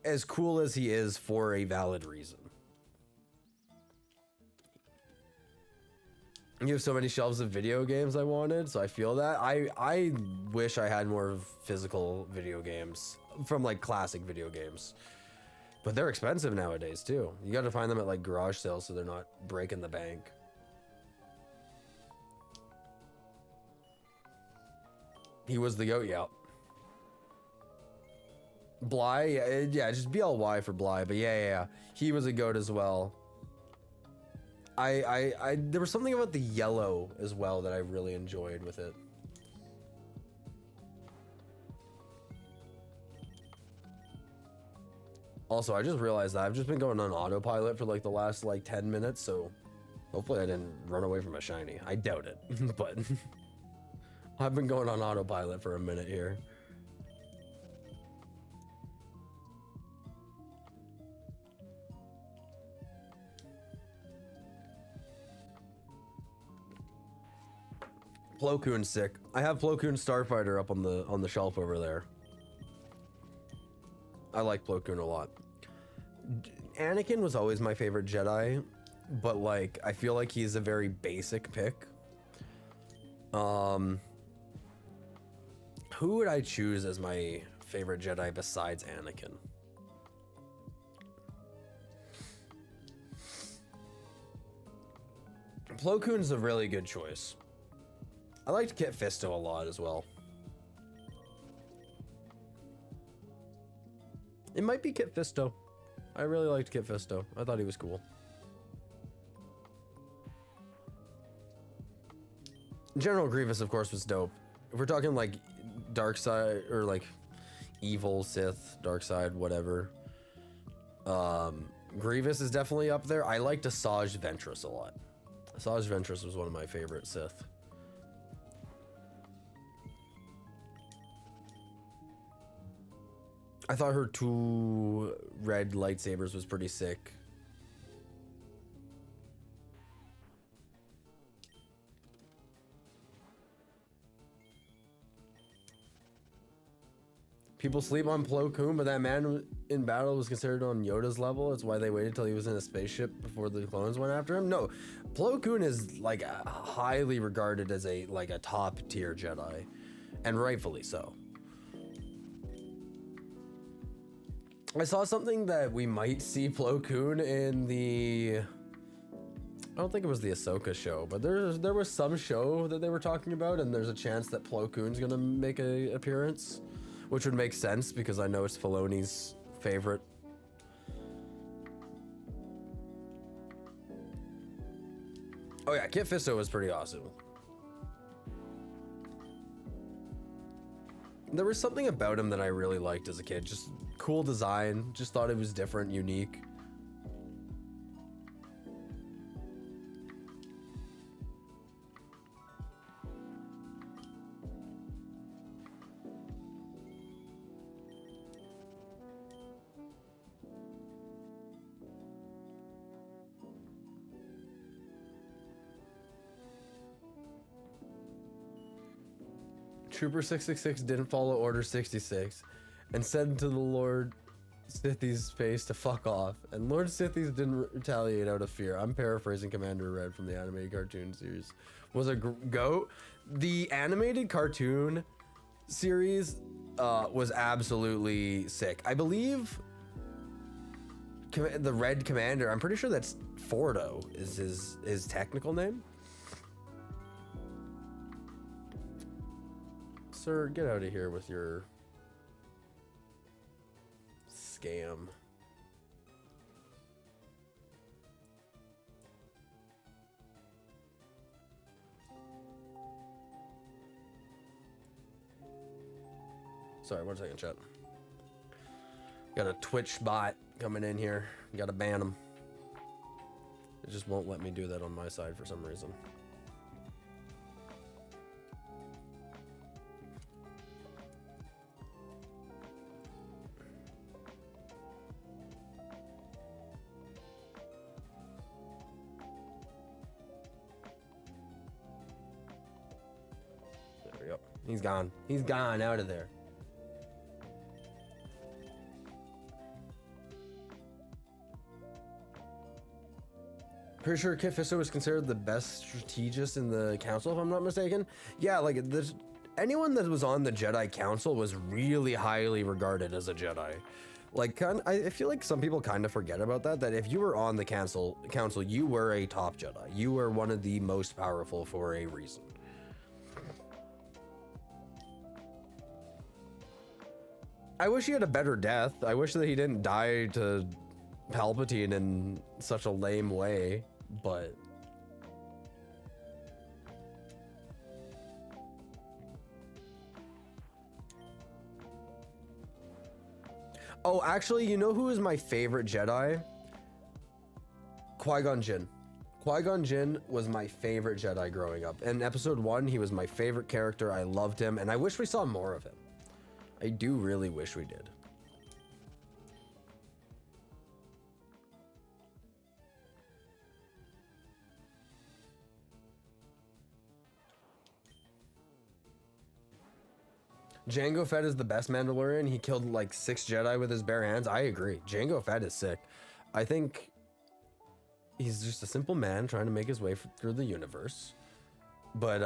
as cool as he is for a valid reason. You have so many shelves of video games I wanted, so I feel that. I wish I had more physical video games from like classic video games. But they're expensive nowadays too. You got to find them at like garage sales so they're not breaking the bank. He was the goat, yeah. Bly, yeah, just BLY for Bly, but yeah. He was a goat as well. There was something about the yellow as well that I really enjoyed with it. Also, I just realized that I've just been going on autopilot for like the last like 10 minutes, so hopefully I didn't run away from a shiny. I doubt it, but I've been going on autopilot for a minute here. Plo Koon's sick. I have Plo Koon Starfighter up on the shelf over there. I like Plo Koon a lot. Anakin was always my favorite Jedi, but like I feel like he's a very basic pick. Who would I choose as my favorite Jedi besides Anakin? Plo Koon's a really good choice. I liked Kit Fisto a lot as well. It might be Kit Fisto. I really liked Kit Fisto. I thought he was cool. General Grievous, of course, was dope. If we're talking like dark side or like evil Sith, dark side, whatever. Grievous is definitely up there. I liked Asajj Ventress a lot. Asajj Ventress was one of my favorite Sith. I thought her 2 red lightsabers was pretty sick. People sleep on Plo Koon, but that man in battle was considered on Yoda's level. That's why they waited till he was in a spaceship before the clones went after him. No, Plo Koon is like highly regarded as a top tier Jedi, and rightfully so. I saw something that we might see Plo Koon in the... I don't think it was the Ahsoka show, but there was some show that they were talking about, and there's a chance that Plo Koon's gonna make an appearance, which would make sense because I know it's Filoni's favorite. Oh yeah, Kit Fisto was pretty awesome. There was something about him that I really liked as a kid. Just cool design. Just thought it was different, unique. Trooper 666 didn't follow Order 66 and said to the Lord Sithy's face to fuck off, and Lord Sithy's didn't retaliate out of fear. I'm paraphrasing Commander Red from the animated cartoon series. Was a goat. The animated cartoon series was absolutely sick. I believe the Red Commander, I'm pretty sure that's Fordo is his technical name. Sir, get out of here with your scam. Sorry, 1 second, chat. Got a Twitch bot coming in here. Gotta ban him. It just won't let me do that on my side for some reason. He's gone. He's gone out of there. Pretty sure Kit Fisto was considered the best strategist in the council, if I'm not mistaken. Yeah, like anyone that was on the Jedi Council was really highly regarded as a Jedi. Like, I feel like some people kind of forget about that. That if you were on the council, you were a top Jedi. You were one of the most powerful for a reason. I wish he had a better death. I wish that he didn't die to Palpatine in such a lame way, but oh, actually, you know who is my favorite Jedi? Qui-Gon Jinn. Qui-Gon Jinn was my favorite Jedi growing up. In episode 1, he was my favorite character. I loved him, and I wish we saw more of him. I do really wish we did. Jango Fett is the best Mandalorian. He killed like 6 Jedi with his bare hands. I agree. Jango Fett is sick. I think he's just a simple man trying to make his way through the universe. But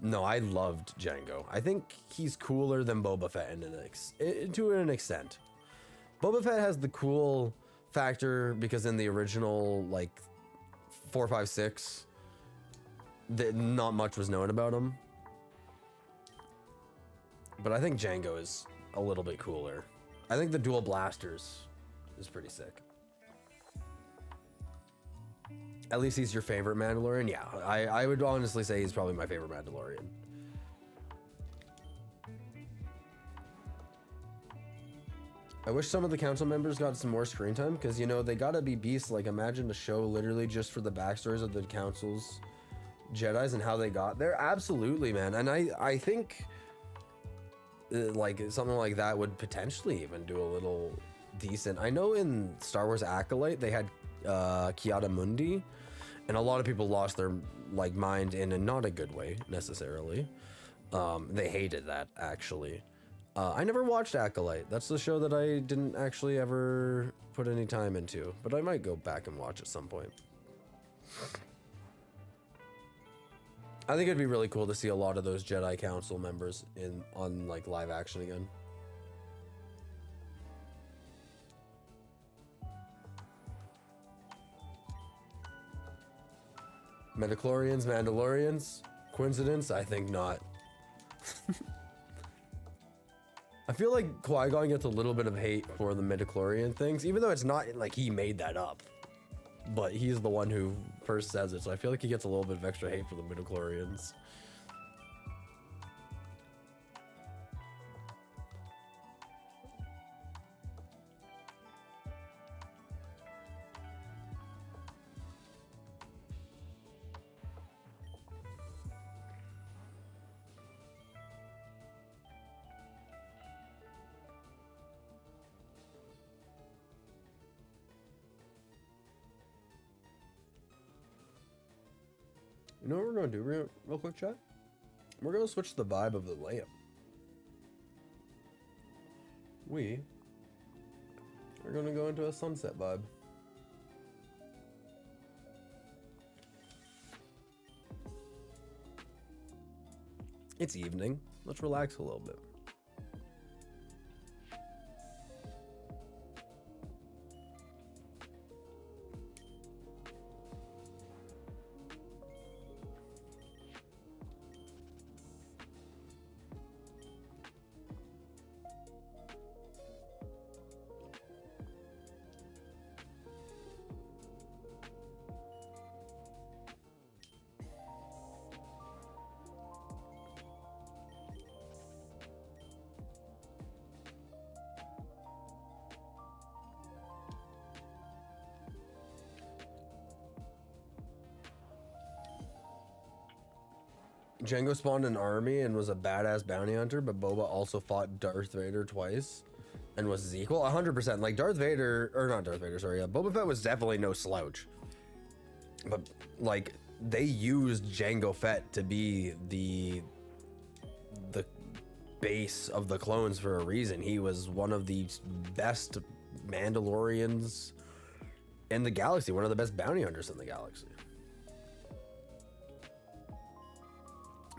no, I loved Jango. I think he's cooler than Boba Fett to an extent. Boba Fett has the cool factor because in the original like 4, 5, 6, not much was known about him. But I think Jango is a little bit cooler. I think the dual blasters is pretty sick. At least he's your favorite Mandalorian? Yeah, I would honestly say he's probably my favorite Mandalorian. I wish some of the council members got some more screen time because, you know, they gotta be beasts. Like, imagine a show literally just for the backstories of the council's Jedis and how they got there. Absolutely, man. And I think like something like that would potentially even do a little decent. I know in Star Wars Acolyte they had Kiara Mundi, and a lot of people lost their like mind in a not a good way necessarily. They hated that actually. I never watched Acolyte. That's the show that I didn't actually ever put any time into, but I might go back and watch at some point. I think it'd be really cool to see a lot of those Jedi Council members on like live action again. Midichlorians, Mandalorians, coincidence? I think not. I feel like Qui-Gon gets a little bit of hate for the midichlorian things, even though it's not like he made that up. But he's the one who first says it, so I feel like he gets a little bit of extra hate for the midichlorians. You know what we're going to do real quick, chat? We're going to switch the vibe of the layup. We are going to go into a sunset vibe. It's evening. Let's relax a little bit. Jango spawned an army and was a badass bounty hunter, but Boba also fought Darth Vader twice and was his equal. 100%. Like Darth Vader, or not Darth Vader, sorry. Boba Fett was definitely no slouch. But like they used Jango Fett to be the base of the clones for a reason. He was one of the best Mandalorians in the galaxy, one of the best bounty hunters in the galaxy.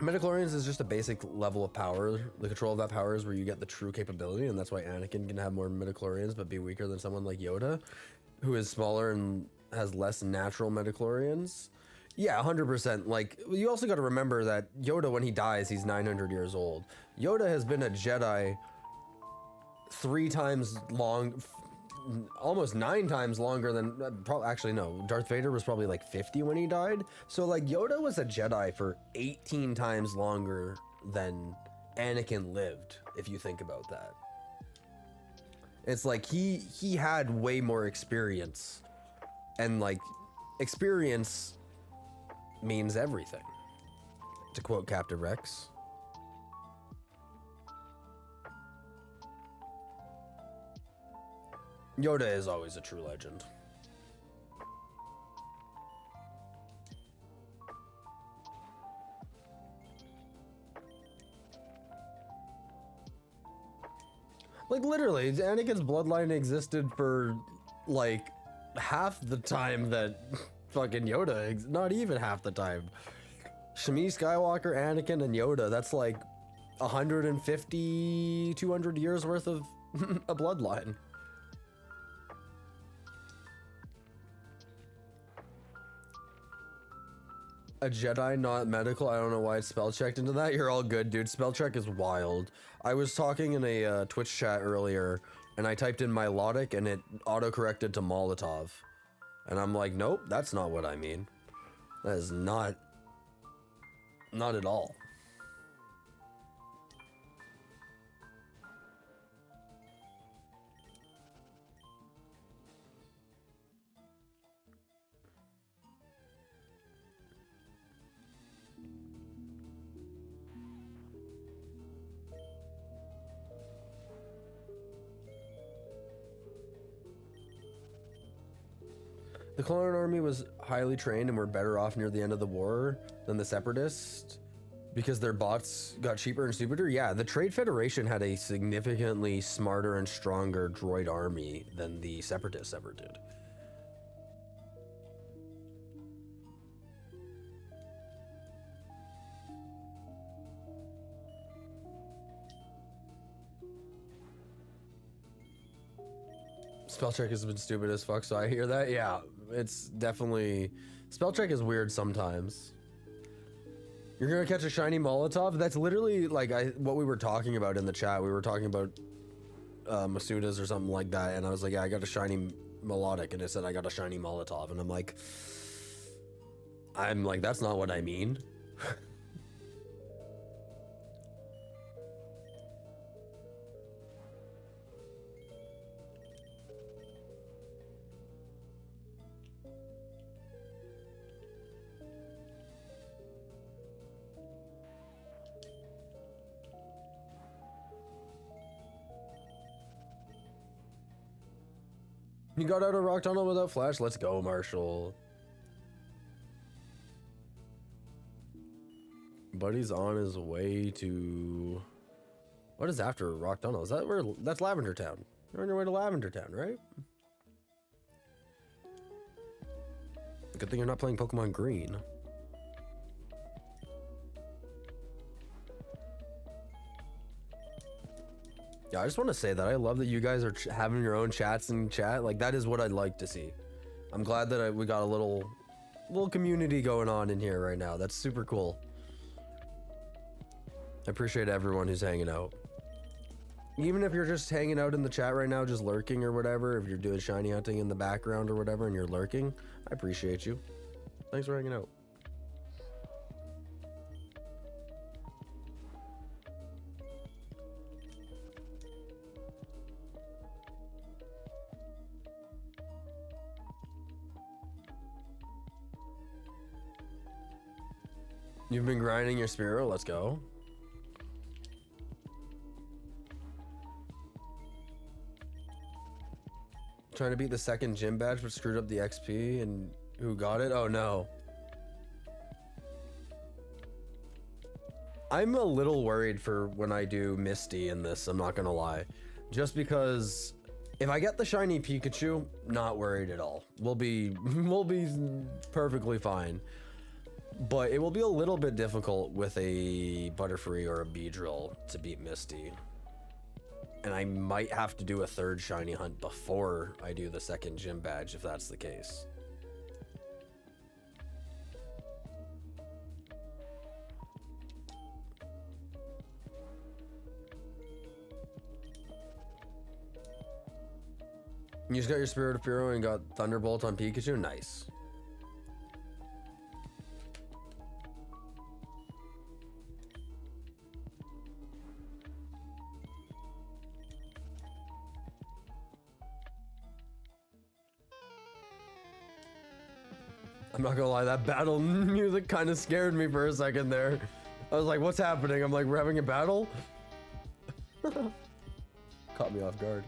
Midichlorians is just a basic level of power. The control of that power is where you get the true capability, and that's why Anakin can have more midichlorians but be weaker than someone like Yoda, who is smaller and has less natural midichlorians. Yeah, 100%. Like, you also got to remember that Yoda, when he dies, he's 900 years old. Yoda has been a Jedi 3 times long, almost 9 times longer than, actually no, Darth Vader was probably like 50 when he died. So like Yoda was a Jedi for 18 times longer than Anakin lived, if you think about that. It's like he had way more experience, and like experience means everything, to quote Captain Rex. Yoda is always a true legend. Like literally, Anakin's bloodline existed for like half the time that fucking Yoda, not even half the time. Shmi, Skywalker, Anakin, and Yoda, that's like 150, 200 years worth of a bloodline. A Jedi, not medical. I don't know why it's spell checked into that. You're all good, dude. Spell check is wild. I was talking in a Twitch chat earlier, and I typed in Milotic, and it auto-corrected to Molotov. And I'm like, nope, that's not what I mean. That is not at all. The Clone Army was highly trained and were better off near the end of the war than the Separatists because their bots got cheaper and stupider. Yeah, the Trade Federation had a significantly smarter and stronger droid army than the Separatists ever did. Spell check has been stupid as fuck, so I hear that. Yeah, it's definitely... Spell check is weird sometimes. You're gonna catch a shiny Molotov? That's literally like what we were talking about in the chat. We were talking about Masuda's or something like that, and I was like, yeah, I got a shiny Melodic, and it said I got a shiny Molotov, and I'm like, that's not what I mean. You got out of Rock Tunnel without Flash? Let's go, Marshall. Buddy's on his way to... What is after Rock Tunnel? Is that where... That's Lavender Town. You're on your way to Lavender Town, right? Good thing you're not playing Pokemon Green. Yeah, I just want to say that I love that you guys are having your own chats and chat. Like, that is what I'd like to see. I'm glad that we got a little community going on in here right now. That's super cool. I appreciate everyone who's hanging out. Even if you're just hanging out in the chat right now, just lurking or whatever, if you're doing shiny hunting in the background or whatever and you're lurking, I appreciate you. Thanks for hanging out. You've been grinding your Spearow? Let's go. Trying to beat the second gym badge but screwed up the XP, and who got it? Oh no. I'm a little worried for when I do Misty in this, I'm not gonna lie. Just because If I get the shiny Pikachu, not worried at all. We'll be perfectly fine. But it will be a little bit difficult with a Butterfree or a Beedrill to beat Misty. And I might have to do a third shiny hunt before I do the second gym badge if that's the case. You just got your Spirit of Hero and got Thunderbolt on Pikachu? Nice. I'm not gonna lie, that battle music kind of scared me for a second there. I was like, what's happening? I'm like, we're having a battle? Caught me off guard.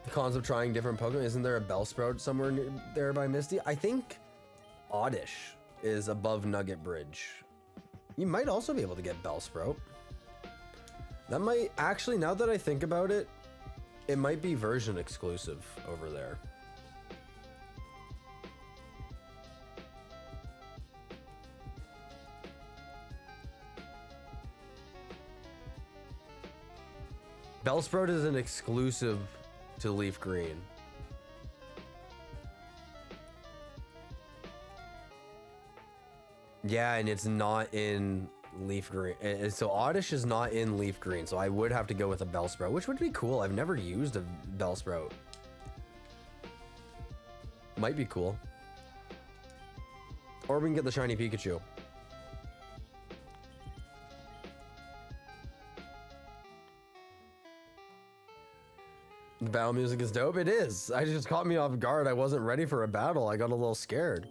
The cons of trying different Pokemon, isn't there a Bellsprout somewhere near there by Misty? I think Oddish is above Nugget Bridge. You might also be able to get Bellsprout. That might, actually, now that I think about it, it might be version exclusive over there. Bellsprout is an exclusive to Leaf Green. Yeah, and it's not in Leaf Green. So Oddish is not in Leaf Green, so I would have to go with a Bellsprout, which would be cool. I've never used a Bellsprout. Might be cool. Or we can get the shiny Pikachu. The battle music is dope. It is. I just caught me off guard. I wasn't ready for a battle. I got a little scared.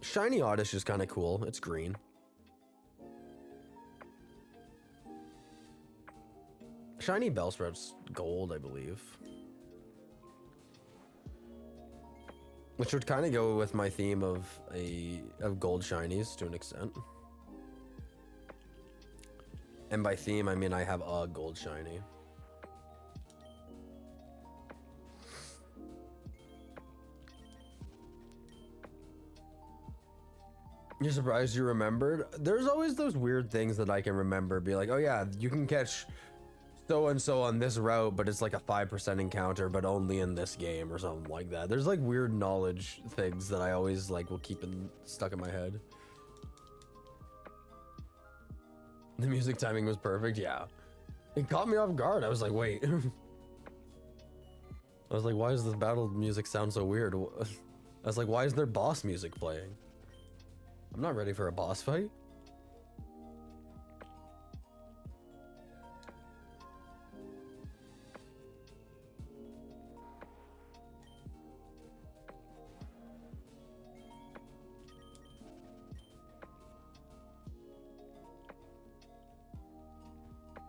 Shiny Oddish is kind of cool. It's green. Shiny Bellsprout's gold, I believe. Which would kind of go with my theme of gold shinies to an extent. And by theme, I mean I have a gold shiny. You're surprised you remembered? There's always those weird things that I can remember. Be like, oh yeah, you can catch so-and-so on this route, but it's like a 5% encounter, but only in this game or something like that. There's like weird knowledge things that I always like will keep stuck in my head. The music timing was perfect, yeah. It caught me off guard. I was like, wait. I was like, why does this battle music sound so weird? I was like, why is there boss music playing? I'm not ready for a boss fight.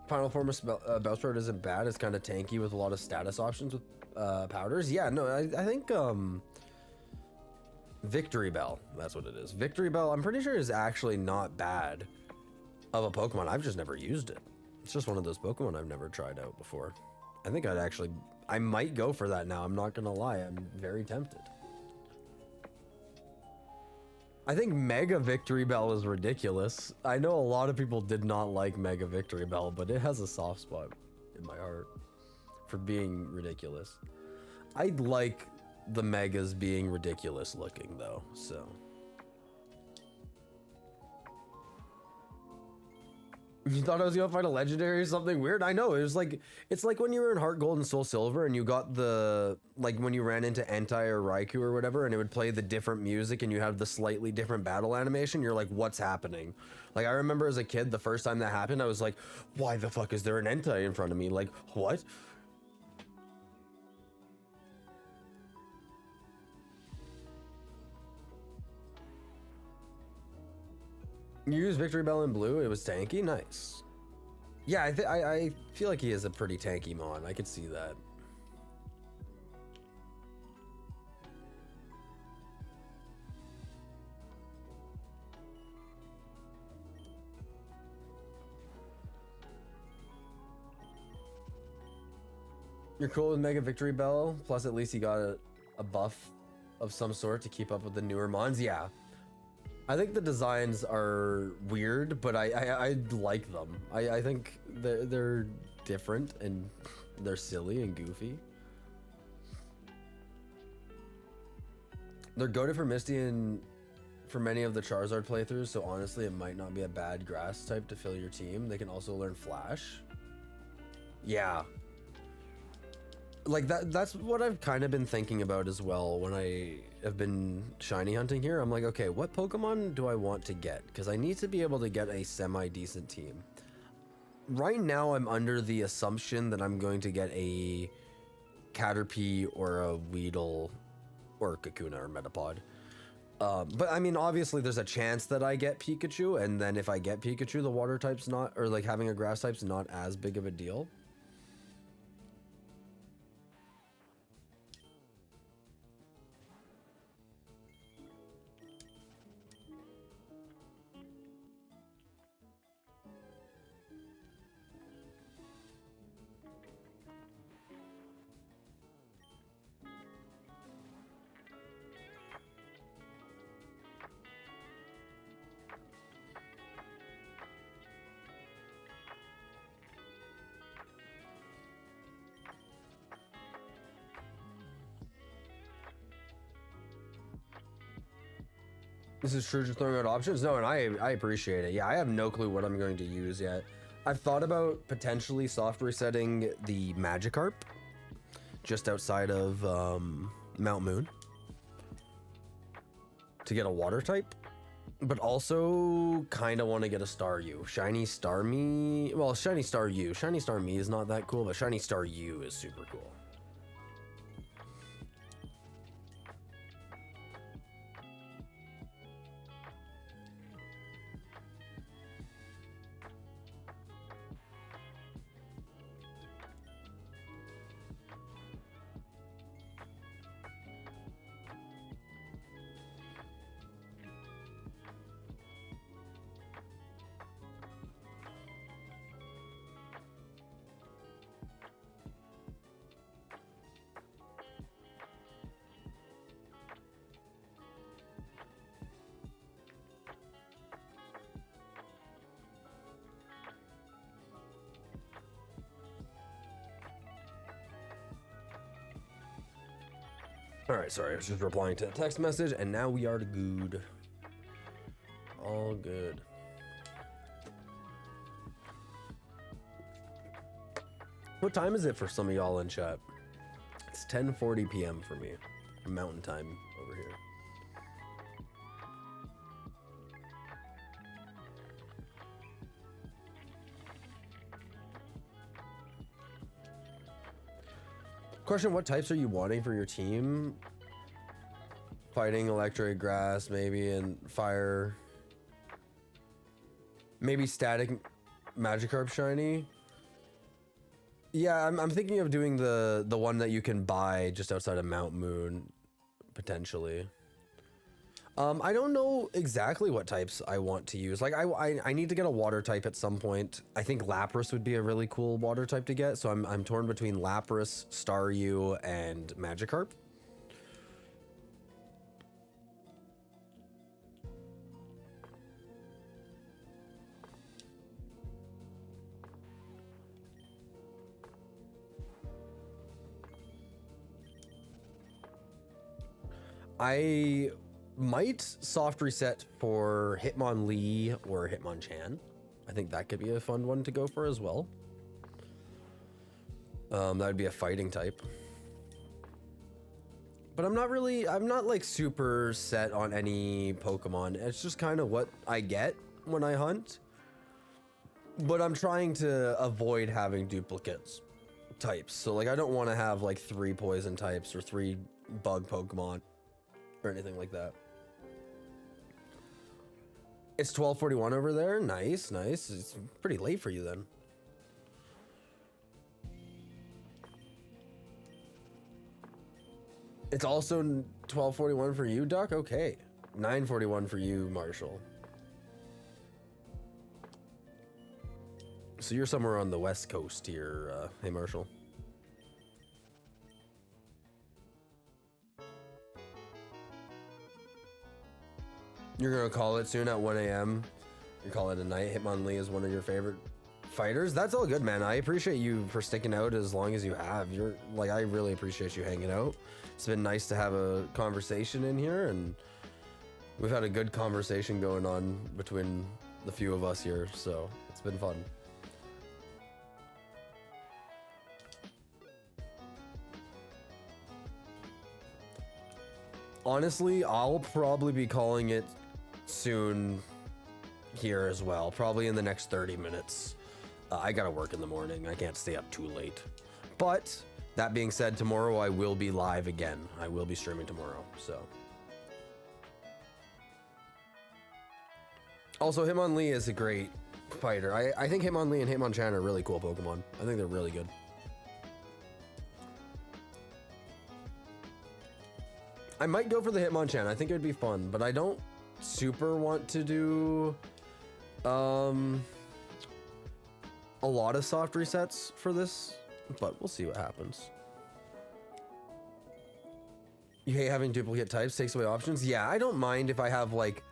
Final form of Bellsprout isn't bad. It's kind of tanky with a lot of status options with powders. Yeah, no, I think Victory Bell, that's what it is. Victory Bell, I'm pretty sure is actually not bad of a Pokemon. I've just never used it. It's just one of those Pokemon I've never tried out before. I think I might go for that now. I'm not gonna lie, I'm very tempted. I think Mega Victory Bell is ridiculous. I know a lot of people did not like Mega Victory Bell, but it has a soft spot in my heart for being ridiculous. I like the Megas being ridiculous looking though, so. You thought I was gonna find a legendary or something weird? I know, it was like, it's like when you were in Heart Gold and Soul Silver and you got the, like when you ran into Entei or Raikou or whatever and it would play the different music and you have the slightly different battle animation, you're like, what's happening? Like I remember as a kid, the first time that happened, I was like, why the fuck is there an Entei in front of me? Like, what? You use Victory Bell in blue, it was tanky? Nice. Yeah, I feel like he is a pretty tanky mon. I could see that. You're cool with Mega Victory Bell, plus at least you got a buff of some sort to keep up with the newer mons. Yeah. I think the designs are weird, but I like them. I think they're different and they're silly and goofy. They're goated for Misty and for many of the Charizard playthroughs, so honestly it might not be a bad grass type to fill your team. They can also learn Flash. Yeah. Like that's what I've kind of been thinking about as well when I have been shiny hunting here. I'm like, okay, what Pokemon do I want to get? Because I need to be able to get a semi-decent team. Right now I'm under the assumption that I'm going to get a Caterpie or a Weedle or Kakuna or Metapod. But I mean, obviously there's a chance that I get Pikachu, and then if I get Pikachu, the water type's not, or like having a grass type's not as big of a deal. This is true, just throwing out options. No, and I appreciate it. Yeah, I have no clue what I'm going to use yet. I've thought about potentially soft resetting the Magikarp just outside of Mount Moon to get a water type, but also kind of want to get a Staryu. Shiny Starmie, well, Shiny Staryu. Shiny Starmie is not that cool, but Shiny Staryu is super cool. All right, sorry, I was just replying to a text message, and now we are good. All good. What time is it for some of y'all in chat? It's 10:40 p.m. for me, Mountain Time over here. Question, what types are you wanting for your team? Fighting, electric, grass, maybe, and fire. Maybe static Magikarp shiny. Yeah, I'm thinking of doing the one that you can buy just outside of Mount Moon, potentially. I don't know exactly what types I want to use. Like, I need to get a water type at some point. I think Lapras would be a really cool water type to get. So I'm torn between Lapras, Staryu, and Magikarp. I might soft reset for Hitmonlee or Hitmonchan. I think that could be a fun one to go for as well. That would be a fighting type. But I'm not like super set on any Pokemon. It's just kind of what I get when I hunt. But I'm trying to avoid having duplicates types. So like I don't want to have like 3 poison types or 3 bug Pokemon or anything like that. It's 12:41 over there. Nice, nice. It's pretty late for you then. It's also 12:41 for you, Duck? Okay. 9:41 for you, Marshall. So you're somewhere on the west coast here, hey Marshall. You're gonna call it soon at 1 a.m. You call it a night. Hitmonlee is one of your favorite fighters. That's all good, man. I appreciate you for sticking out as long as you have. You're like, I really appreciate you hanging out. It's been nice to have a conversation in here, and we've had a good conversation going on between the few of us here, so it's been fun. Honestly, I'll probably be calling it soon here as well, probably in the next 30 minutes. I gotta work in the morning. I can't stay up too late. But that being said, tomorrow I will be live again. I will be streaming tomorrow, so. Also, Hitmonlee is a great fighter. I think Hitmonlee and Hitmonchan are really cool Pokemon. I think they're really good. I might go for the Hitmonchan. I think it would be fun, but I don't super want to do a lot of soft resets for this, but we'll see what happens. You hate having duplicate types, takes away options? Yeah, I don't mind if I have like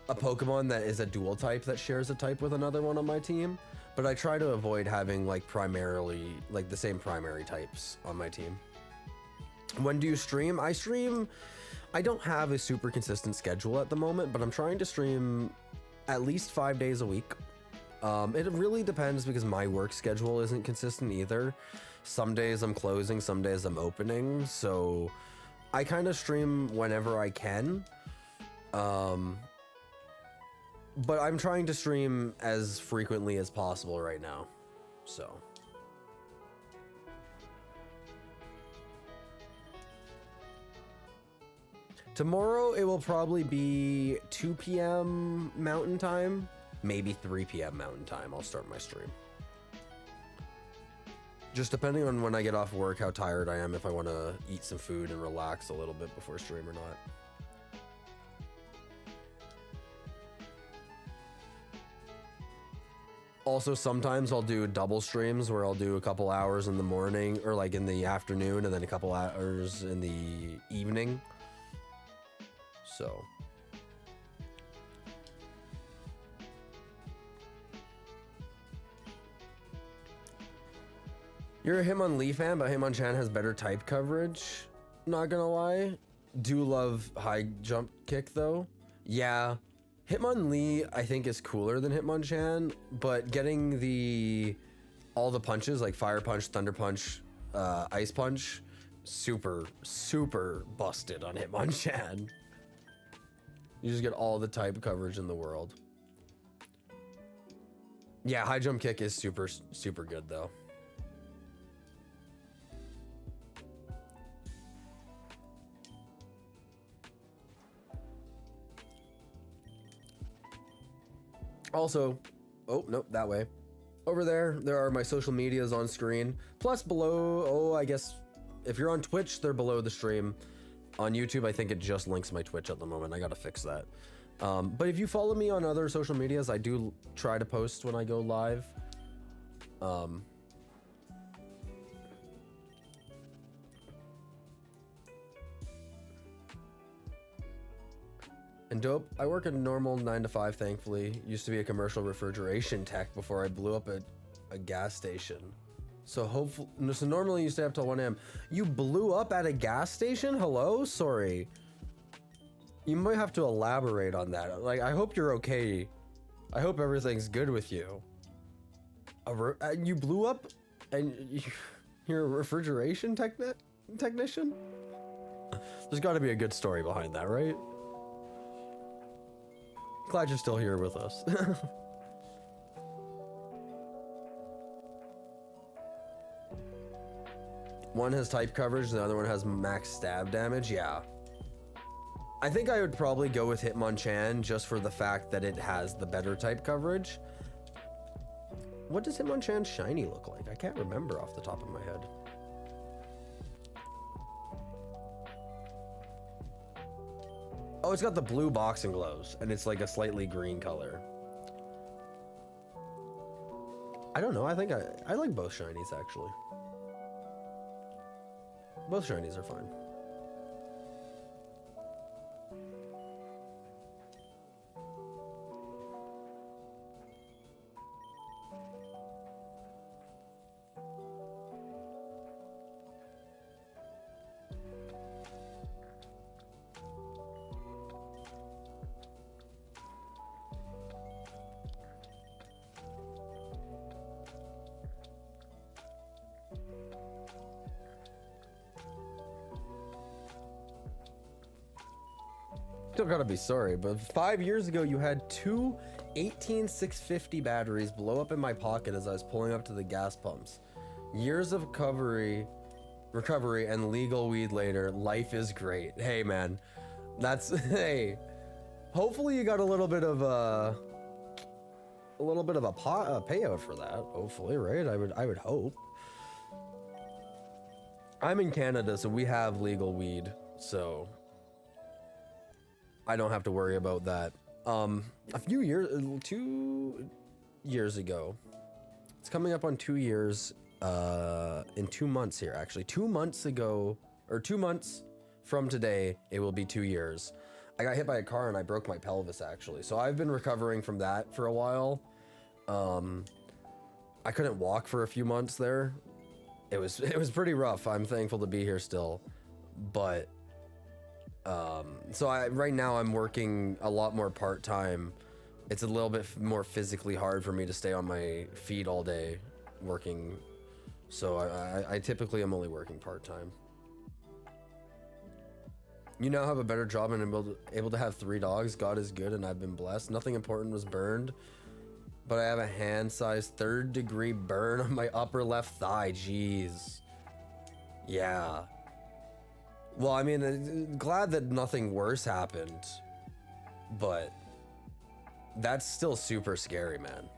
a Pokemon that is a dual type that shares a type with another one on my team, but I try to avoid having like primarily like the same primary types on my team. When do you stream? I don't have a super consistent schedule at the moment, but I'm trying to stream at least 5 days a week. It really depends because my work schedule isn't consistent either. Some days I'm closing, some days I'm opening, so I kind of stream whenever I can. But I'm trying to stream as frequently as possible right now, so. Tomorrow it will probably be 2 p.m. Mountain Time, maybe 3 p.m. Mountain Time. I'll start my stream. Just depending on when I get off work, how tired I am, if I want to eat some food and relax a little bit before stream or not. Also, sometimes I'll do double streams where I'll do a couple hours in the morning or like in the afternoon and then a couple hours in the evening. So. You're a Hitmonlee fan, but Hitmonchan has better type coverage. Not gonna lie. Do love high jump kick though. Yeah. Hitmonlee I think is cooler than Hitmonchan, but getting all the punches like Fire Punch, Thunder Punch, Ice Punch, super busted on Hitmonchan. You just get all the type coverage in the world. Yeah, high jump kick is super good though. Also, oh, nope, that way. Over there are my social medias on screen. Plus below, I guess if you're on Twitch, they're below the stream. On YouTube, I think it just links my Twitch at the moment. I gotta fix that. But if you follow me on other social medias, I do try to post when I go live. And dope, I work a normal 9 to 5, thankfully. Used to be a commercial refrigeration tech before I blew up a gas station. So normally you stay up till 1 a.m. You blew up at a gas station? Hello? Sorry. You might have to elaborate on that. Like, I hope you're okay. I hope everything's good with you. You blew up and you're a refrigeration technician? There's gotta be a good story behind that, right? Glad you're still here with us. One has type coverage, the other one has max stab damage. Yeah. I think I would probably go with Hitmonchan just for the fact that it has the better type coverage. What does Hitmonchan's shiny look like? I can't remember off the top of my head. Oh, it's got the blue boxing gloves, and it's like a slightly green color. I don't know, I think I like both shinies, actually. Both shinies are fine. Don't gotta be sorry, but 5 years ago you had two 18650 batteries blow up in my pocket as I was pulling up to the gas pumps. Years of recovery and legal weed later, life is great. Hey man, that's hey. Hopefully you got a little bit of a payout for that. Hopefully, right? I would hope. I'm in Canada, so we have legal weed, so I don't have to worry about that. A few years, 2 years ago, it's coming up on 2 years, in 2 months here, actually. 2 months ago, or 2 months from today, it will be 2 years. I got hit by a car and I broke my pelvis, actually. So I've been recovering from that for a while. I couldn't walk for a few months there. It was pretty rough. I'm thankful to be here still, but so right now I'm working a lot more part-time. It's a little bit more physically hard for me to stay on my feet all day working, so I typically am only working part-time. You now have a better job and able to have 3 dogs. God is good and I've been blessed. Nothing important was burned, but I have a hand-sized 3rd-degree burn on my upper left thigh. Jeez. Yeah. Well, I mean, glad that nothing worse happened, but that's still super scary, man.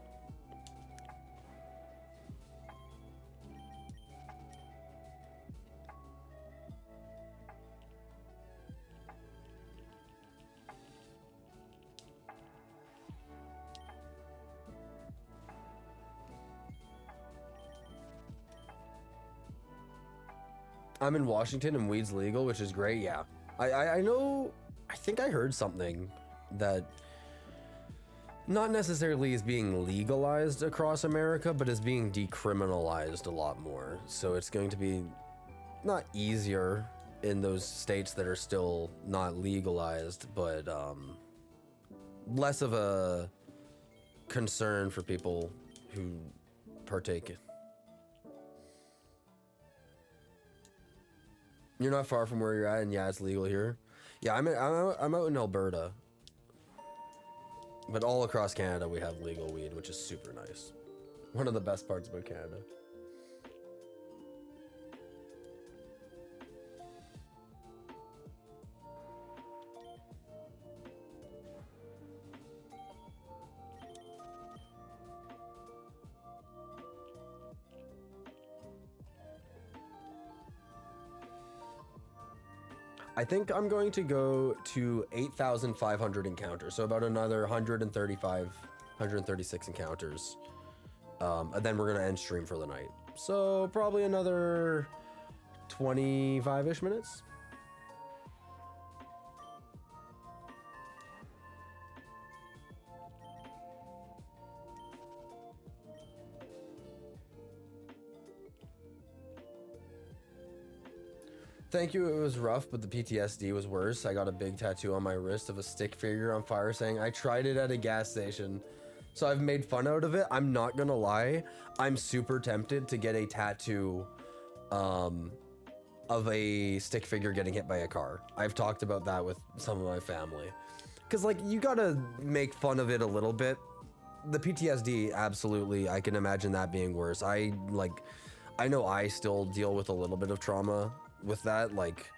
I'm in Washington and weed's legal, which is great. Yeah, I know. I think I heard something that not necessarily is being legalized across America, but is being decriminalized a lot more. So it's going to be not easier in those states that are still not legalized, but less of a concern for people who partake. You're not far from where you're at, and yeah, it's legal here. Yeah, I'm out in Alberta, but all across Canada we have legal weed, which is super nice. One of the best parts about Canada. I think I'm going to go to 8,500 encounters, so about another 136 encounters, and then we're gonna end stream for the night. So probably another 25-ish minutes. Thank you, it was rough, but the PTSD was worse. I got a big tattoo on my wrist of a stick figure on fire saying, I tried it at a gas station. So I've made fun out of it. I'm not gonna lie. I'm super tempted to get a tattoo of a stick figure getting hit by a car. I've talked about that with some of my family. Cause like, you gotta make fun of it a little bit. The PTSD, absolutely, I can imagine that being worse. I know I still deal with a little bit of trauma with that, like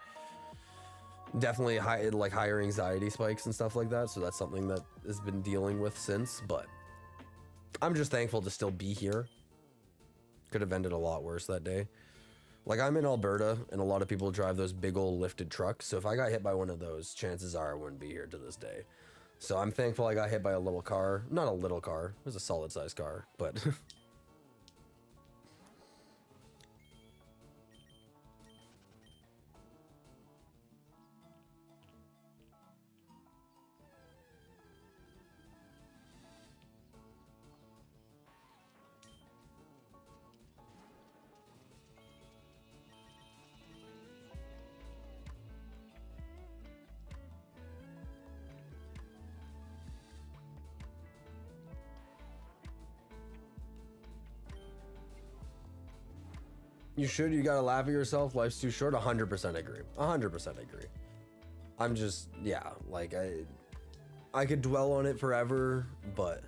definitely higher anxiety spikes and stuff like that, so that's something that has been dealing with since, but I'm just thankful to still be here. Could have ended a lot worse that day. Like, I'm in Alberta and a lot of people drive those big old lifted trucks, so if I got hit by one of those, chances are I wouldn't be here to this day. So I'm thankful I got hit by a little car. Not a little car, it was a solid sized car, but you gotta laugh at yourself, life's too short. 100% agree. 100% agree. I'm just, yeah, like I could dwell on it forever, but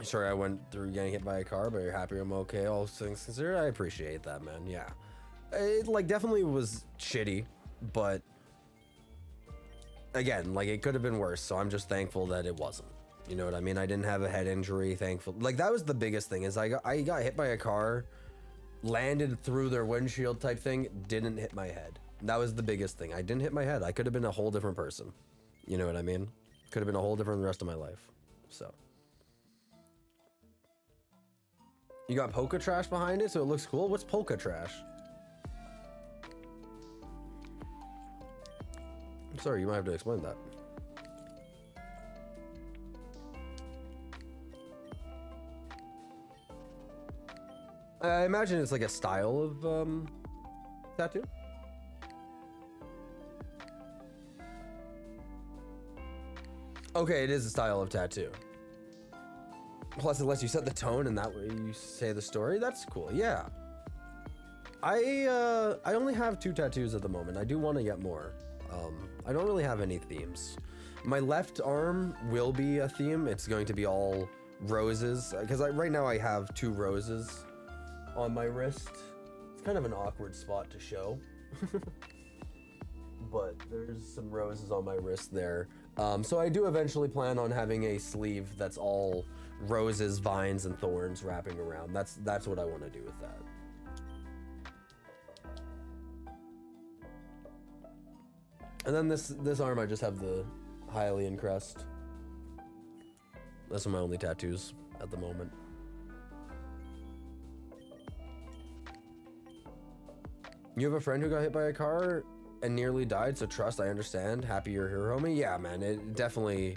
sorry I went through getting hit by a car, but you're happy I'm okay, all things considered. I appreciate that, man. Yeah, it like definitely was shitty, but again, like it could have been worse, so I'm just thankful that it wasn't. You know what I mean? I didn't have a head injury, thankful. Like that was the biggest thing, is I got hit by a car, landed through their windshield type thing, didn't hit my head. That was the biggest thing. I didn't hit my head. I could have been a whole different person. You know what I mean? Could have been a whole different rest of my life. So you got polka trash behind it, so it looks cool. What's polka trash? I'm sorry, you might have to explain that. I imagine it's like a style of tattoo. Okay, it is a style of tattoo. Plus, it lets you set the tone, and that way you say the story. That's cool. Yeah. I only have 2 tattoos at the moment. I do want to get more. I don't really have any themes. My left arm will be a theme. It's going to be all roses, because right now I have 2 roses on my wrist. It's kind of an awkward spot to show. But there's some roses on my wrist there. So I do eventually plan on having a sleeve that's all roses, vines, and thorns wrapping around. That's what I want to do with that. And then this arm, I just have the Hylian crest. Those are my only tattoos at the moment. You have a friend who got hit by a car and nearly died, so trust, I understand. Happy you're here, homie. Yeah, man, it's definitely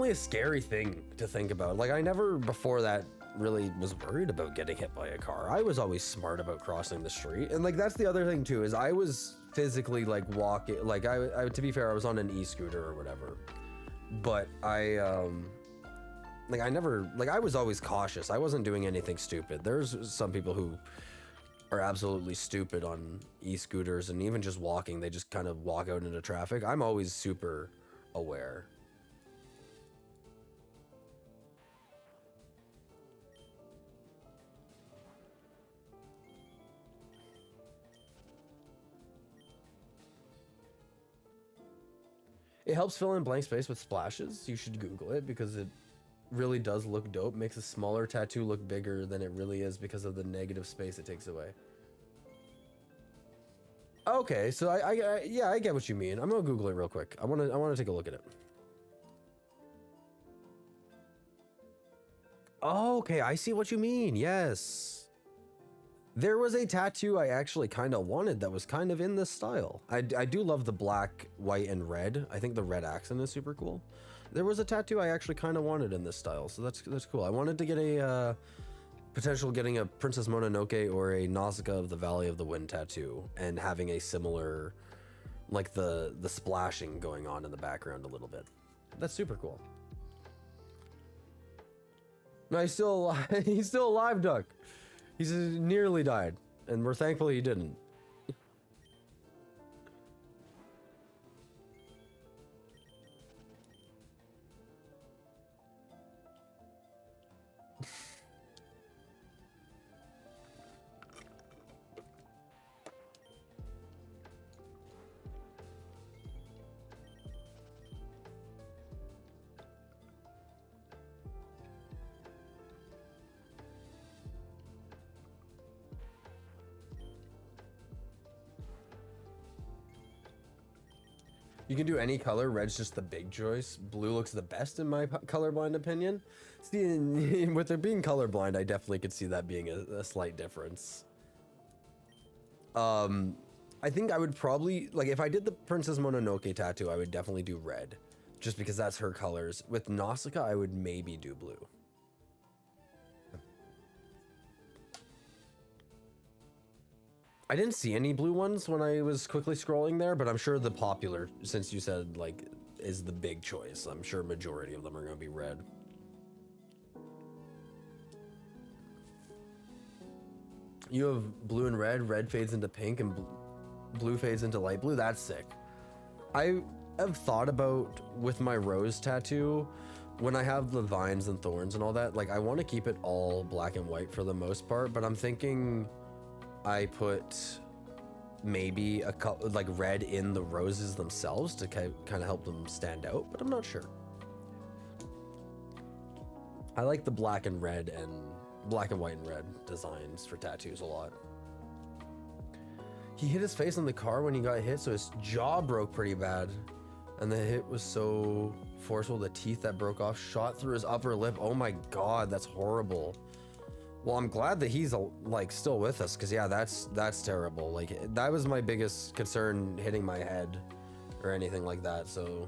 a scary thing to think about. Like, I never before that really was worried about getting hit by a car. I was always smart about crossing the street. And like, that's the other thing too, is I was physically like walking, like I to be fair, I was on an e-scooter or whatever, but I was always cautious. I wasn't doing anything stupid. There's some people who are absolutely stupid on e-scooters, and even just walking, they just kind of walk out into traffic. I'm always super aware. It helps fill in blank space with splashes. You should Google it because it really does look dope. Makes a smaller tattoo look bigger than it really is because of the negative space it takes away. Okay, so yeah, I get what you mean. I'm gonna Google it real quick. I wanna take a look at it. Okay, I see what you mean. Yes. There was a tattoo I actually kind of wanted that was kind of in this style. I do love the black, white, and red. I think the red accent is super cool. There was a tattoo I actually kind of wanted in this style, so that's cool. I wanted to get a getting a Princess Mononoke or a Nausicaa of the Valley of the Wind tattoo, and having a similar, like the splashing going on in the background a little bit. That's super cool. No, he's still alive, Duck. He's nearly died, and we're thankful he didn't. You can do any color. Red's just the big choice. Blue looks the best in my colorblind opinion. See, with there being colorblind, I definitely could see that being a slight difference. I think I would probably, like, if I did the Princess Mononoke tattoo, I would definitely do red, just because that's her colors. With Nausicaa, I would maybe do blue. I didn't see any blue ones when I was quickly scrolling there, but I'm sure the popular, since you said like is the big choice. I'm sure majority of them are going to be red. You have blue and red fades into pink, and blue fades into light blue. That's sick. I have thought about with my rose tattoo, when I have the vines and thorns and all that, like I want to keep it all black and white for the most part, but I'm thinking I put maybe a couple like red in the roses themselves to kind of help them stand out, but I'm not sure. I like the black and white and red designs for tattoos a lot. He hit his face on the car when he got hit, so his jaw broke pretty bad. And the hit was so forceful, the teeth that broke off shot through his upper lip. Oh my God, that's horrible. Well, I'm glad that he's like still with us, because yeah, that's terrible. Like that was my biggest concern, hitting my head or anything like that. So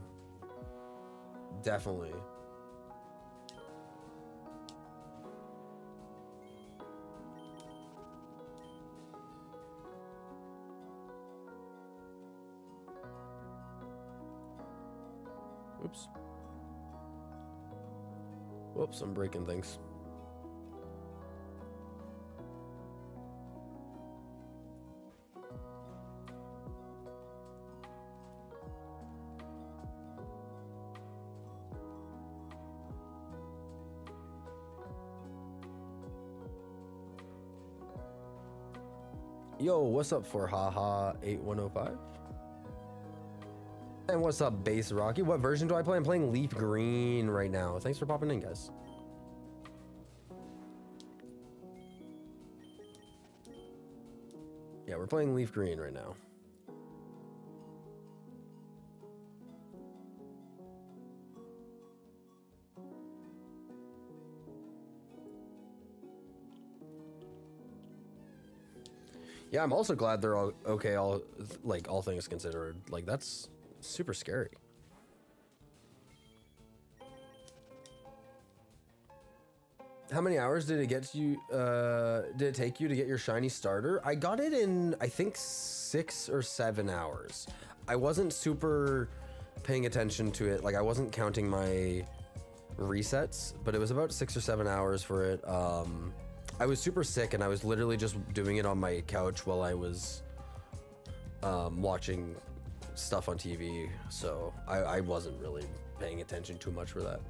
definitely. Oops. Whoops, I'm breaking things. Yo, what's up for haha 8105? And what's up, Base Rocky? What version do I play? I'm playing Leaf Green right now. Thanks for popping in, guys. Yeah, we're playing Leaf Green right now. Yeah, I'm also glad they're all okay, all things considered. Like, that's super scary. How many hours did it get you? Did it take you to get your shiny starter? I got it in, I think, 6 or 7 hours. I wasn't super paying attention to it. Like, I wasn't counting my resets, but it was about 6 or 7 hours for it. I was super sick, and I was literally just doing it on my couch while I was watching stuff on TV, so I wasn't really paying attention too much for that.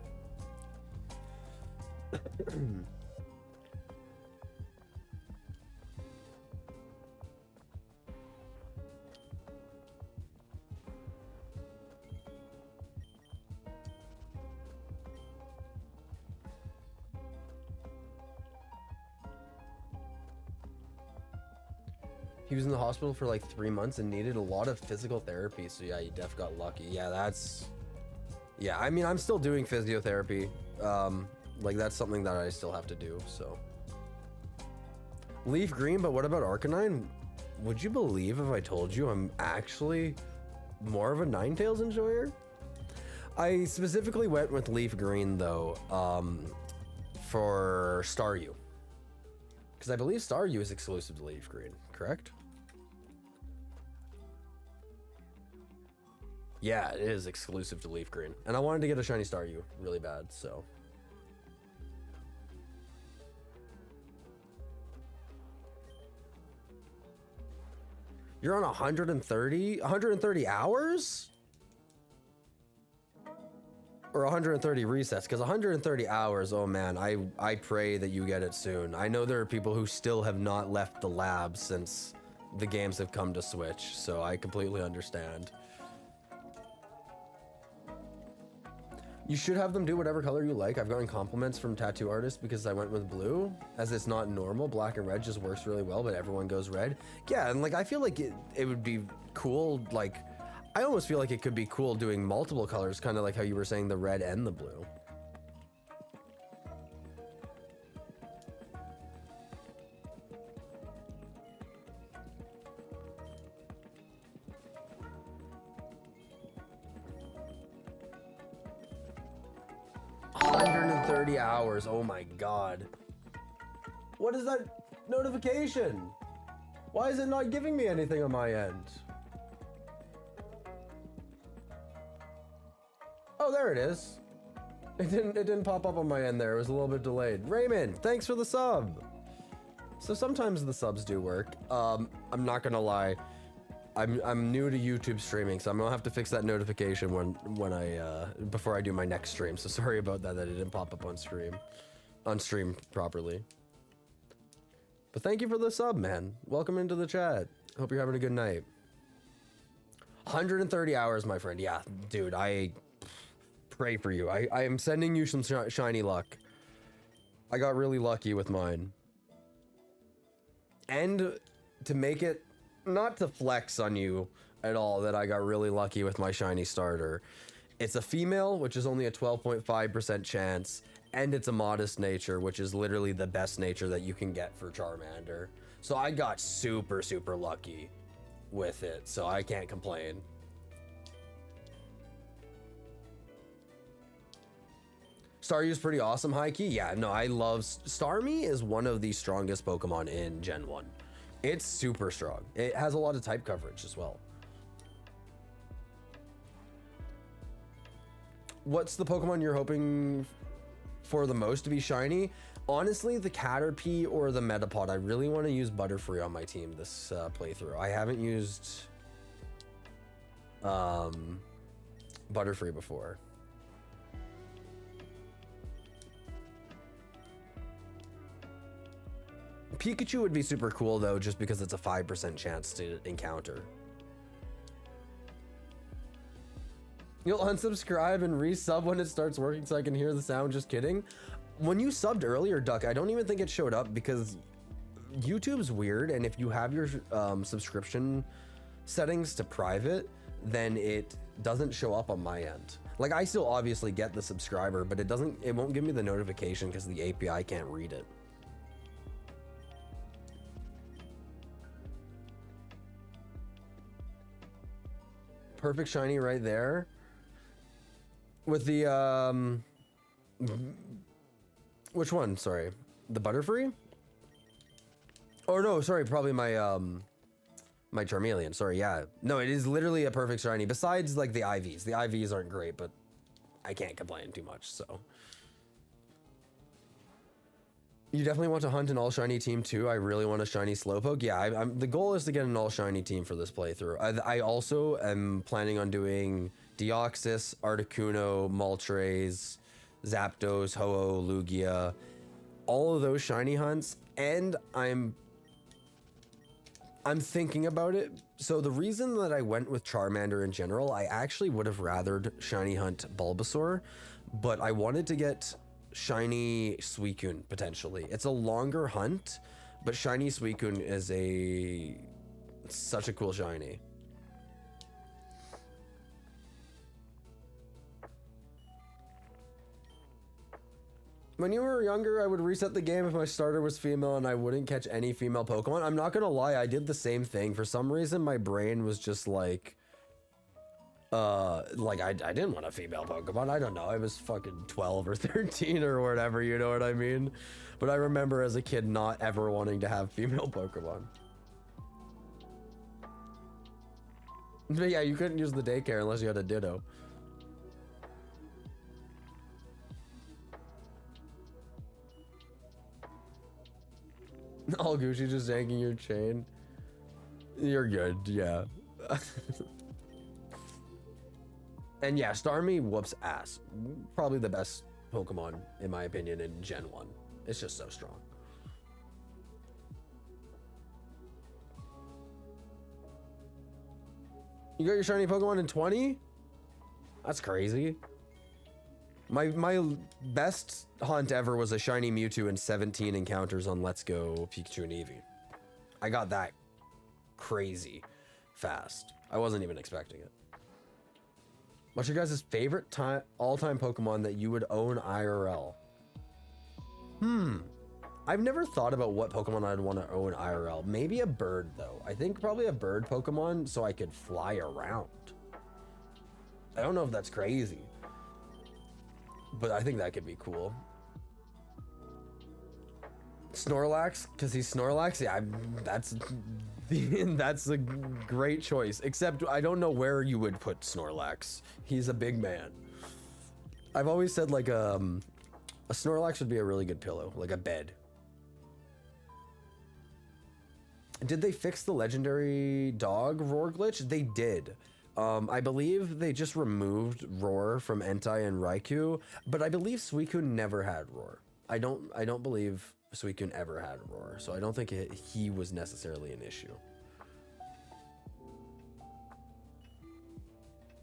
He was in the hospital for like 3 months and needed a lot of physical therapy. So yeah, you def got lucky. Yeah, yeah, I mean, I'm still doing physiotherapy. Like that's something that I still have to do, so. Leaf Green, but what about Arcanine? Would you believe if I told you I'm actually more of a Ninetales enjoyer? I specifically went with Leaf Green though, for Staryu. Because I believe Staryu is exclusive to Leaf Green, correct? Yeah, it is exclusive to Leaf Green. And I wanted to get a shiny Staryu really bad, so. You're on 130 hours? Or 130 resets, because 130 hours, oh man, I pray that you get it soon. I know there are people who still have not left the lab since the games have come to Switch, so I completely understand. You should have them do whatever color you like. I've gotten compliments from tattoo artists because I went with blue, as it's not normal. Black and red just works really well, but everyone goes red. Yeah, and like I feel like it would be cool, like I almost feel like it could be cool doing multiple colors, kind of like how you were saying the red and the blue. Hours. Oh my god. What is that notification? Why is it not giving me anything on my end? Oh, there it is. It didn't pop up on my end there. It was a little bit delayed. Raymond, thanks for the sub. So sometimes the subs do work. I'm not gonna lie. I'm new to YouTube streaming, so I'm gonna have to fix that notification when I before I do my next stream. So sorry about that it didn't pop up on stream properly. But thank you for the sub, man. Welcome into the chat. Hope you're having a good night. 130 hours, my friend. Yeah, dude, I pray for you. I am sending you some shiny luck. I got really lucky with mine. And to make it, not to flex on you at all, that I got really lucky with my shiny starter. It's a female, which is only a 12.5% chance, and it's a modest nature, which is literally the best nature that you can get for Charmander. So I got super, super lucky with it, so I can't complain. Staryu's pretty awesome, high key. Yeah, no, I love Starmie is one of the strongest Pokemon in Gen 1. It's super strong. It has a lot of type coverage as well. What's the Pokemon you're hoping for the most to be shiny? Honestly, the Caterpie or the Metapod. I really want to use Butterfree on my team this playthrough. I haven't used Butterfree before. Pikachu would be super cool though, just because it's a 5% chance to encounter. You'll unsubscribe and resub when it starts working so I can hear the sound. Just kidding. When you subbed earlier, Duck, I don't even think it showed up because YouTube's weird, and if you have your subscription settings to private, then it doesn't show up on my end. Like, I still obviously get the subscriber, but it won't give me the notification because the API can't read it. Perfect shiny right there. With the which one? Sorry, the Butterfree? Oh no, sorry, probably my my Charmeleon. Sorry, yeah. No, it is literally a perfect shiny. Besides like the IVs. The IVs aren't great, but I can't complain too much, so. You definitely want to hunt an all shiny team too. I really want a shiny Slowpoke. Yeah, the goal is to get an all shiny team for this playthrough. I also am planning on doing Deoxys, Articuno, Moltres, Zapdos, Ho-Oh, Lugia, all of those shiny hunts, and I'm thinking about it. So the reason that I went with Charmander in general, I actually would have rathered shiny hunt Bulbasaur, but I wanted to get shiny Suicune potentially. It's a longer hunt, but shiny Suicune is such a cool shiny. When you were younger, I would reset the game if my starter was female and I wouldn't catch any female Pokemon. I'm not gonna lie, I did the same thing. For some reason, my brain was just like I didn't want a female Pokemon. I don't know. I was fucking 12 or 13 or whatever, you know what I mean? But I remember as a kid not ever wanting to have female Pokemon. But yeah, you couldn't use the daycare unless you had a Ditto. All Gucci just yanking your chain. You're good, yeah. And yeah, Starmie whoops ass. Probably the best Pokemon, in my opinion, in Gen 1. It's just so strong. You got your shiny Pokemon in 20? That's crazy. My best hunt ever was a shiny Mewtwo in 17 encounters on Let's Go Pikachu and Eevee. I got that crazy fast. I wasn't even expecting it. What's your guys' favorite all-time Pokemon that you would own IRL? I've never thought about what Pokemon I'd want to own IRL. Maybe a bird, though. I think probably a bird Pokemon so I could fly around. I don't know if that's crazy, but I think that could be cool. Snorlax, because he's Snorlax? Yeah, that's a great choice. Except I don't know where you would put Snorlax. He's a big man. I've always said like a Snorlax would be a really good pillow, like a bed. Did they fix the legendary dog roar glitch? They did. I believe they just removed roar from Entei and Raikou, but I believe Suicune never had roar. I don't believe Suicune ever had roar, so I don't think he was necessarily an issue.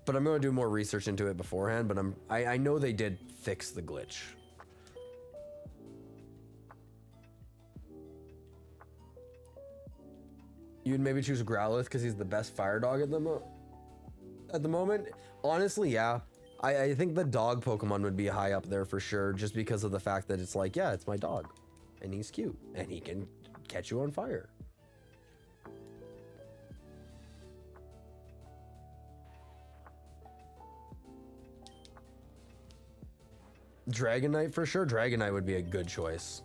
But I'm gonna do more research into it beforehand, but I know they did fix the glitch. You'd maybe choose Growlithe because he's the best fire dog at the moment. Honestly, yeah. I think the dog Pokemon would be high up there for sure, just because of the fact that it's like, yeah, it's my dog, and he's cute, and he can catch you on fire. Dragonite for sure. Dragonite would be a good choice.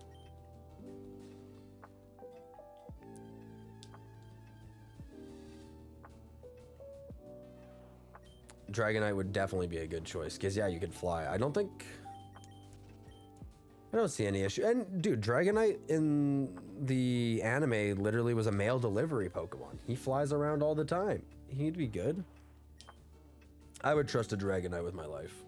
Dragonite would definitely be a good choice because yeah, you could fly. I don't see any issue. And dude, Dragonite in the anime literally was a mail delivery Pokemon. He flies around all the time. He'd be good. I would trust a Dragonite with my life.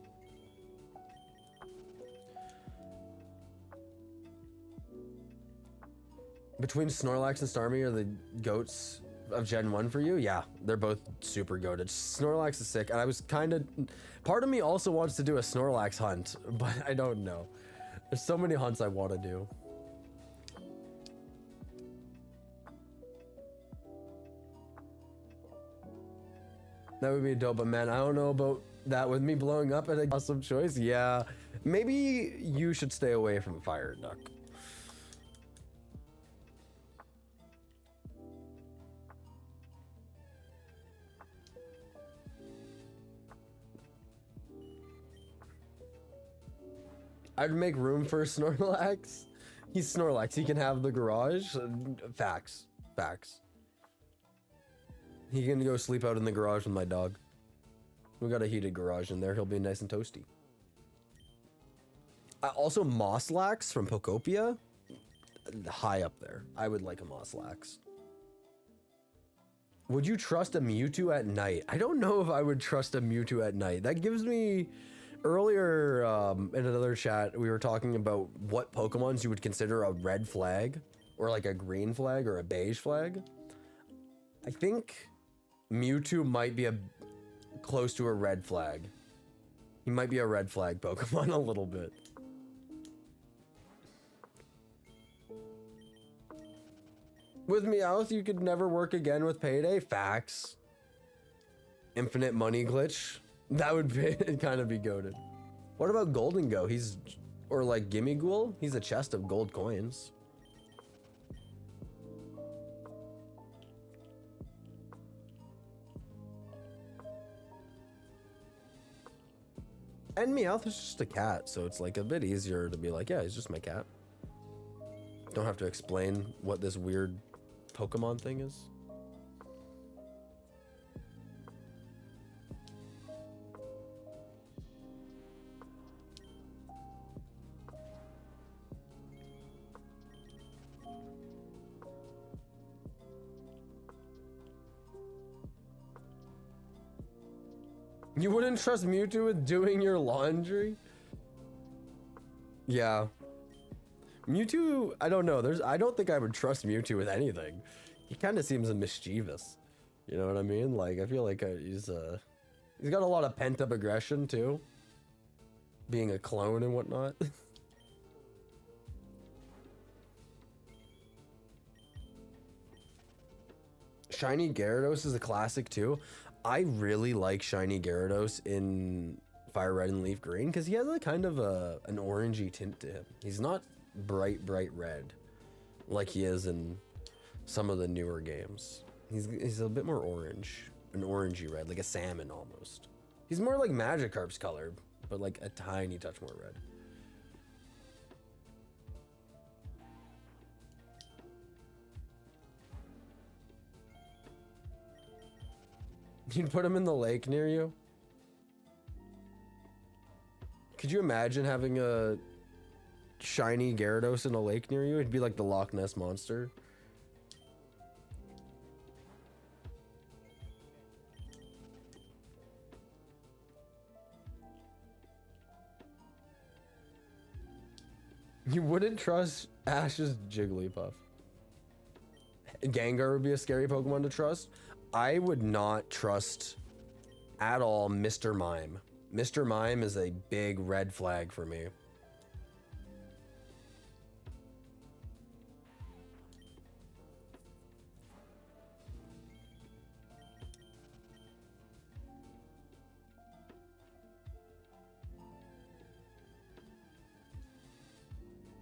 Between Snorlax and Starmie are the goats of Gen 1 for you? Yeah, they're both super goated. Snorlax is sick, and I was kind of... Part of me also wants to do a Snorlax hunt, but I don't know. There's so many hunts I want to do. That would be dope, but man, I don't know about that with me blowing up at an awesome choice. Yeah, maybe you should stay away from Fire Duck. I'd make room for Snorlax. He's Snorlax. He can have the garage. Facts. Facts. He can go sleep out in the garage with my dog. We got a heated garage in there. He'll be nice and toasty. Also, Mosslax from Pokopia. High up there. I would like a Mosslax. Would you trust a Mewtwo at night? I don't know if I would trust a Mewtwo at night. That gives me... Earlier in another chat, we were talking about what Pokemons you would consider a red flag, or like a green flag, or a beige flag. I think Mewtwo might be close to a red flag. He might be a red flag Pokemon a little bit. With Meowth, you could never work again with Payday. Facts. Infinite money glitch. That would be kind of be goated. What about Golden Go? Or like Gimme Ghoul? He's a chest of gold coins. And Meowth is just a cat, so it's like a bit easier to be like, yeah, he's just my cat. Don't have to explain what this weird Pokemon thing is. You wouldn't trust Mewtwo with doing your laundry? Yeah. Mewtwo, I don't know. I don't think I would trust Mewtwo with anything. He kind of seems mischievous. You know what I mean? Like, I feel like he's got a lot of pent-up aggression, too. Being a clone and whatnot. Shiny Gyarados is a classic, too. I really like Shiny Gyarados in Fire Red and Leaf Green because he has a kind of an orangey tint to him. He's not bright red like he is in some of the newer games. He's a bit more orange, an orangey red, like a salmon almost. He's more like Magikarp's color, but like a tiny touch more red. You'd put him in the lake near you? Could you imagine having a shiny Gyarados in a lake near you? It'd be like the Loch Ness Monster. You wouldn't trust Ash's Jigglypuff. Gengar would be a scary Pokemon to trust. I would not trust at all Mr. Mime. Mr. Mime is a big red flag for me.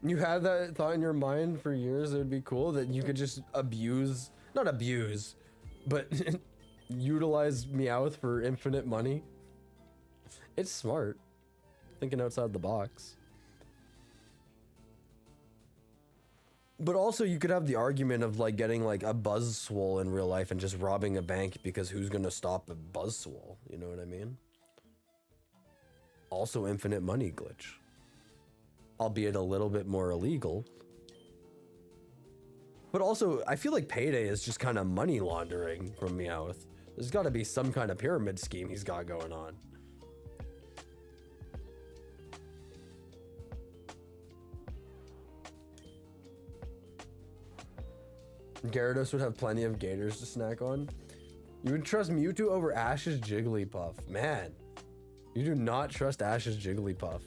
You had that thought in your mind for years. It would be cool that you could just abuse, not abuse, but utilize Meowth for infinite money. It's smart. Thinking outside the box. But also you could have the argument of like getting like a Buzzwole in real life and just robbing a bank, because who's gonna stop a Buzzwole? You know what I mean? Also infinite money glitch. Albeit a little bit more illegal. But also, I feel like Payday is just kind of money laundering from Meowth. There's got to be some kind of pyramid scheme he's got going on. Gyarados would have plenty of gators to snack on. You would trust Mewtwo over Ash's Jigglypuff. Man, you do not trust Ash's Jigglypuff.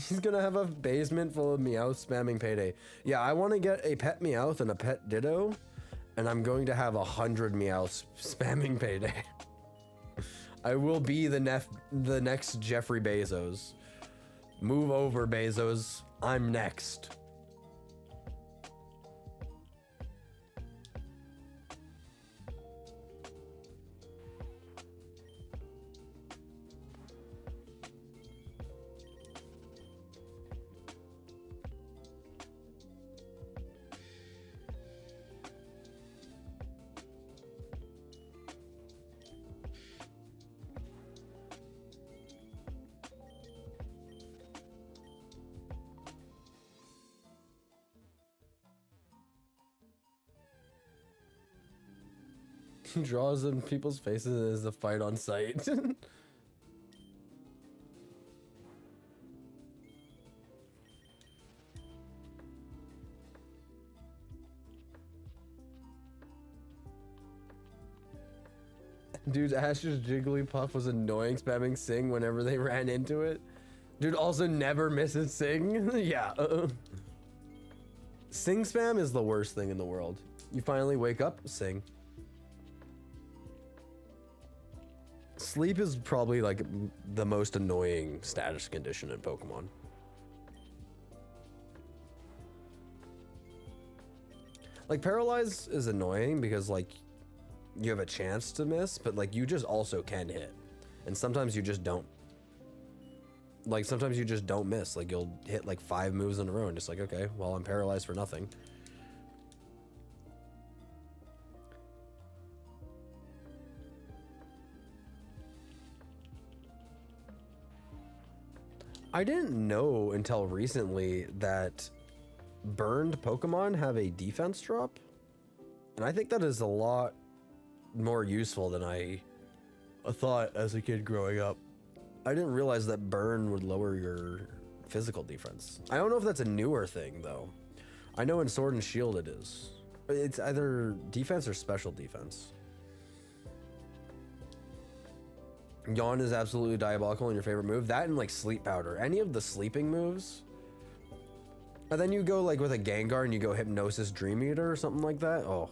He's gonna have a basement full of Meowth spamming Payday. Yeah, I want to get a pet Meowth and a pet Ditto, and I'm going to have 100 Meowths spamming Payday. I will be the next Jeffrey Bezos. Move over, Bezos. I'm next. Draws in people's faces as a fight on sight. Dude, Ash's Jigglypuff was annoying spamming Sing whenever they ran into it. Dude also never misses Sing. Yeah. Sing spam is the worst thing in the world. You finally wake up, Sing. Sleep is probably like the most annoying status condition in Pokemon. Like Paralyze is annoying because like you have a chance to miss, but like you just also can hit. And sometimes you just don't. Like sometimes you just don't miss. Like you'll hit like 5 moves in a row and just like, okay, well, I'm paralyzed for nothing. I didn't know until recently that burned Pokemon have a defense drop. And I think that is a lot more useful than I thought as a kid growing up. I didn't realize that burn would lower your physical defense. I don't know if that's a newer thing though. I know in Sword and Shield it is. It's either defense or special defense. Yawn is absolutely diabolical in your favorite move. That and like Sleep Powder. Any of the sleeping moves. And then you go like with a Gengar and you go Hypnosis Dream Eater or something like that. Oh.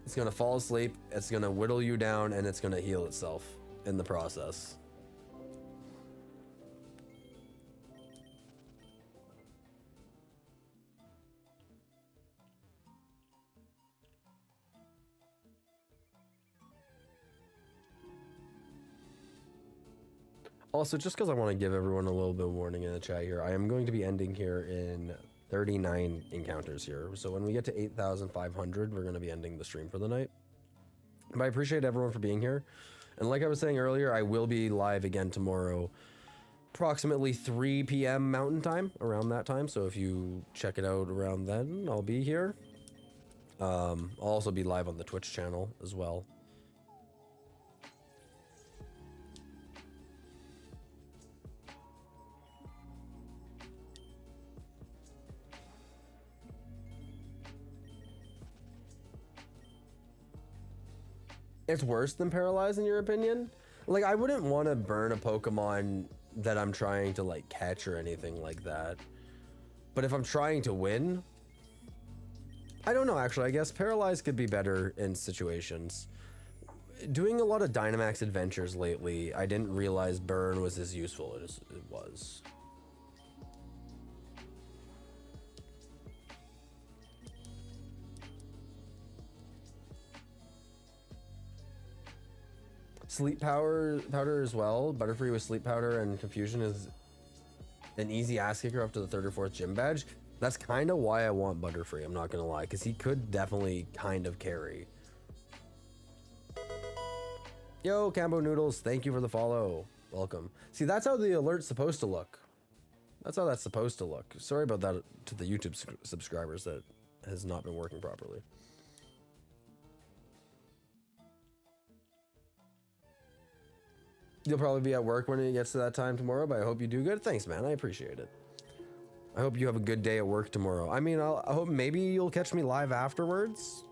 It's gonna fall asleep, it's gonna whittle you down, and it's gonna heal itself in the process. Also, just because I want to give everyone a little bit of warning in the chat here, I am going to be ending here in 39 encounters here. So when we get to 8,500, we're going to be ending the stream for the night. But I appreciate everyone for being here. And like I was saying earlier, I will be live again tomorrow, approximately 3 p.m. Mountain Time, around that time. So if you check it out around then, I'll be here. I'll also be live on the Twitch channel as well. It's worse than Paralyze in your opinion? Like, I wouldn't want to burn a Pokemon that I'm trying to like catch or anything like that. But if I'm trying to win, I don't know actually. I guess Paralyze could be better in situations. Doing a lot of Dynamax Adventures lately, I didn't realize burn was as useful as it was. Sleep powder as well. Butterfree with sleep powder and confusion is an easy ass kicker up to the 3rd or 4th gym badge. That's kind of why I want Butterfree, I'm not gonna lie, because he could definitely kind of carry. Yo, Cambo Noodles, thank you for the follow. Welcome. See, that's how the alert's supposed to look. That's how that's supposed to look. Sorry about that to the YouTube subscribers that has not been working properly. You'll probably be at work when it gets to that time tomorrow, but I hope you do good. Thanks, man. I appreciate it. I hope you have a good day at work tomorrow. I mean, I hope maybe you'll catch me live afterwards.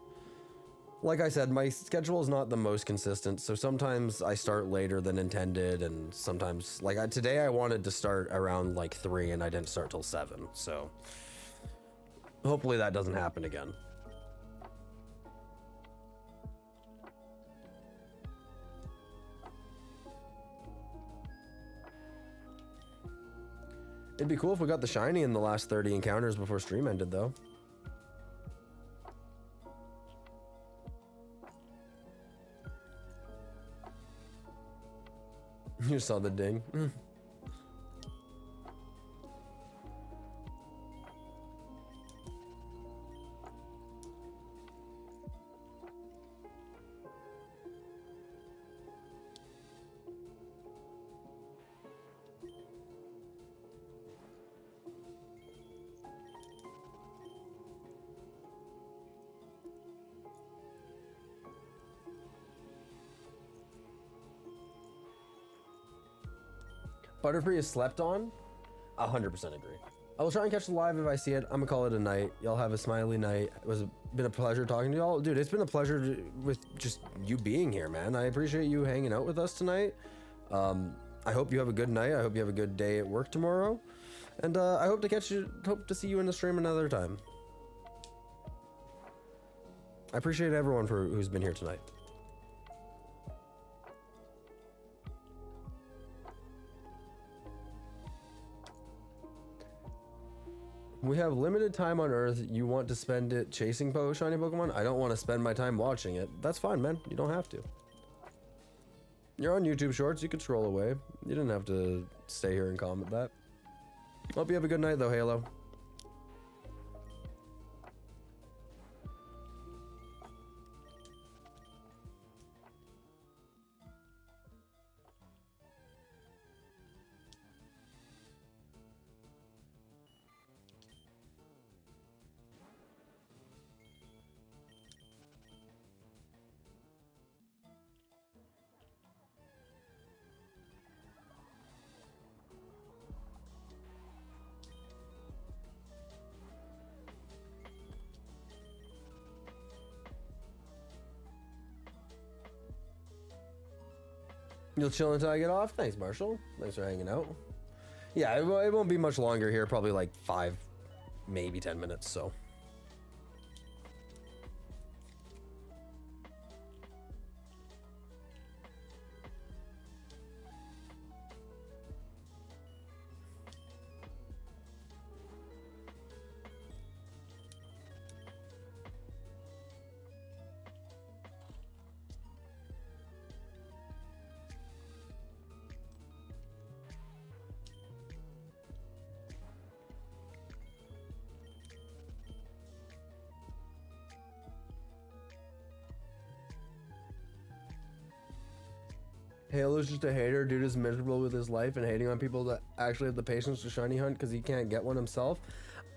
Like I said, my schedule is not the most consistent, so sometimes I start later than intended, and sometimes, like today I wanted to start around like 3 and I didn't start till 7, so hopefully that doesn't happen again. It'd be cool if we got the shiny in the last 30 encounters before stream ended, though. You saw the ding. Butterfree is slept on? 100% agree. I will try and catch the live if I see it. I'm gonna call it a night. Y'all have a smiley night. Been a pleasure talking to y'all. Dude, it's been a pleasure with just you being here, man. I appreciate you hanging out with us tonight. I hope you have a good night. I hope you have a good day at work tomorrow. And I hope to see you in the stream another time. I appreciate everyone who's been here tonight. We have limited time on Earth. You want to spend it chasing shiny Pokemon? I don't want to spend my time watching it. That's fine, man. You don't have to. You're on YouTube Shorts. You could scroll away. You didn't have to stay here and comment that. Hope you have a good night, though, Halo. You'll chill until I get off? Thanks, Marshall. Thanks for hanging out. Yeah, it won't be much longer here. Probably like 5, maybe 10 minutes, so. Halo's just a hater. Dude is miserable with his life and hating on people that actually have the patience to shiny hunt because he can't get one himself.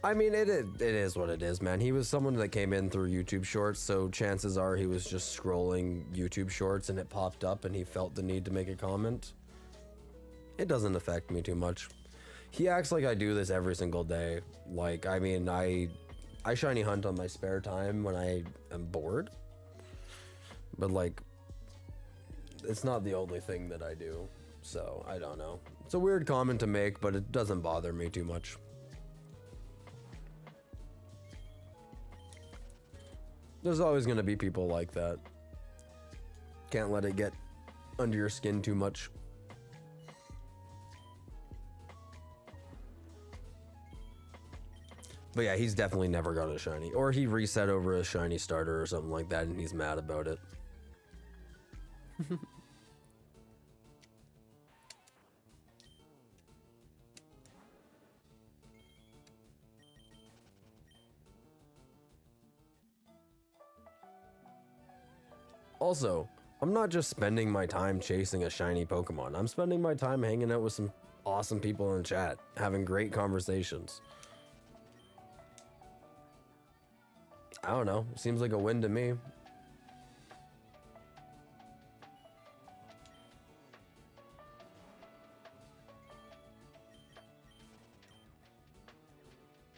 I mean, it is what it is, man. He was someone that came in through YouTube Shorts, so chances are he was just scrolling YouTube Shorts and it popped up and he felt the need to make a comment. It doesn't affect me too much. He acts like I do this every single day. Like, I mean, I shiny hunt on my spare time when I am bored. But, like, it's not the only thing that I do. So, I don't know. It's a weird comment to make, but it doesn't bother me too much. There's always going to be people like that. Can't let it get under your skin too much. But yeah, he's definitely never got a shiny. Or he reset over a shiny starter or something like that and he's mad about it. Also, I'm not just spending my time chasing a shiny Pokemon. I'm spending my time hanging out with some awesome people in chat, having great conversations. I don't know. Seems like a win to me.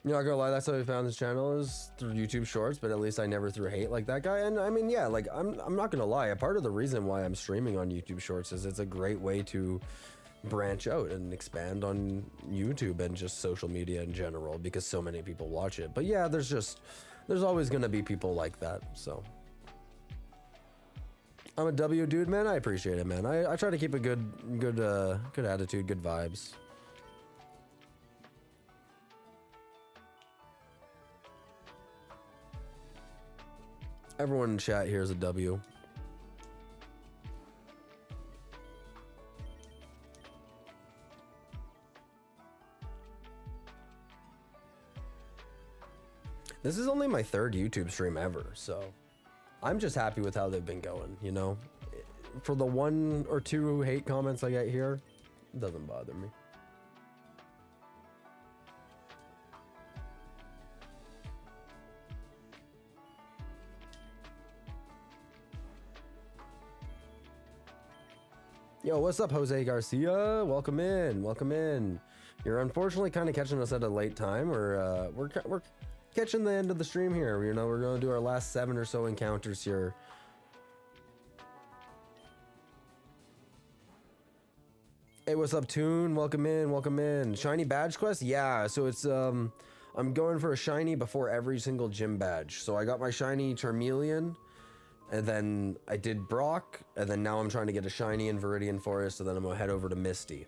You're not gonna lie, that's how I found this channel, is through YouTube Shorts, but at least I never threw hate like that guy. And I mean, yeah, like I'm not gonna lie, a part of the reason why I'm streaming on YouTube Shorts is it's a great way to branch out and expand on YouTube and just social media in general because so many people watch it. But yeah, there's always gonna be people like that, so. I'm a W dude, man. I appreciate it, man. I try to keep a good attitude, good vibes. Everyone in chat here is a W. This is only my third YouTube stream ever, so I'm just happy with how they've been going, you know? For the 1 or 2 hate comments I get here, it doesn't bother me. Yo, what's up, Jose Garcia? Welcome in, welcome in. You're unfortunately kind of catching us at a late time. We're catching the end of the stream here. You know, we're going to do our last 7 or so encounters here. Hey, what's up, Toon? Welcome in, welcome in. Shiny badge quest? Yeah, so it's I'm going for a shiny before every single gym badge. So I got my shiny Charmeleon, and then I did Brock, and then now I'm trying to get a shiny in Viridian Forest, and then I'm gonna head over to Misty.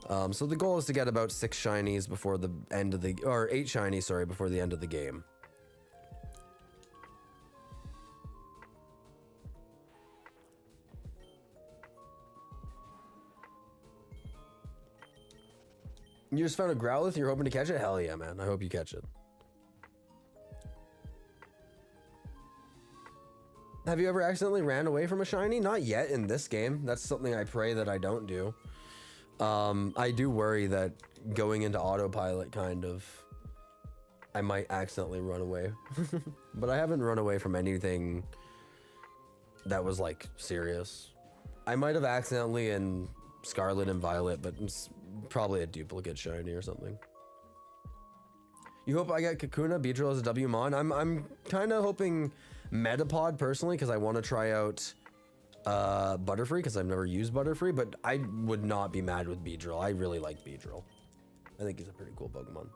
So the goal is to get about 6 shinies before the end of the, or 8 shinies, sorry, before the end of the game. You just found a Growlithe, you're hoping to catch it? Hell yeah, man. I hope you catch it. Have you ever accidentally ran away from a shiny? Not yet in this game. That's something I pray that I don't do. I do worry that going into autopilot kind of, I might accidentally run away. But I haven't run away from anything that was like serious. I might have accidentally in Scarlet and Violet, but it's probably a duplicate shiny or something. You hope I get Kakuna, Beedrill as a Wmon? I'm kind of hoping Metapod personally, because I want to try out Butterfree, because I've never used Butterfree, but I would not be mad with Beedrill. I really like Beedrill. I think he's a pretty cool Pokemon.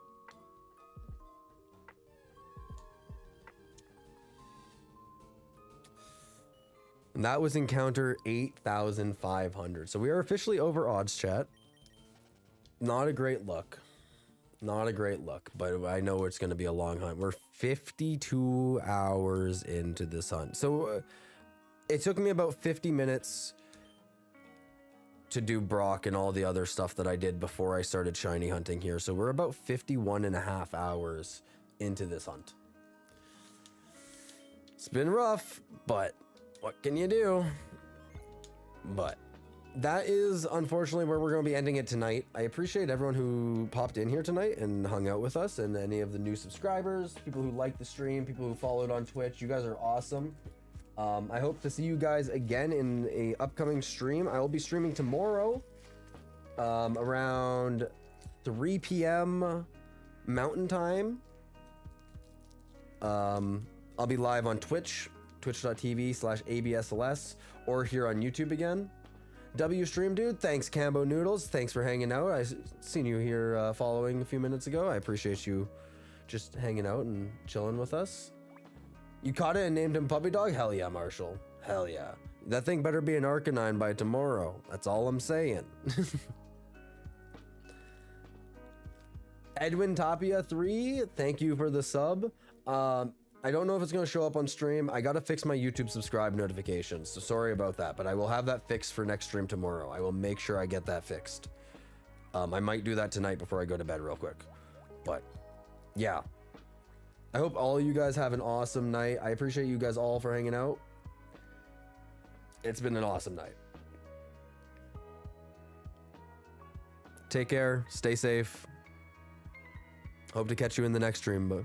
And that was encounter 8,500. So we are officially over odds, chat. Not a great look. Not a great look, but I know it's going to be a long hunt. We're 52 hours into this hunt. So it took me about 50 minutes to do Brock and all the other stuff that I did before I started shiny hunting here. So we're about 51 and a half hours into this hunt. It's been rough, but what can you do? But that is unfortunately where we're going to be ending it tonight. I appreciate everyone who popped in here tonight and hung out with us, and any of the new subscribers, people who liked the stream, people who followed on Twitch. You guys are awesome. I hope to see you guys again in a upcoming stream. I will be streaming tomorrow around 3 p.m. Mountain Time. I'll be live on Twitch, twitch.tv/absls, or here on YouTube again. W stream dude, thanks Cambo Noodles, thanks for hanging out. I seen you here following a few minutes ago. I appreciate you just hanging out and chilling with us. You caught it and named him Puppy Dog? Hell yeah, Marshall. Hell yeah. That thing better be an Arcanine by tomorrow. That's all I'm saying. Edwin Tapia 3, thank you for the sub. I don't know if it's going to show up on stream. I got to fix my YouTube subscribe notifications, so sorry about that, but I will have that fixed for next stream tomorrow. I will make sure I get that fixed. I might do that tonight before I go to bed real quick. But yeah, I hope all of you guys have an awesome night. I appreciate you guys all for hanging out. It's been an awesome night. Take care, stay safe. Hope to catch you in the next stream, but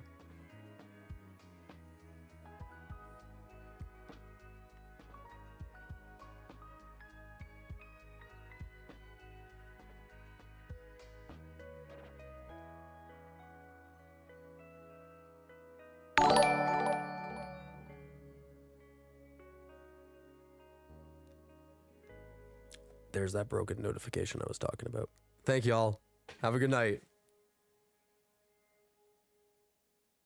there's that broken notification I was talking about. Thank y'all. Have a good night.